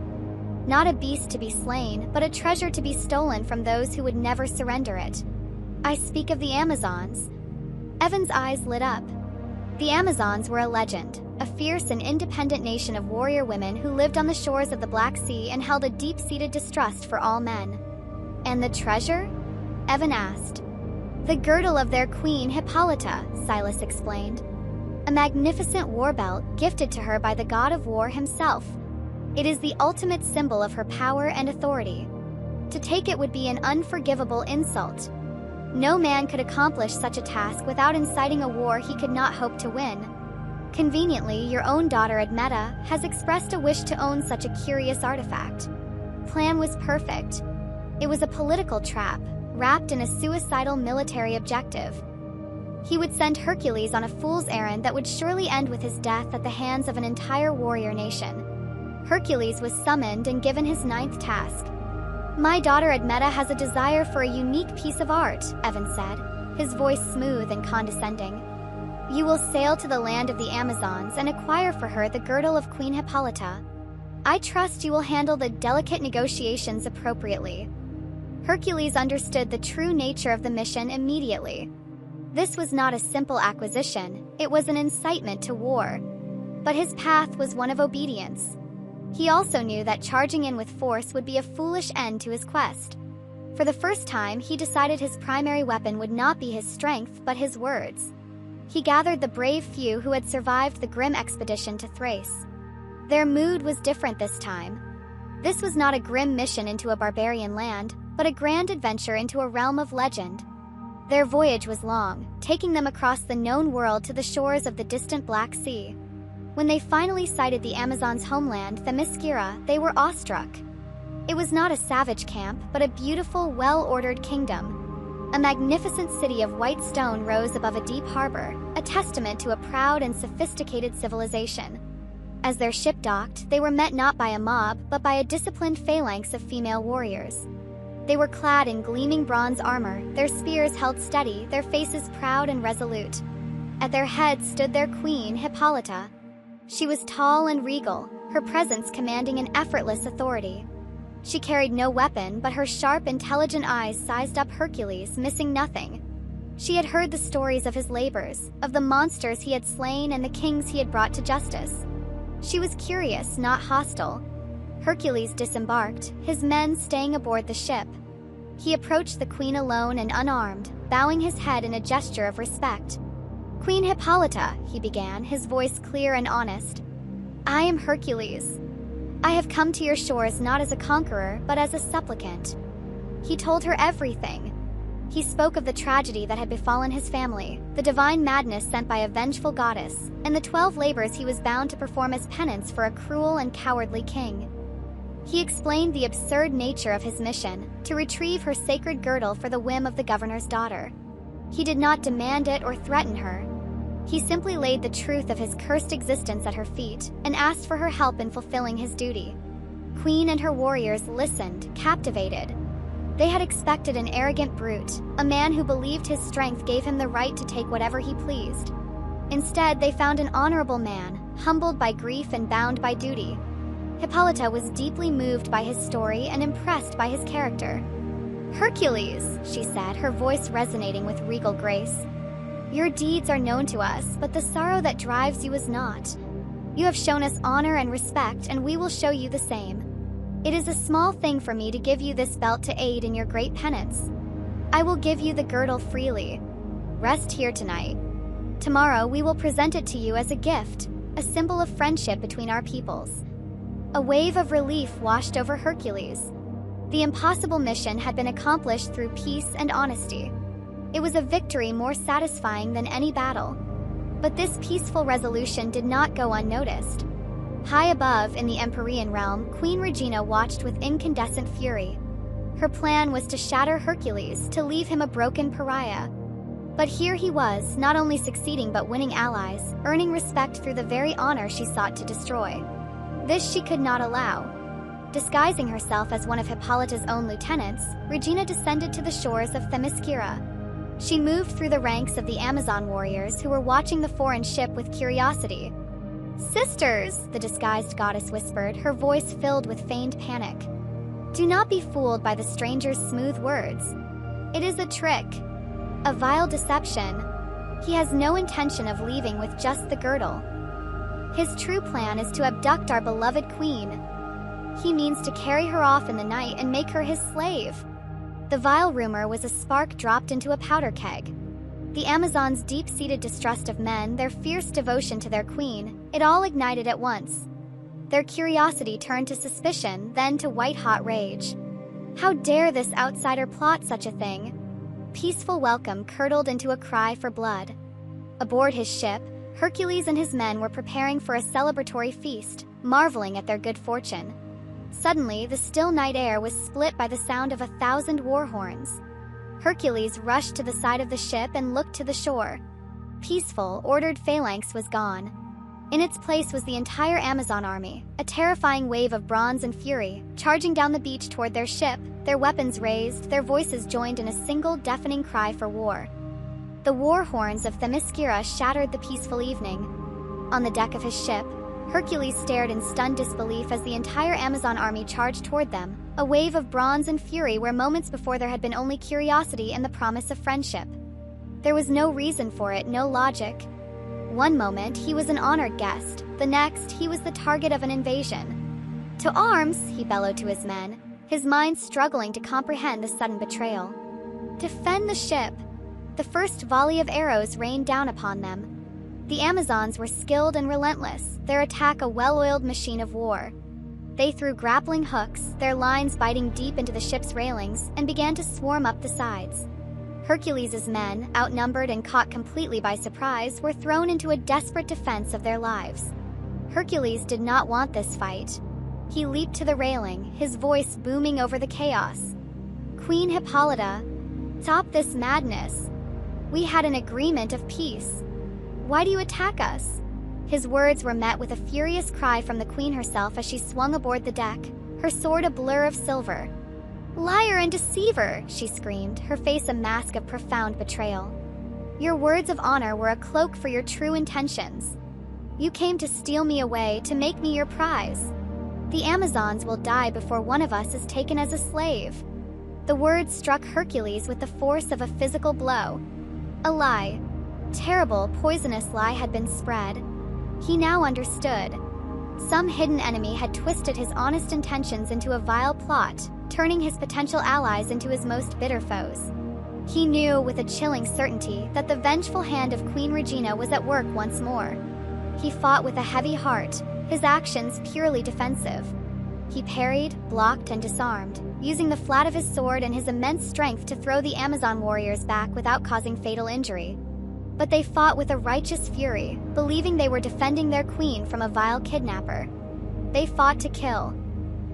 A: Not a beast to be slain, but a treasure to be stolen from those who would never surrender it. I speak of the Amazons." Evan's eyes lit up. The Amazons were a legend, a fierce and independent nation of warrior women who lived on the shores of the Black Sea and held a deep-seated distrust for all men. "And the treasure?" Evan asked. "The girdle of their queen, Hippolyta," Silas explained. "A magnificent war belt gifted to her by the god of war himself. It is the ultimate symbol of her power and authority. To take it would be an unforgivable insult. No man could accomplish such a task without inciting a war he could not hope to win. Conveniently, your own daughter Admeta has expressed a wish to own such a curious artifact." Plan was perfect. It was a political trap, wrapped in a suicidal military objective. He would send Hercules on a fool's errand that would surely end with his death at the hands of an entire warrior nation. Hercules was summoned and given his 9th task. "My daughter Admeta has a desire for a unique piece of art," Evan said, his voice smooth and condescending. "You will sail to the land of the Amazons and acquire for her the girdle of Queen Hippolyta. I trust you will handle the delicate negotiations appropriately." Hercules understood the true nature of the mission immediately. This was not a simple acquisition, it was an incitement to war. But his path was one of obedience. He also knew that charging in with force would be a foolish end to his quest. For the first time, he decided his primary weapon would not be his strength but his words. He gathered the brave few who had survived the grim expedition to Thrace. Their mood was different this time. This was not a grim mission into a barbarian land, but a grand adventure into a realm of legend. Their voyage was long, taking them across the known world to the shores of the distant Black Sea. When they finally sighted the Amazons' homeland, Themyscira, they were awestruck. It was not a savage camp, but a beautiful, well-ordered kingdom. A magnificent city of white stone rose above a deep harbor, a testament to a proud and sophisticated civilization. As their ship docked, they were met not by a mob, but by a disciplined phalanx of female warriors. They were clad in gleaming bronze armor, their spears held steady, their faces proud and resolute. At their head stood their queen, Hippolyta. She was tall and regal, her presence commanding an effortless authority. She carried no weapon, but her sharp, intelligent eyes sized up Hercules, missing nothing. She had heard the stories of his labors, of the monsters he had slain and the kings he had brought to justice. She was curious, not hostile. Hercules disembarked, his men staying aboard the ship. He approached the queen alone and unarmed, bowing his head in a gesture of respect. "Queen Hippolyta," he began, his voice clear and honest. "I am Hercules. I have come to your shores not as a conqueror, but as a supplicant." He told her everything. He spoke of the tragedy that had befallen his family, the divine madness sent by a vengeful goddess, and the 12 labors he was bound to perform as penance for a cruel and cowardly king. He explained the absurd nature of his mission, to retrieve her sacred girdle for the whim of the governor's daughter. He did not demand it or threaten her. He simply laid the truth of his cursed existence at her feet and asked for her help in fulfilling his duty. Queen and her warriors listened, captivated. They had expected an arrogant brute, a man who believed his strength gave him the right to take whatever he pleased. Instead, they found an honorable man, humbled by grief and bound by duty. Hippolyta was deeply moved by his story and impressed by his character. "Hercules," she said, her voice resonating with regal grace. "Your deeds are known to us, but the sorrow that drives you is not. You have shown us honor and respect, and we will show you the same. It is a small thing for me to give you this belt to aid in your great penance. I will give you the girdle freely. Rest here tonight. Tomorrow we will present it to you as a gift, a symbol of friendship between our peoples." A wave of relief washed over Hercules. The impossible mission had been accomplished through peace and honesty. It was a victory more satisfying than any battle. But this peaceful resolution did not go unnoticed. High above, in the Empyrean realm, Queen Regina watched with incandescent fury. Her plan was to shatter Hercules, to leave him a broken pariah. But here he was, not only succeeding but winning allies, earning respect through the very honor she sought to destroy. This she could not allow. Disguising herself as one of Hippolyta's own lieutenants, Regina descended to the shores of Themyscira. She moved through the ranks of the Amazon warriors who were watching the foreign ship with curiosity. "Sisters," the disguised goddess whispered, her voice filled with feigned panic. "Do not be fooled by the stranger's smooth words. It is a trick, a vile deception. He has no intention of leaving with just the girdle. His true plan is to abduct our beloved queen. He means to carry her off in the night and make her his slave." The vile rumor was a spark dropped into a powder keg. The Amazons' deep-seated distrust of men, their fierce devotion to their queen, it all ignited at once. Their curiosity turned to suspicion, then to white-hot rage. How dare this outsider plot such a thing? Peaceful welcome curdled into a cry for blood. Aboard his ship, Hercules and his men were preparing for a celebratory feast, marveling at their good fortune. Suddenly, the still night air was split by the sound of 1,000 war horns. Hercules rushed to the side of the ship and looked to the shore. Peaceful, ordered phalanx was gone. In its place was the entire Amazon army, a terrifying wave of bronze and fury, charging down the beach toward their ship, their weapons raised, their voices joined in a single deafening cry for war. The war horns of Themyscira shattered the peaceful evening. On the deck of his ship, Hercules stared in stunned disbelief as the entire Amazon army charged toward them, a wave of bronze and fury where moments before there had been only curiosity and the promise of friendship. There was no reason for it, no logic. One moment, he was an honored guest. The next, he was the target of an invasion. "To arms!" he bellowed to his men, his mind struggling to comprehend the sudden betrayal. "Defend the ship!" The first volley of arrows rained down upon them. The Amazons were skilled and relentless, their attack a well-oiled machine of war. They threw grappling hooks, their lines biting deep into the ship's railings, and began to swarm up the sides. Hercules' men, outnumbered and caught completely by surprise, were thrown into a desperate defense of their lives. Hercules did not want this fight. He leaped to the railing, his voice booming over the chaos. "Queen Hippolyta, stop this madness. We had an agreement of peace. Why do you attack us?" His words were met with a furious cry from the queen herself as she swung aboard the deck, her sword a blur of silver. "Liar and deceiver!" she screamed, her face a mask of profound betrayal. "Your words of honor were a cloak for your true intentions. You came to steal me away, to make me your prize. The Amazons will die before one of us is taken as a slave." The words struck Hercules with the force of a physical blow. A lie. Terrible, poisonous lie had been spread. He now understood. Some hidden enemy had twisted his honest intentions into a vile plot, turning his potential allies into his most bitter foes. He knew with a chilling certainty that the vengeful hand of Queen Regina was at work once more. He fought with a heavy heart, his actions purely defensive. He parried, blocked, and disarmed, using the flat of his sword and his immense strength to throw the Amazon warriors back without causing fatal injury. But they fought with a righteous fury, believing they were defending their queen from a vile kidnapper. They fought to kill.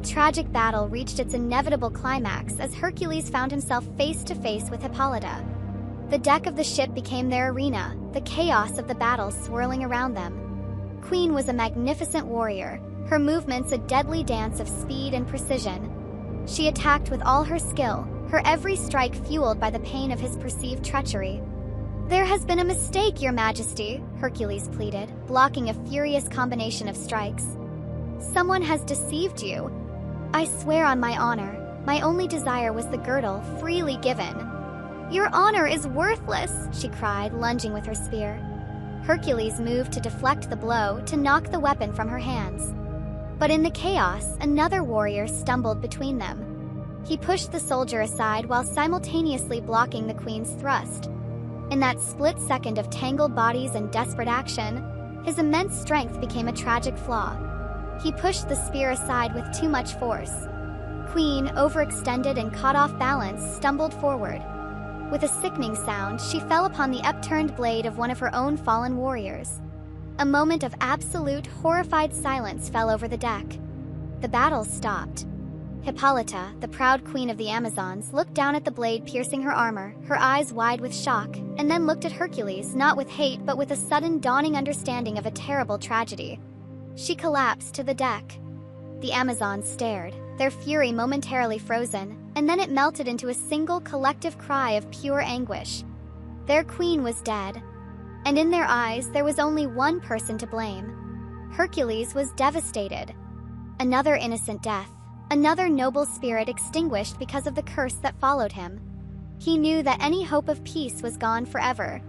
A: Tragic battle reached its inevitable climax as Hercules found himself face to face with Hippolyta. The deck of the ship became their arena, the chaos of the battle swirling around them. Queen was a magnificent warrior, her movements a deadly dance of speed and precision. She attacked with all her skill, her every strike fueled by the pain of his perceived treachery. "There has been a mistake, Your Majesty," Hercules pleaded, blocking a furious combination of strikes. "Someone has deceived you. I swear on my honor, my only desire was the girdle freely given." "Your honor is worthless," she cried, lunging with her spear. Hercules moved to deflect the blow, to knock the weapon from her hands. But in the chaos, another warrior stumbled between them. He pushed the soldier aside while simultaneously blocking the queen's thrust. In that split second of tangled bodies and desperate action, his immense strength became a tragic flaw. He pushed the spear aside with too much force. Queen, overextended and caught off balance, stumbled forward. With a sickening sound, she fell upon the upturned blade of one of her own fallen warriors. A moment of absolute, horrified silence fell over the deck. The battle stopped. Hippolyta, the proud queen of the Amazons, looked down at the blade piercing her armor, her eyes wide with shock, and then looked at Hercules, not with hate but with a sudden dawning understanding of a terrible tragedy. She collapsed to the deck. The Amazons stared, their fury momentarily frozen, and then it melted into a single collective cry of pure anguish. Their queen was dead, and in their eyes there was only one person to blame. Hercules was devastated. Another innocent death, another noble spirit extinguished because of the curse that followed him. He knew that any hope of peace was gone forever.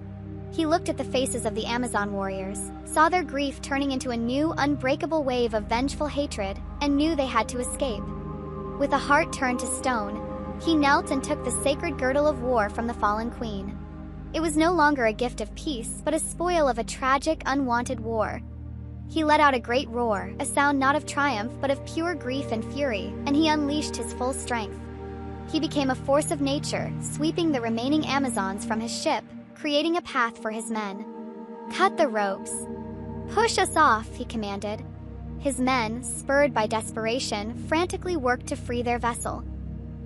A: He looked at the faces of the Amazon warriors, saw their grief turning into a new, unbreakable wave of vengeful hatred, and knew they had to escape. With a heart turned to stone, he knelt and took the sacred girdle of war from the fallen queen. It was no longer a gift of peace, but a spoil of a tragic, unwanted war. He let out a great roar, a sound not of triumph but of pure grief and fury, and he unleashed his full strength. He became a force of nature, sweeping the remaining Amazons from his ship, creating a path for his men. "Cut the ropes. Push us off," he commanded. His men, spurred by desperation, frantically worked to free their vessel.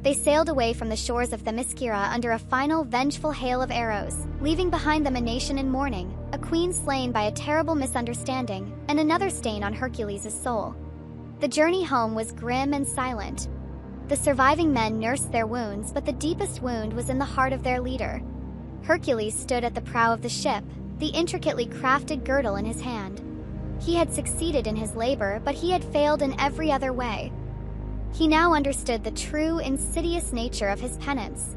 A: They sailed away from the shores of Themyscira under a final vengeful hail of arrows, leaving behind them a nation in mourning, a queen slain by a terrible misunderstanding, and another stain on Hercules' soul. The journey home was grim and silent. The surviving men nursed their wounds, but the deepest wound was in the heart of their leader. Hercules stood at the prow of the ship, the intricately crafted girdle in his hand. He had succeeded in his labor, but he had failed in every other way. He now understood the true, insidious nature of his penance.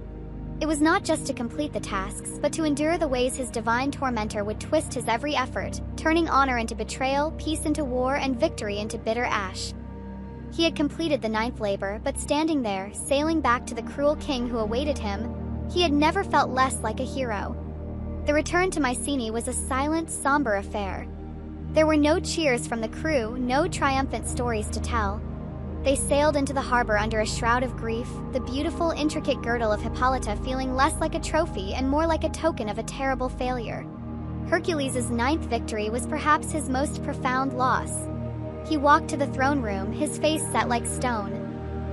A: It was not just to complete the tasks, but to endure the ways his divine tormentor would twist his every effort, turning honor into betrayal, peace into war, and victory into bitter ash. He had completed the 9th labor, but standing there, sailing back to the cruel king who awaited him, he had never felt less like a hero. The return to Mycenae was a silent, somber affair. There were no cheers from the crew, no triumphant stories to tell. They sailed into the harbor under a shroud of grief, the beautiful, intricate girdle of Hippolyta feeling less like a trophy and more like a token of a terrible failure. Hercules' 9th victory was perhaps his most profound loss. He walked to the throne room, his face set like stone.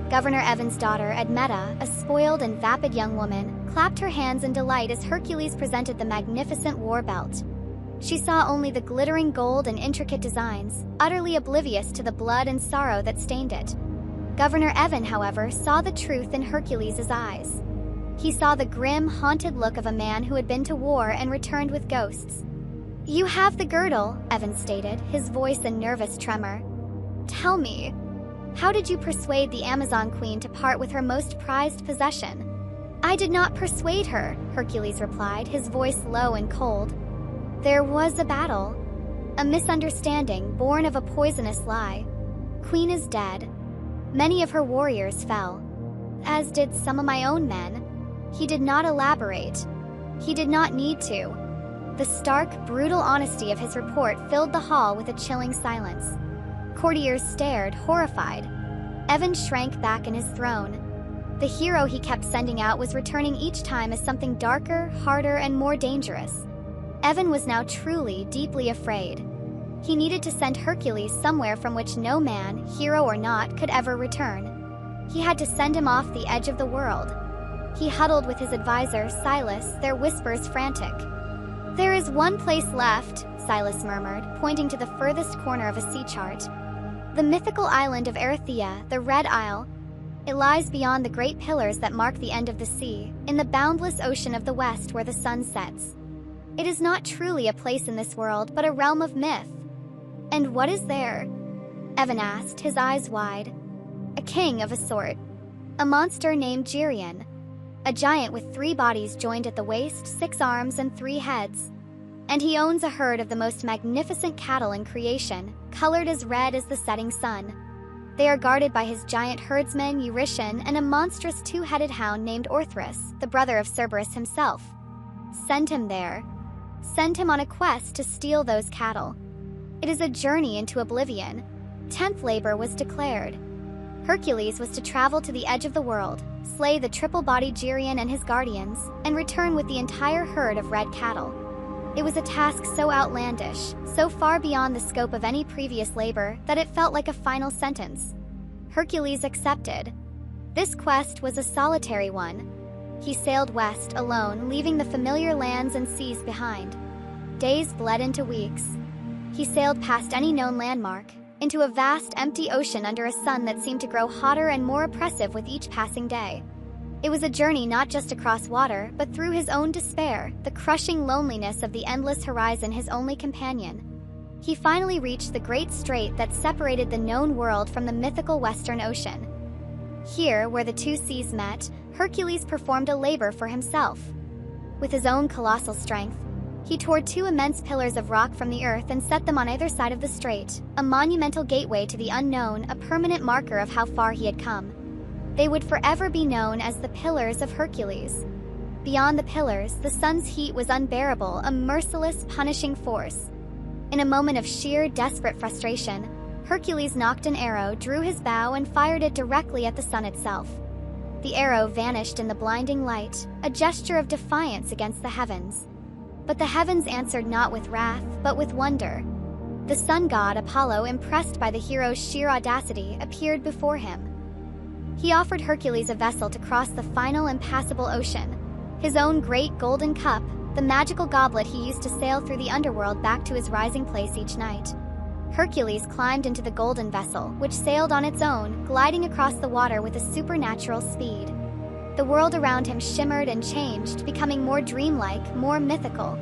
A: Governor Evan's daughter, Admeta, a spoiled and vapid young woman, clapped her hands in delight as Hercules presented the magnificent war belt. She saw only the glittering gold and intricate designs, utterly oblivious to the blood and sorrow that stained it. Governor Evan, however, saw the truth in Hercules' eyes. He saw the grim, haunted look of a man who had been to war and returned with ghosts. "You have the girdle," Evan stated, his voice a nervous tremor. "Tell me, how did you persuade the Amazon queen to part with her most prized possession?" "I did not persuade her," Hercules replied, his voice low and cold. "There was a battle. A misunderstanding born of a poisonous lie. Queen is dead. Many of her warriors fell, as did some of my own men. He did not elaborate. He did not need to. The stark, brutal honesty of his report filled the hall with a chilling silence. Courtiers stared, horrified. Evan shrank back in his throne. The hero he kept sending out was returning each time as something darker, harder, and more dangerous. Evan was now truly, deeply afraid. He needed to send Hercules somewhere from which no man, hero or not, could ever return. He had to send him off the edge of the world. He huddled with his advisor, Silas, their whispers frantic. "There is one place left," Silas murmured, pointing to the furthest corner of a sea chart. "The mythical island of Erythea, the Red Isle. It lies beyond the great pillars that mark the end of the sea, in the boundless ocean of the west where the sun sets. It is not truly a place in this world, but a realm of myth." "And what is there?" Evan asked, his eyes wide. "A king of a sort. A monster named Geryon. A giant with 3 bodies joined at the waist, 6 arms, and 3 heads. And he owns a herd of the most magnificent cattle in creation, colored as red as the setting sun. They are guarded by his giant herdsman, Eurytion, and a monstrous 2-headed hound named Orthrus, the brother of Cerberus himself. Send him there. Send him on a quest to steal those cattle. It is a journey into oblivion. 10th labor was declared. Hercules was to travel to the edge of the world, slay the triple-bodied Geryon and his guardians, and return with the entire herd of red cattle. It was a task so outlandish, so far beyond the scope of any previous labor, that it felt like a final sentence. Hercules accepted. This quest was a solitary one. He sailed west alone, leaving the familiar lands and seas behind. Days bled into weeks. He sailed past any known landmark, into a vast, empty ocean under a sun that seemed to grow hotter and more oppressive with each passing day. It was a journey not just across water, but through his own despair, the crushing loneliness of the endless horizon his only companion. He finally reached the great strait that separated the known world from the mythical Western Ocean. Here, where the 2 seas met, Hercules performed a labor for himself. With his own colossal strength, he tore 2 immense pillars of rock from the earth and set them on either side of the strait, a monumental gateway to the unknown, a permanent marker of how far he had come. They would forever be known as the Pillars of Hercules. Beyond the pillars, the sun's heat was unbearable, a merciless, punishing force. In a moment of sheer, desperate frustration, Hercules knocked an arrow, drew his bow, and fired it directly at the sun itself. The arrow vanished in the blinding light, a gesture of defiance against the heavens. But the heavens answered not with wrath, but with wonder. The sun god Apollo, impressed by the hero's sheer audacity, appeared before him. He offered Hercules a vessel to cross the final impassable ocean, his own great golden cup, the magical goblet he used to sail through the underworld back to his rising place each night. Hercules climbed into the golden vessel, which sailed on its own, gliding across the water with a supernatural speed. The world around him shimmered and changed, becoming more dreamlike, more mythical.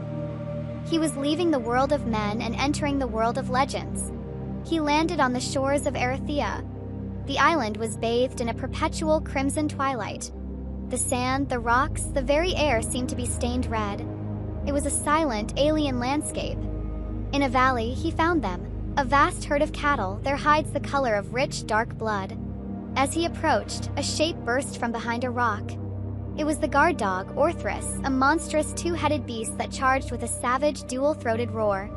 A: He was leaving the world of men and entering the world of legends. He landed on the shores of Erythea. The island was bathed in a perpetual crimson twilight. The sand, the rocks, the very air seemed to be stained red. It was a silent, alien landscape. In a valley, he found them, a vast herd of cattle, their hides the color of rich, dark blood. As he approached, a shape burst from behind a rock. It was the guard dog, Orthrus, a monstrous 2-headed beast that charged with a savage, dual-throated roar.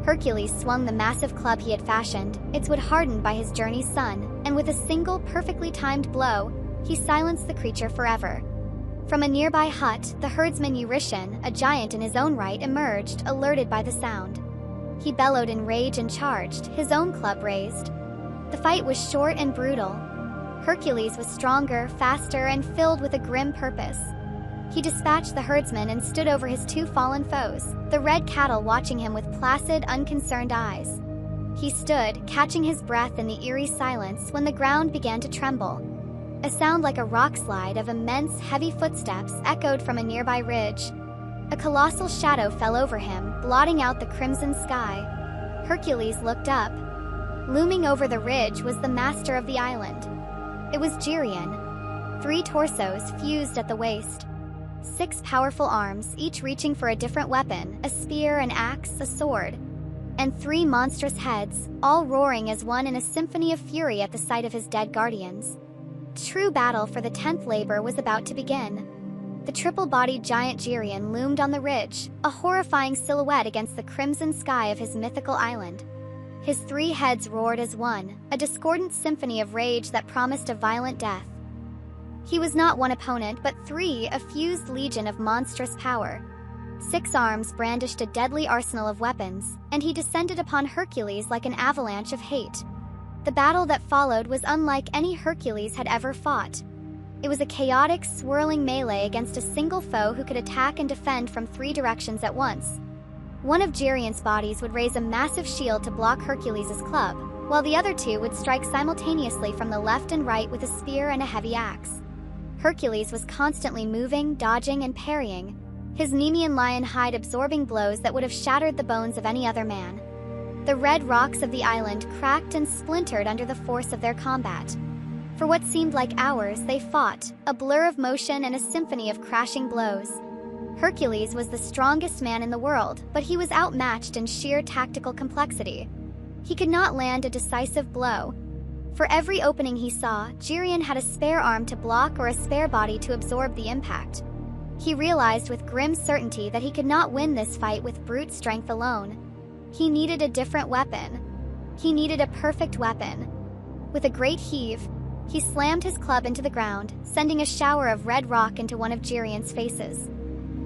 A: Hercules swung the massive club he had fashioned, its wood hardened by his journey's sun, and with a single, perfectly timed blow, he silenced the creature forever. From a nearby hut, the herdsman Eurytion, a giant in his own right, emerged, alerted by the sound. He bellowed in rage and charged, his own club raised. The fight was short and brutal. Hercules was stronger, faster, and filled with a grim purpose. He dispatched the herdsman and stood over his 2 fallen foes, the red cattle watching him with placid, unconcerned eyes. He stood, catching his breath in the eerie silence when the ground began to tremble. A sound like a rock slide of immense, heavy footsteps echoed from a nearby ridge. A colossal shadow fell over him, blotting out the crimson sky. Hercules looked up. Looming over the ridge was the master of the island. It was Geryon. 3 torsos fused at the waist. 6 powerful arms, each reaching for a different weapon, a spear, an axe, a sword. And 3 monstrous heads, all roaring as one in a symphony of fury at the sight of his dead guardians. True battle for the 10th labor was about to begin. The triple-bodied giant Geryon loomed on the ridge, a horrifying silhouette against the crimson sky of his mythical island. His 3 heads roared as one, a discordant symphony of rage that promised a violent death. He was not one opponent, but 3, a fused legion of monstrous power. 6 arms brandished a deadly arsenal of weapons, and he descended upon Hercules like an avalanche of hate. The battle that followed was unlike any Hercules had ever fought. It was a chaotic, swirling melee against a single foe who could attack and defend from 3 directions at once. One of Geryon's bodies would raise a massive shield to block Hercules' club, while the other 2 would strike simultaneously from the left and right with a spear and a heavy axe. Hercules was constantly moving, dodging, and parrying, his Nemean lion hide absorbing blows that would have shattered the bones of any other man. The red rocks of the island cracked and splintered under the force of their combat. For what seemed like hours, they fought, a blur of motion and a symphony of crashing blows. Hercules was the strongest man in the world, but he was outmatched in sheer tactical complexity. He could not land a decisive blow. For every opening he saw, Geryon had a spare arm to block or a spare body to absorb the impact. He realized with grim certainty that he could not win this fight with brute strength alone. He needed a different weapon. He needed a perfect weapon. With a great heave, he slammed his club into the ground, sending a shower of red rock into one of Geryon's faces.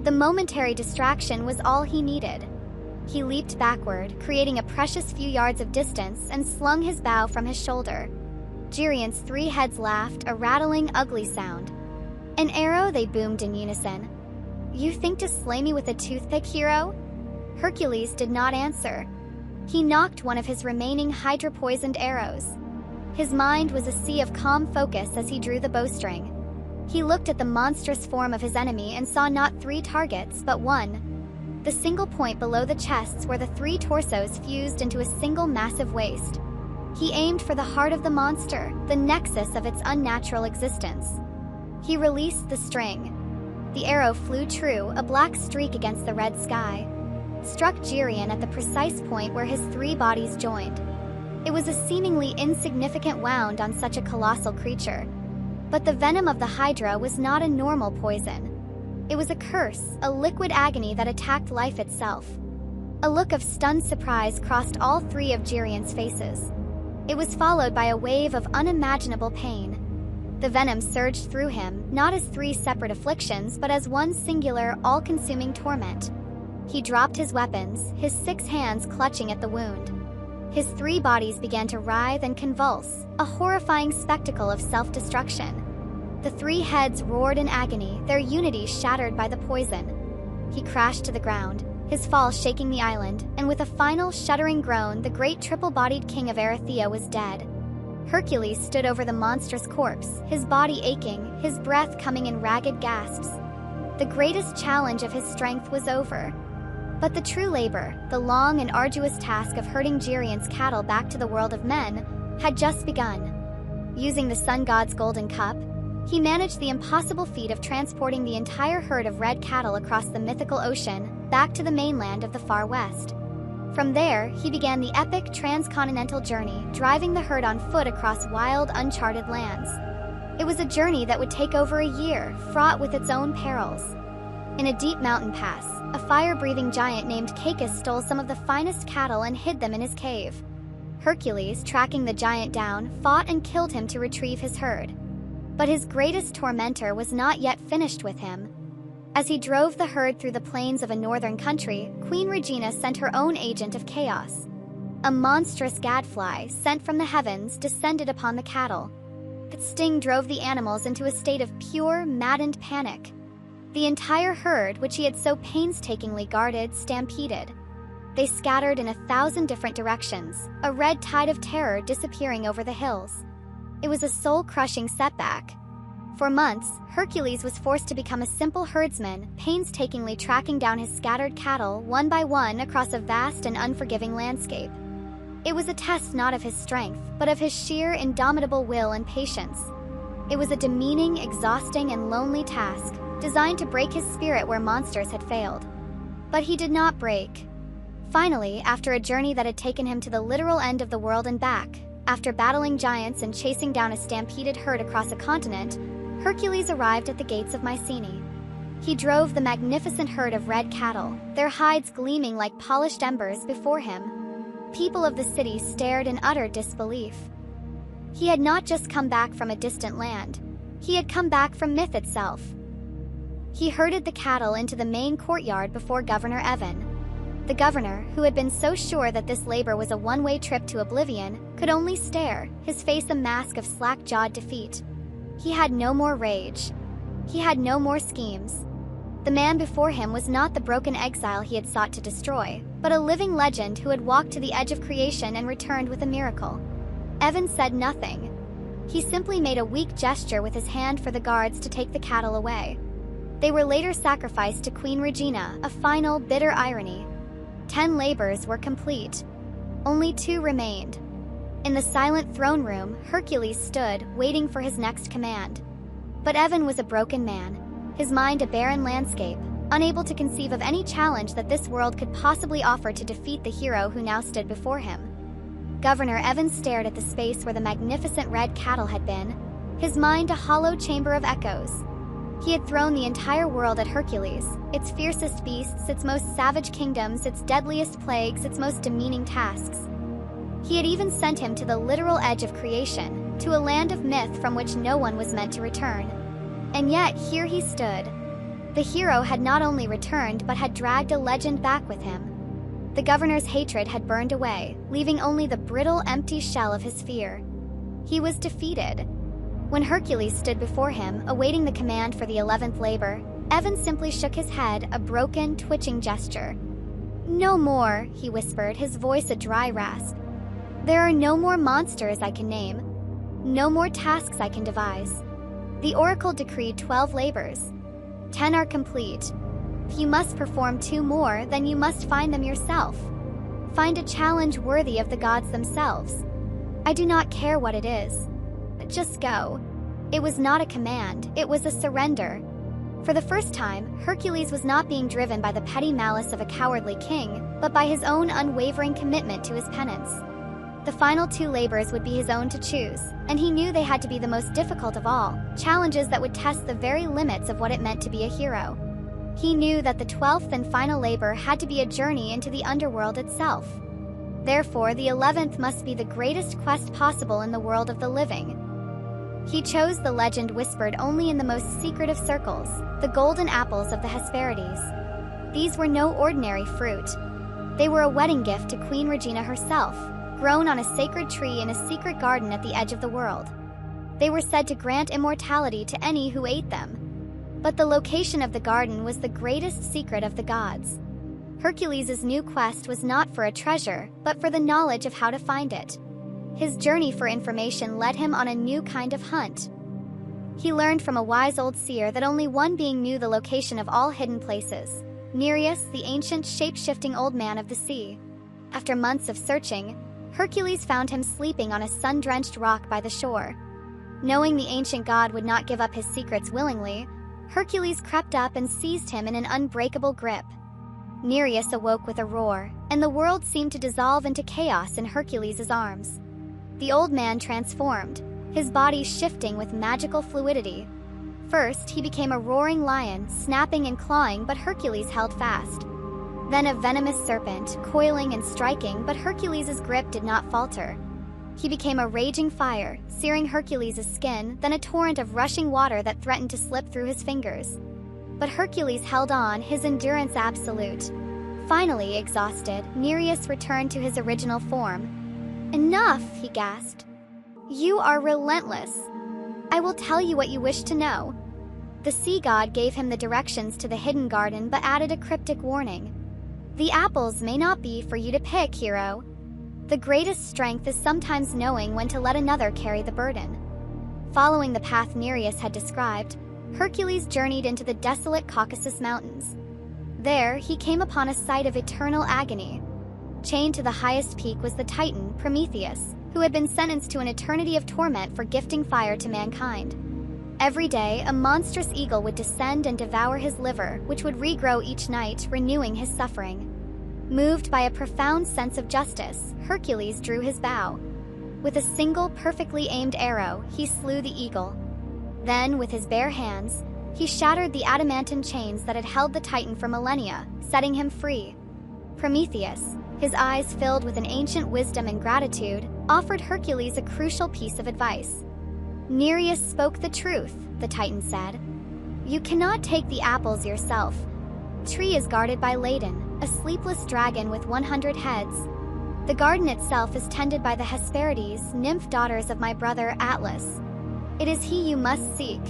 A: The momentary distraction was all he needed. He leaped backward, creating a precious few yards of distance, and slung his bow from his shoulder. Geryon's 3 heads laughed, a rattling, ugly sound. "An arrow," they boomed in unison. "You think to slay me with a toothpick, hero?" Hercules did not answer. He knocked one of his remaining hydra-poisoned arrows. His mind was a sea of calm focus as he drew the bowstring. He looked at the monstrous form of his enemy and saw not 3 targets, but 1. The single point below the chests where the 3 torsos fused into a single massive waist. He aimed for the heart of the monster, the nexus of its unnatural existence. He released the string. The arrow flew true, a black streak against the red sky. Struck Geryon at the precise point where his 3 bodies joined. It was a seemingly insignificant wound on such a colossal creature. But the venom of the Hydra was not a normal poison. It was a curse, a liquid agony that attacked life itself. A look of stunned surprise crossed all 3 of Geryon's faces. It was followed by a wave of unimaginable pain. The venom surged through him, not as 3 separate afflictions, but as one singular, all-consuming torment. He dropped his weapons, his 6 hands clutching at the wound. His 3 bodies began to writhe and convulse, a horrifying spectacle of self-destruction. The 3 heads roared in agony, their unity shattered by the poison. He crashed to the ground, his fall shaking the island, and with a final shuddering groan, the great triple-bodied king of Erythea was dead. Hercules stood over the monstrous corpse, his body aching, his breath coming in ragged gasps. The greatest challenge of his strength was over. But the true labor, the long and arduous task of herding Geryon's cattle back to the world of men, had just begun. Using the sun god's golden cup, he managed the impossible feat of transporting the entire herd of red cattle across the mythical ocean, back to the mainland of the far west. From there, he began the epic transcontinental journey, driving the herd on foot across wild, uncharted lands. It was a journey that would take over a year, fraught with its own perils. In a deep mountain pass, a fire-breathing giant named Cacus stole some of the finest cattle and hid them in his cave. Hercules, tracking the giant down, fought and killed him to retrieve his herd. But his greatest tormentor was not yet finished with him. As he drove the herd through the plains of a northern country, Queen Regina sent her own agent of chaos. A monstrous gadfly, sent from the heavens, descended upon the cattle. Its sting drove the animals into a state of pure, maddened panic. The entire herd, which he had so painstakingly guarded, stampeded. They scattered in 1,000 different directions, a red tide of terror disappearing over the hills. It was a soul-crushing setback. For months, Hercules was forced to become a simple herdsman, painstakingly tracking down his scattered cattle one by one across a vast and unforgiving landscape. It was a test not of his strength, but of his sheer, indomitable will and patience. It was a demeaning, exhausting, and lonely task, designed to break his spirit where monsters had failed. But he did not break. Finally, after a journey that had taken him to the literal end of the world and back, after battling giants and chasing down a stampeded herd across a continent, Hercules arrived at the gates of Mycenae. He drove the magnificent herd of red cattle, their hides gleaming like polished embers before him. People of the city stared in utter disbelief. He had not just come back from a distant land. He had come back from myth itself. He herded the cattle into the main courtyard before Governor Evan. The governor, who had been so sure that this labor was a one-way trip to oblivion, could only stare, his face a mask of slack-jawed defeat. He had no more rage. He had no more schemes. The man before him was not the broken exile he had sought to destroy, but a living legend who had walked to the edge of creation and returned with a miracle. Evan said nothing. He simply made a weak gesture with his hand for the guards to take the cattle away. They were later sacrificed to Queen Regina, a final, bitter irony. 10 labors were complete. Only 2 remained. In the silent throne room, Hercules stood, waiting for his next command. But Evan was a broken man, his mind a barren landscape, unable to conceive of any challenge that this world could possibly offer to defeat the hero who now stood before him. Governor Evan stared at the space where the magnificent red cattle had been, his mind a hollow chamber of echoes. He had thrown the entire world at Hercules, its fiercest beasts, its most savage kingdoms, its deadliest plagues, its most demeaning tasks. He had even sent him to the literal edge of creation, to a land of myth from which no one was meant to return. And yet, here he stood. The hero had not only returned but had dragged a legend back with him. The governor's hatred had burned away, leaving only the brittle, empty shell of his fear. He was defeated. When Hercules stood before him, awaiting the command for the 11th labor, Evan simply shook his head, a broken, twitching gesture. "No more," he whispered, his voice a dry rasp. "There are no more monsters I can name. No more tasks I can devise. The oracle decreed 12 labors. 10 are complete. If you must perform 2 more, then you must find them yourself. Find a challenge worthy of the gods themselves. I do not care what it is. Just go." It was not a command, it was a surrender. For the first time, Hercules was not being driven by the petty malice of a cowardly king, but by his own unwavering commitment to his penance. The final 2 labors would be his own to choose, and he knew they had to be the most difficult of all, challenges that would test the very limits of what it meant to be a hero. He knew that the 12th and final labor had to be a journey into the underworld itself. Therefore, the 11th must be the greatest quest possible in the world of the living. He chose the legend whispered only in the most secret of circles, the golden apples of the Hesperides. These were no ordinary fruit. They were a wedding gift to Queen Regina herself, grown on a sacred tree in a secret garden at the edge of the world. They were said to grant immortality to any who ate them. But the location of the garden was the greatest secret of the gods. Hercules' new quest was not for a treasure, but for the knowledge of how to find it. His journey for information led him on a new kind of hunt. He learned from a wise old seer that only one being knew the location of all hidden places: Nereus, the ancient, shape-shifting old man of the sea. After months of searching, Hercules found him sleeping on a sun-drenched rock by the shore. Knowing the ancient god would not give up his secrets willingly, Hercules crept up and seized him in an unbreakable grip. Nereus awoke with a roar, and the world seemed to dissolve into chaos in Hercules' arms. The old man transformed, his body shifting with magical fluidity. First, he became a roaring lion, snapping and clawing, but Hercules held fast. Then a venomous serpent, coiling and striking, but Hercules' grip did not falter. He became a raging fire, searing Hercules' skin, then a torrent of rushing water that threatened to slip through his fingers. But Hercules held on, his endurance absolute. Finally, exhausted, Nereus returned to his original form. "Enough," he gasped. "You are relentless. I will tell you what you wish to know." The sea god gave him the directions to the hidden garden but added a cryptic warning. "The apples may not be for you to pick, hero. The greatest strength is sometimes knowing when to let another carry the burden." Following the path Nereus had described, Hercules journeyed into the desolate Caucasus Mountains. There, he came upon a sight of eternal agony. Chained to the highest peak was the Titan, Prometheus, who had been sentenced to an eternity of torment for gifting fire to mankind. Every day, a monstrous eagle would descend and devour his liver, which would regrow each night, renewing his suffering. Moved by a profound sense of justice, Hercules drew his bow. With a single perfectly aimed arrow, he slew the eagle. Then, with his bare hands, He shattered the adamantine chains that had held the Titan for millennia, setting him free. Prometheus, his eyes filled with an ancient wisdom and gratitude, offered Hercules a crucial piece of advice. Nereus spoke the truth, the Titan said. You cannot take the apples yourself. Tree is guarded by Ladon, a sleepless dragon with 100 heads. The garden itself is tended by the Hesperides, nymph daughters of my brother Atlas. It is he you must seek.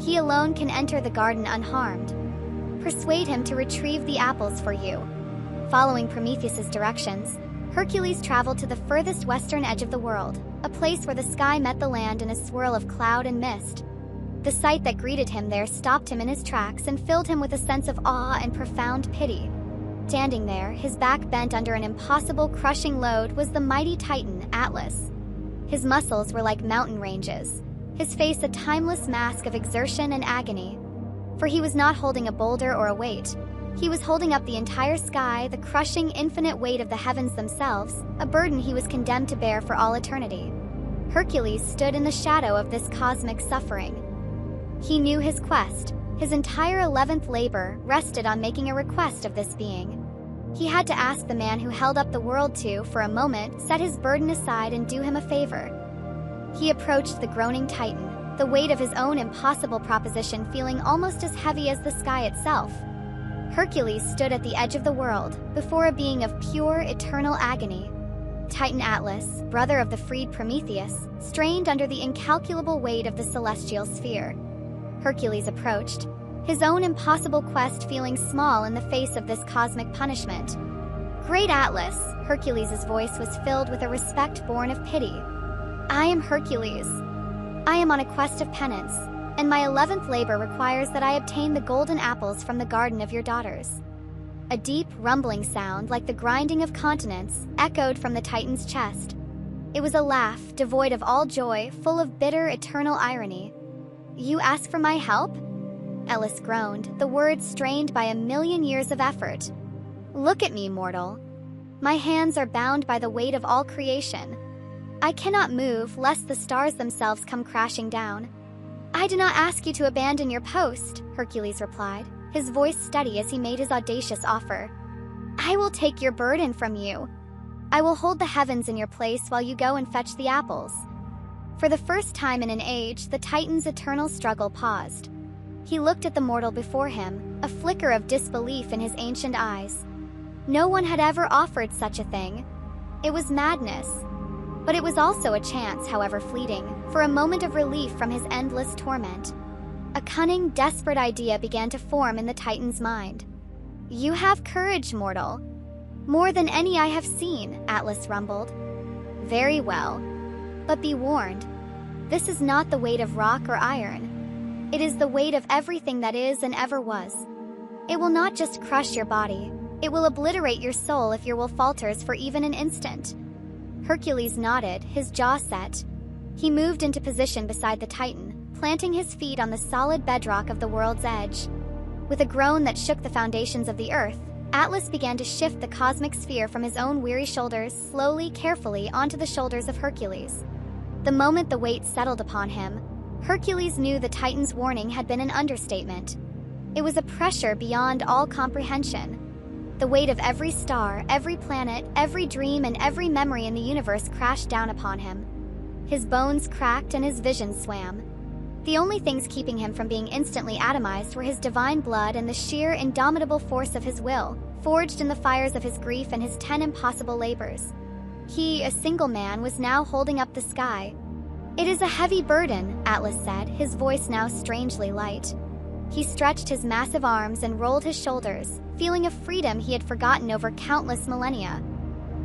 A: He alone can enter the garden unharmed. Persuade him to retrieve the apples for you. Following Prometheus's directions, Hercules traveled to the furthest western edge of the world, a place where the sky met the land in a swirl of cloud and mist. The sight that greeted him there stopped him in his tracks and filled him with a sense of awe and profound pity. Standing there, his back bent under an impossible crushing load, was the mighty Titan, Atlas. His muscles were like mountain ranges, his face a timeless mask of exertion and agony. For he was not holding a boulder or a weight. He was holding up the entire sky, the crushing, infinite weight of the heavens themselves, a burden he was condemned to bear for all eternity. Hercules stood in the shadow of this cosmic suffering. He knew his quest. His entire 11th labor rested on making a request of this being. He had to ask the man who held up the world to, for a moment, set his burden aside and do him a favor. He approached the groaning Titan, the weight of his own impossible proposition feeling almost as heavy as the sky itself. Hercules stood at the edge of the world, before a being of pure, eternal agony. Titan Atlas, brother of the freed Prometheus, strained under the incalculable weight of the celestial sphere. Hercules approached, his own impossible quest feeling small in the face of this cosmic punishment. Great Atlas, Hercules' voice was filled with a respect born of pity. I am Hercules. I am on a quest of penance, and my 11th labor requires that I obtain the golden apples from the garden of your daughters. A deep, rumbling sound, like the grinding of continents, echoed from the Titan's chest. It was a laugh, devoid of all joy, full of bitter, eternal irony. You ask for my help? Atlas groaned, the words strained by 1,000,000 years of effort. Look at me, mortal. My hands are bound by the weight of all creation. I cannot move lest the stars themselves come crashing down. I do not ask you to abandon your post, Hercules replied, his voice steady as he made his audacious offer. I will take your burden from you. I will hold the heavens in your place while you go and fetch the apples. For the first time in an age, the Titan's eternal struggle paused. He looked at the mortal before him, a flicker of disbelief in his ancient eyes. No one had ever offered such a thing. It was madness. But it was also a chance, however fleeting, for a moment of relief from his endless torment. A cunning, desperate idea began to form in the Titan's mind. You have courage, mortal. More than any I have seen, Atlas rumbled. Very well. But be warned. This is not the weight of rock or iron. It is the weight of everything that is and ever was. It will not just crush your body. It will obliterate your soul if your will falters for even an instant. Hercules nodded, his jaw set. He moved into position beside the Titan, planting his feet on the solid bedrock of the world's edge. With a groan that shook the foundations of the earth, Atlas began to shift the cosmic sphere from his own weary shoulders slowly, carefully onto the shoulders of Hercules. The moment the weight settled upon him, Hercules knew the Titan's warning had been an understatement. It was a pressure beyond all comprehension. The weight of every star, every planet, every dream, and every memory in the universe crashed down upon him. His bones cracked and his vision swam. The only things keeping him from being instantly atomized were his divine blood and the sheer, indomitable force of his will, forged in the fires of his grief and his 10 impossible labors. He, a single man, was now holding up the sky. It is a heavy burden, Atlas said, his voice now strangely light. He stretched his massive arms and rolled his shoulders, feeling a freedom he had forgotten over countless millennia.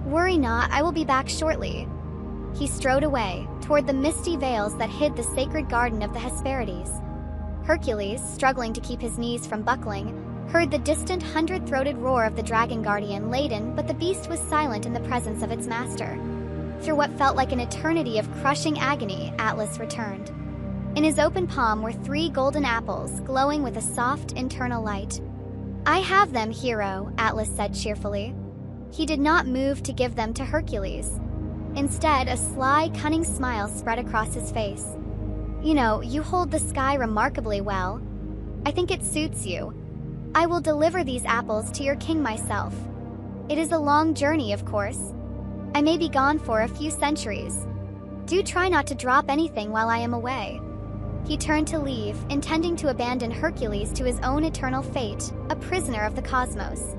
A: Worry not, I will be back shortly. He strode away, toward the misty veils that hid the sacred garden of the Hesperides. Hercules, struggling to keep his knees from buckling, heard the distant 100-throated roar of the dragon guardian Ladon, but the beast was silent in the presence of its master. Through what felt like an eternity of crushing agony, Atlas returned. In his open palm were 3 golden apples, glowing with a soft, internal light. I have them, hero, Atlas said cheerfully. He did not move to give them to Hercules. Instead, a sly, cunning smile spread across his face. You know, you hold the sky remarkably well. I think it suits you. I will deliver these apples to your king myself. It is a long journey, of course. I may be gone for a few centuries. Do try not to drop anything while I am away." He turned to leave, intending to abandon Hercules to his own eternal fate, a prisoner of the cosmos.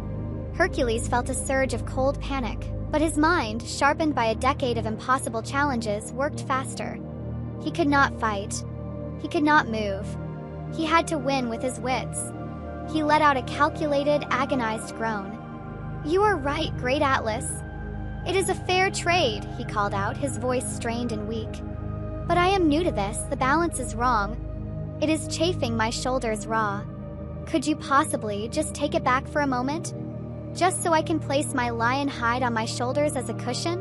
A: Hercules felt a surge of cold panic, but his mind, sharpened by a decade of impossible challenges, worked faster. He could not fight. He could not move. He had to win with his wits. He let out a calculated, agonized groan. "You are right, great Atlas. It is a fair trade," he called out, his voice strained and weak. "But I am new to this, the balance is wrong. It is chafing my shoulders raw. Could you possibly just take it back for a moment? Just so I can place my lion hide on my shoulders as a cushion?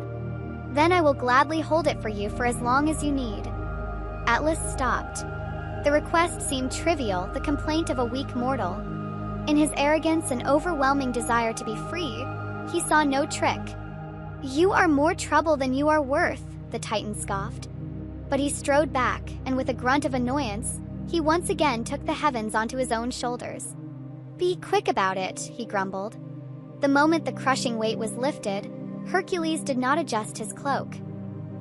A: Then I will gladly hold it for you for as long as you need." Atlas stopped. The request seemed trivial, the complaint of a weak mortal. In his arrogance and overwhelming desire to be free, he saw no trick. "You are more trouble than you are worth," the Titan scoffed. But he strode back, and with a grunt of annoyance, he once again took the heavens onto his own shoulders. "Be quick about it," he grumbled. The moment the crushing weight was lifted, Hercules did not adjust his cloak.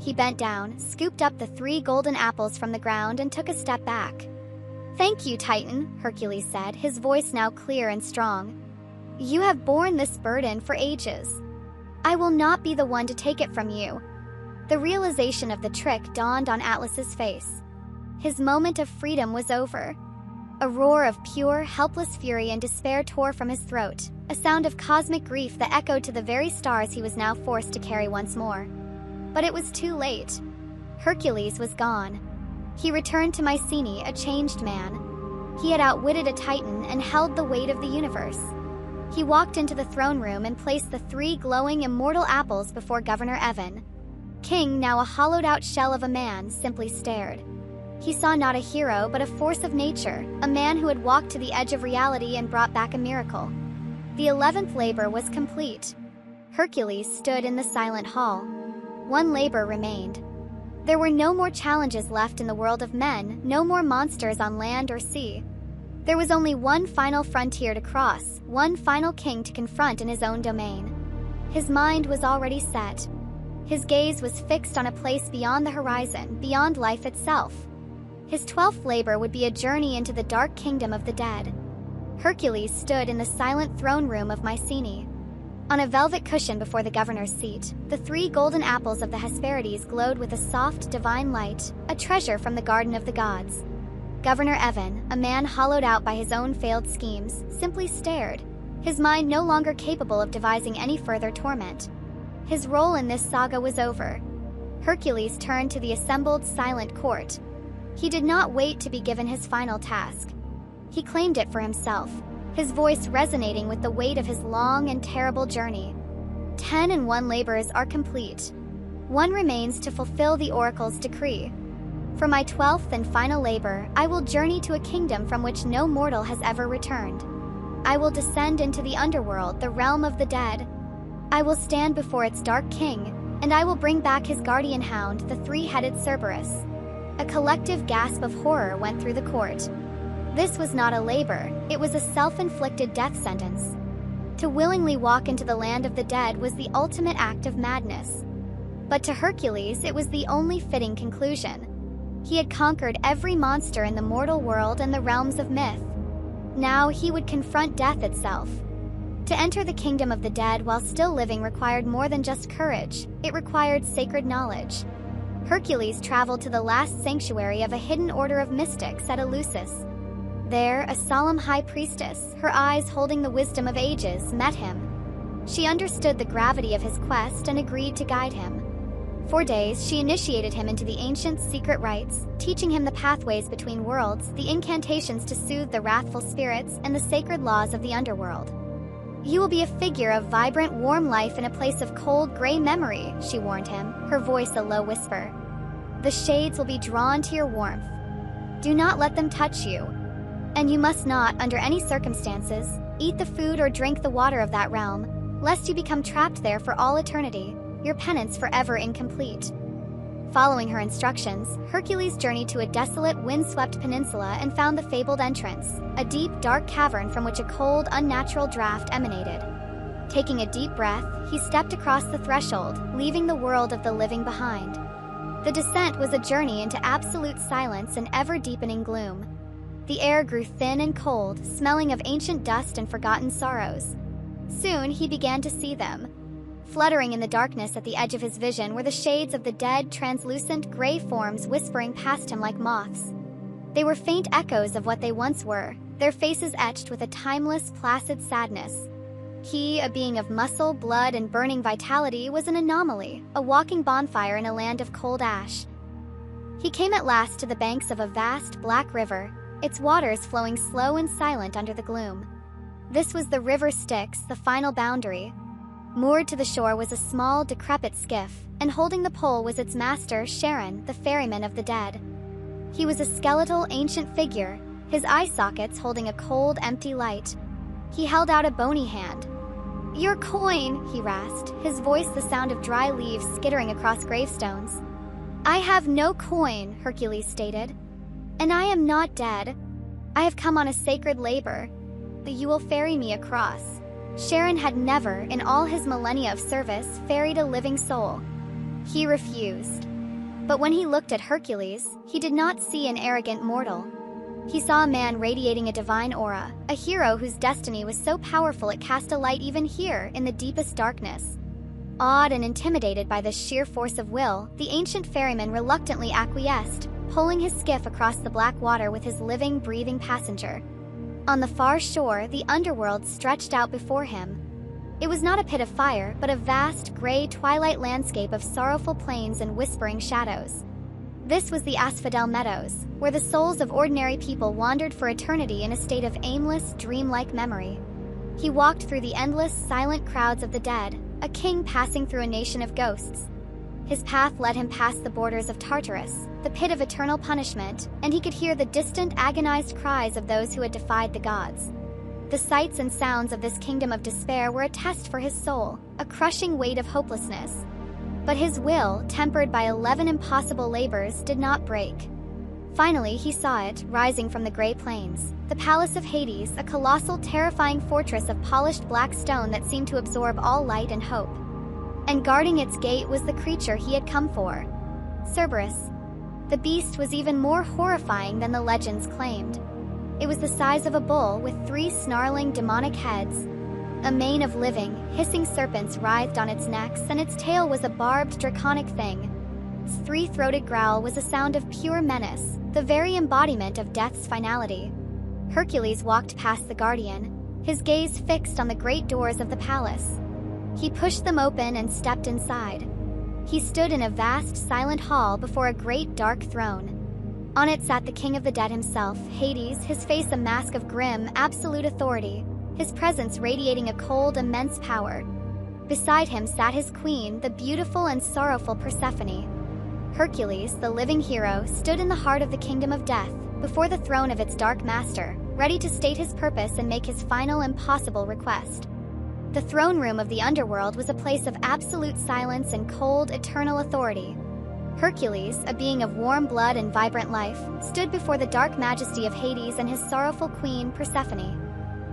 A: He bent down, scooped up the 3 golden apples from the ground, and took a step back. "Thank you, Titan," Hercules said, his voice now clear and strong. "You have borne this burden for ages. I will not be the one to take it from you." The realization of the trick dawned on Atlas's face. His moment of freedom was over. A roar of pure, helpless fury and despair tore from his throat, a sound of cosmic grief that echoed to the very stars he was now forced to carry once more. But it was too late. Hercules was gone. He returned to Mycenae a changed man. He had outwitted a Titan and held the weight of the universe. He walked into the throne room and placed the 3 glowing immortal apples before Governor Evan. King, now a hollowed-out shell of a man, simply stared. He saw not a hero but a force of nature, a man who had walked to the edge of reality and brought back a miracle. The 11th labor was complete. Hercules stood in the silent hall. One labor remained. There were no more challenges left in the world of men, no more monsters on land or sea. There was only one final frontier to cross, one final king to confront in his own domain. His mind was already set. His gaze was fixed on a place beyond the horizon, beyond life itself. His 12th labor would be a journey into the dark kingdom of the dead. Hercules stood in the silent throne room of Mycenae. On a velvet cushion before the governor's seat, the 3 golden apples of the Hesperides glowed with a soft, divine light, a treasure from the Garden of the Gods. Governor Evan, a man hollowed out by his own failed schemes, simply stared, his mind no longer capable of devising any further torment. His role in this saga was over. Hercules turned to the assembled silent court. He did not wait to be given his final task. He claimed it for himself, his voice resonating with the weight of his long and terrible journey. 10 and 1 labors are complete. 1 remains to fulfill the oracle's decree. For my 12th and final labor, I will journey to a kingdom from which no mortal has ever returned. I will descend into the underworld, the realm of the dead. I will stand before its dark king, and I will bring back his guardian hound, the 3-headed Cerberus. A collective gasp of horror went through the court. This was not a labor, it was a self-inflicted death sentence. To willingly walk into the land of the dead was the ultimate act of madness. But to Hercules, it was the only fitting conclusion. He had conquered every monster in the mortal world and the realms of myth. Now he would confront death itself. To enter the kingdom of the dead while still living required more than just courage, it required sacred knowledge. Hercules traveled to the last sanctuary of a hidden order of mystics at Eleusis. There, a solemn high priestess, her eyes holding the wisdom of ages, met him. She understood the gravity of his quest and agreed to guide him. For days, she initiated him into the ancient secret rites, teaching him the pathways between worlds, the incantations to soothe the wrathful spirits, and the sacred laws of the underworld. "You will be a figure of vibrant, warm life in a place of cold, gray memory," she warned him, her voice a low whisper. "The shades will be drawn to your warmth. Do not let them touch you. And you must not, under any circumstances, eat the food or drink the water of that realm, lest you become trapped there for all eternity, your penance forever incomplete." Following her instructions, Hercules journeyed to a desolate, windswept peninsula and found the fabled entrance, a deep, dark cavern from which a cold, unnatural draft emanated. Taking a deep breath, he stepped across the threshold, leaving the world of the living behind. The descent was a journey into absolute silence and ever-deepening gloom. The air grew thin and cold, smelling of ancient dust and forgotten sorrows. Soon he began to see them. Fluttering in the darkness at the edge of his vision were the shades of the dead, translucent, gray forms whispering past him like moths. They were faint echoes of what they once were, their faces etched with a timeless, placid sadness. He, a being of muscle, blood, and burning vitality, was an anomaly, a walking bonfire in a land of cold ash. He came at last to the banks of a vast, black river, its waters flowing slow and silent under the gloom. This was the river Styx, the final boundary. Moored to the shore was a small, decrepit skiff, and holding the pole was its master, Charon, the ferryman of the dead. He was a skeletal, ancient figure, his eye sockets holding a cold, empty light. He held out a bony hand. "Your coin," he rasped, his voice the sound of dry leaves skittering across gravestones. "I have no coin," Hercules stated. "And I am not dead. I have come on a sacred labor. You will ferry me across." Charon had never, in all his millennia of service, ferried a living soul. He refused. But when he looked at Hercules, he did not see an arrogant mortal. He saw a man radiating a divine aura, a hero whose destiny was so powerful it cast a light even here, in the deepest darkness. Awed and intimidated by this sheer force of will, the ancient ferryman reluctantly acquiesced, pulling his skiff across the black water with his living, breathing passenger. On the far shore, the underworld stretched out before him. It was not a pit of fire, but a vast, gray, twilight landscape of sorrowful plains and whispering shadows. This was the Asphodel Meadows, where the souls of ordinary people wandered for eternity in a state of aimless, dreamlike memory. He walked through the endless, silent crowds of the dead, a king passing through a nation of ghosts. His path led him past the borders of Tartarus, the pit of eternal punishment, and he could hear the distant, agonized cries of those who had defied the gods. The sights and sounds of this kingdom of despair were a test for his soul, a crushing weight of hopelessness. But his will, tempered by 11 impossible labors, did not break. Finally, he saw it, rising from the gray plains, the palace of Hades, a colossal, terrifying fortress of polished black stone that seemed to absorb all light and hope. And guarding its gate was the creature he had come for, Cerberus. The beast was even more horrifying than the legends claimed. It was the size of a bull with 3 snarling demonic heads. A mane of living, hissing serpents writhed on its necks, and its tail was a barbed, draconic thing. Its 3-throated growl was a sound of pure menace, the very embodiment of death's finality. Hercules walked past the guardian, his gaze fixed on the great doors of the palace. He pushed them open and stepped inside. He stood in a vast, silent hall before a great, dark throne. On it sat the king of the dead himself, Hades, his face a mask of grim, absolute authority, his presence radiating a cold, immense power. Beside him sat his queen, the beautiful and sorrowful Persephone. Hercules, the living hero, stood in the heart of the kingdom of death, before the throne of its dark master, ready to state his purpose and make his final impossible request. The throne room of the underworld was a place of absolute silence and cold, eternal authority. Hercules, a being of warm blood and vibrant life, stood before the dark majesty of Hades and his sorrowful queen, Persephone.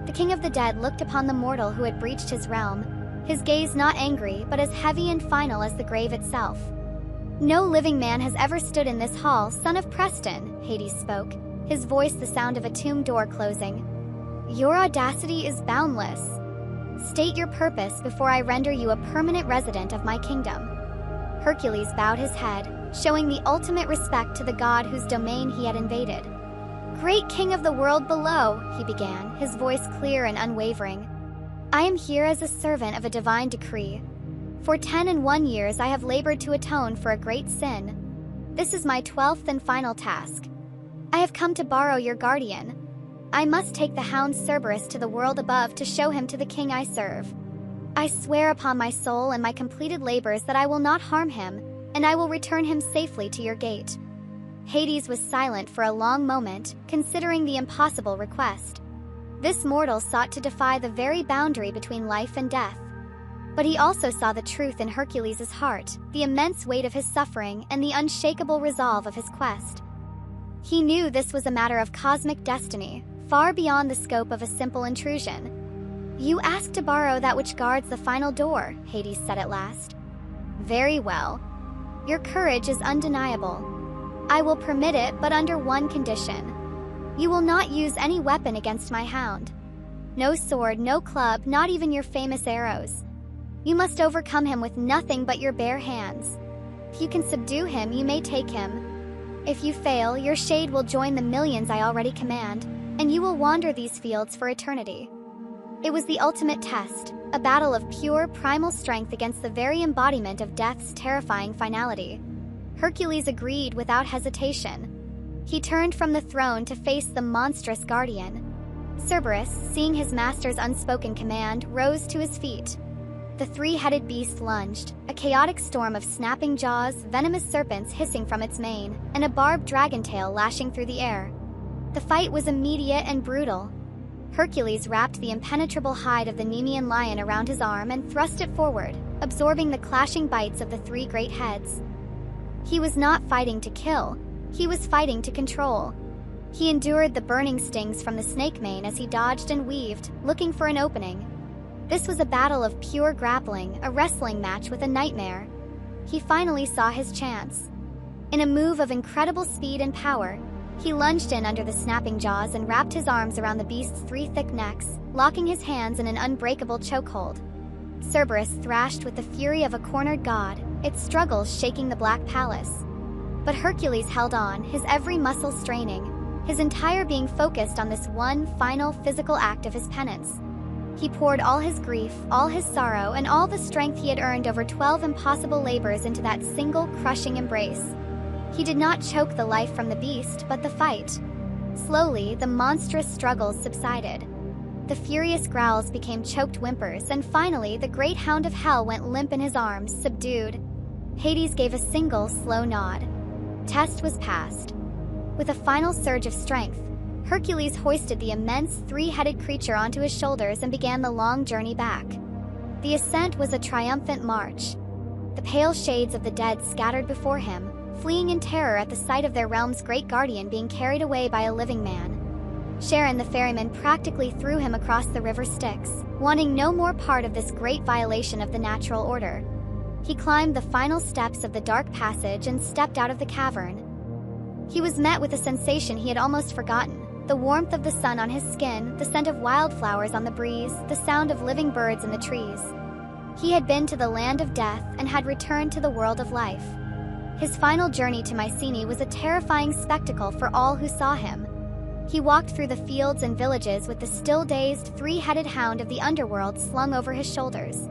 A: The king of the dead looked upon the mortal who had breached his realm, his gaze not angry but as heavy and final as the grave itself. "No living man has ever stood in this hall, son of Preston," Hades spoke, his voice the sound of a tomb door closing. "Your audacity is boundless. State your purpose before I render you a permanent resident of my kingdom." Hercules bowed his head, showing the ultimate respect to the god whose domain he had invaded. "Great king of the world below," he began, his voice clear and unwavering. "I am here as a servant of a divine decree. For 10 years I have labored to atone for a great sin. This is my 12th and final task. I have come to borrow your guardian. I must take the hound Cerberus to the world above to show him to the king I serve. I swear upon my soul and my completed labors that I will not harm him, and I will return him safely to your gate." Hades was silent for a long moment, considering the impossible request. This mortal sought to defy the very boundary between life and death. But he also saw the truth in Hercules' heart, the immense weight of his suffering, and the unshakable resolve of his quest. He knew this was a matter of cosmic destiny, far beyond the scope of a simple intrusion. "You ask to borrow that which guards the final door," Hades said at last. "Very well. Your courage is undeniable. I will permit it, but under one condition. You will not use any weapon against my hound. No sword, no club, not even your famous arrows. You must overcome him with nothing but your bare hands. If you can subdue him, you may take him. If you fail, your shade will join the millions I already command, and you will wander these fields for eternity." It was the ultimate test, a battle of pure, primal strength against the very embodiment of death's terrifying finality. Hercules agreed without hesitation. He turned from the throne to face the monstrous guardian. Cerberus, seeing his master's unspoken command, rose to his feet. The three-headed beast lunged, a chaotic storm of snapping jaws, venomous serpents hissing from its mane, and a barbed dragon tail lashing through the air. The fight was immediate and brutal. Hercules wrapped the impenetrable hide of the Nemean lion around his arm and thrust it forward, absorbing the clashing bites of the three great heads. He was not fighting to kill, he was fighting to control. He endured the burning stings from the snake mane as he dodged and weaved, looking for an opening. This was a battle of pure grappling, a wrestling match with a nightmare. He finally saw his chance. In a move of incredible speed and power, he lunged in under the snapping jaws and wrapped his arms around the beast's three thick necks, locking his hands in an unbreakable chokehold. Cerberus thrashed with the fury of a cornered god, its struggles shaking the Black Palace. But Hercules held on, his every muscle straining, his entire being focused on this one final physical act of his penance. He poured all his grief, all his sorrow, and all the strength he had earned over 12 impossible labors into that single crushing embrace. He did not choke the life from the beast, but the fight. Slowly, the monstrous struggles subsided. The furious growls became choked whimpers, and finally, the great hound of hell went limp in his arms, subdued. Hades gave a single, slow nod. Test was passed. With a final surge of strength, Hercules hoisted the immense three-headed creature onto his shoulders and began the long journey back. The ascent was a triumphant march. The pale shades of the dead scattered before him, fleeing in terror at the sight of their realm's great guardian being carried away by a living man. Charon the ferryman practically threw him across the river Styx, wanting no more part of this great violation of the natural order. He climbed the final steps of the dark passage and stepped out of the cavern. He was met with a sensation he had almost forgotten. The warmth of the sun on his skin, the scent of wildflowers on the breeze, the sound of living birds in the trees. He had been to the land of death and had returned to the world of life. His final journey to Mycenae was a terrifying spectacle for all who saw him. He walked through the fields and villages with the still-dazed, three-headed hound of the underworld slung over his shoulders.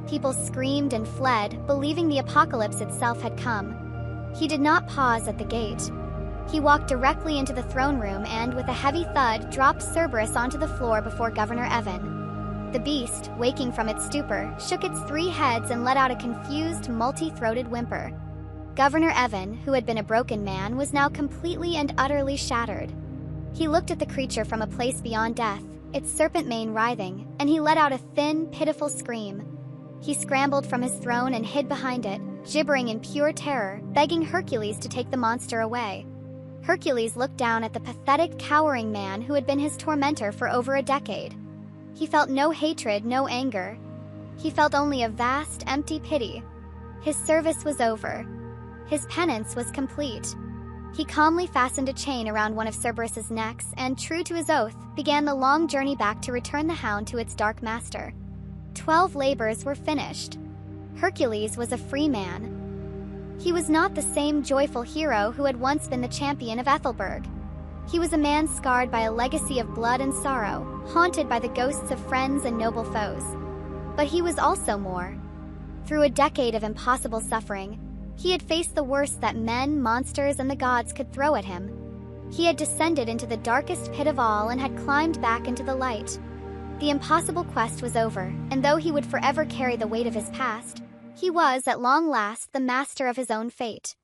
A: People screamed and fled, believing the apocalypse itself had come. He did not pause at the gate. He walked directly into the throne room and, with a heavy thud, dropped Cerberus onto the floor before Governor Evan. The beast, waking from its stupor, shook its three heads and let out a confused, multi-throated whimper. Governor Evan, who had been a broken man, was now completely and utterly shattered. He looked at the creature from a place beyond death, its serpent mane writhing, and he let out a thin, pitiful scream. He scrambled from his throne and hid behind it, gibbering in pure terror, begging Hercules to take the monster away. Hercules looked down at the pathetic, cowering man who had been his tormentor for over a decade. He felt no hatred, no anger. He felt only a vast, empty pity. His service was over. His penance was complete. He calmly fastened a chain around one of Cerberus's necks and, true to his oath, began the long journey back to return the hound to its dark master. 12 labors were finished. Hercules was a free man. He was not the same joyful hero who had once been the champion of Ethelberg. He was a man scarred by a legacy of blood and sorrow, haunted by the ghosts of friends and noble foes. But he was also more. Through a decade of impossible suffering, he had faced the worst that men, monsters, and the gods could throw at him. He had descended into the darkest pit of all and had climbed back into the light. The impossible quest was over, and though he would forever carry the weight of his past, he was, at long last, the master of his own fate.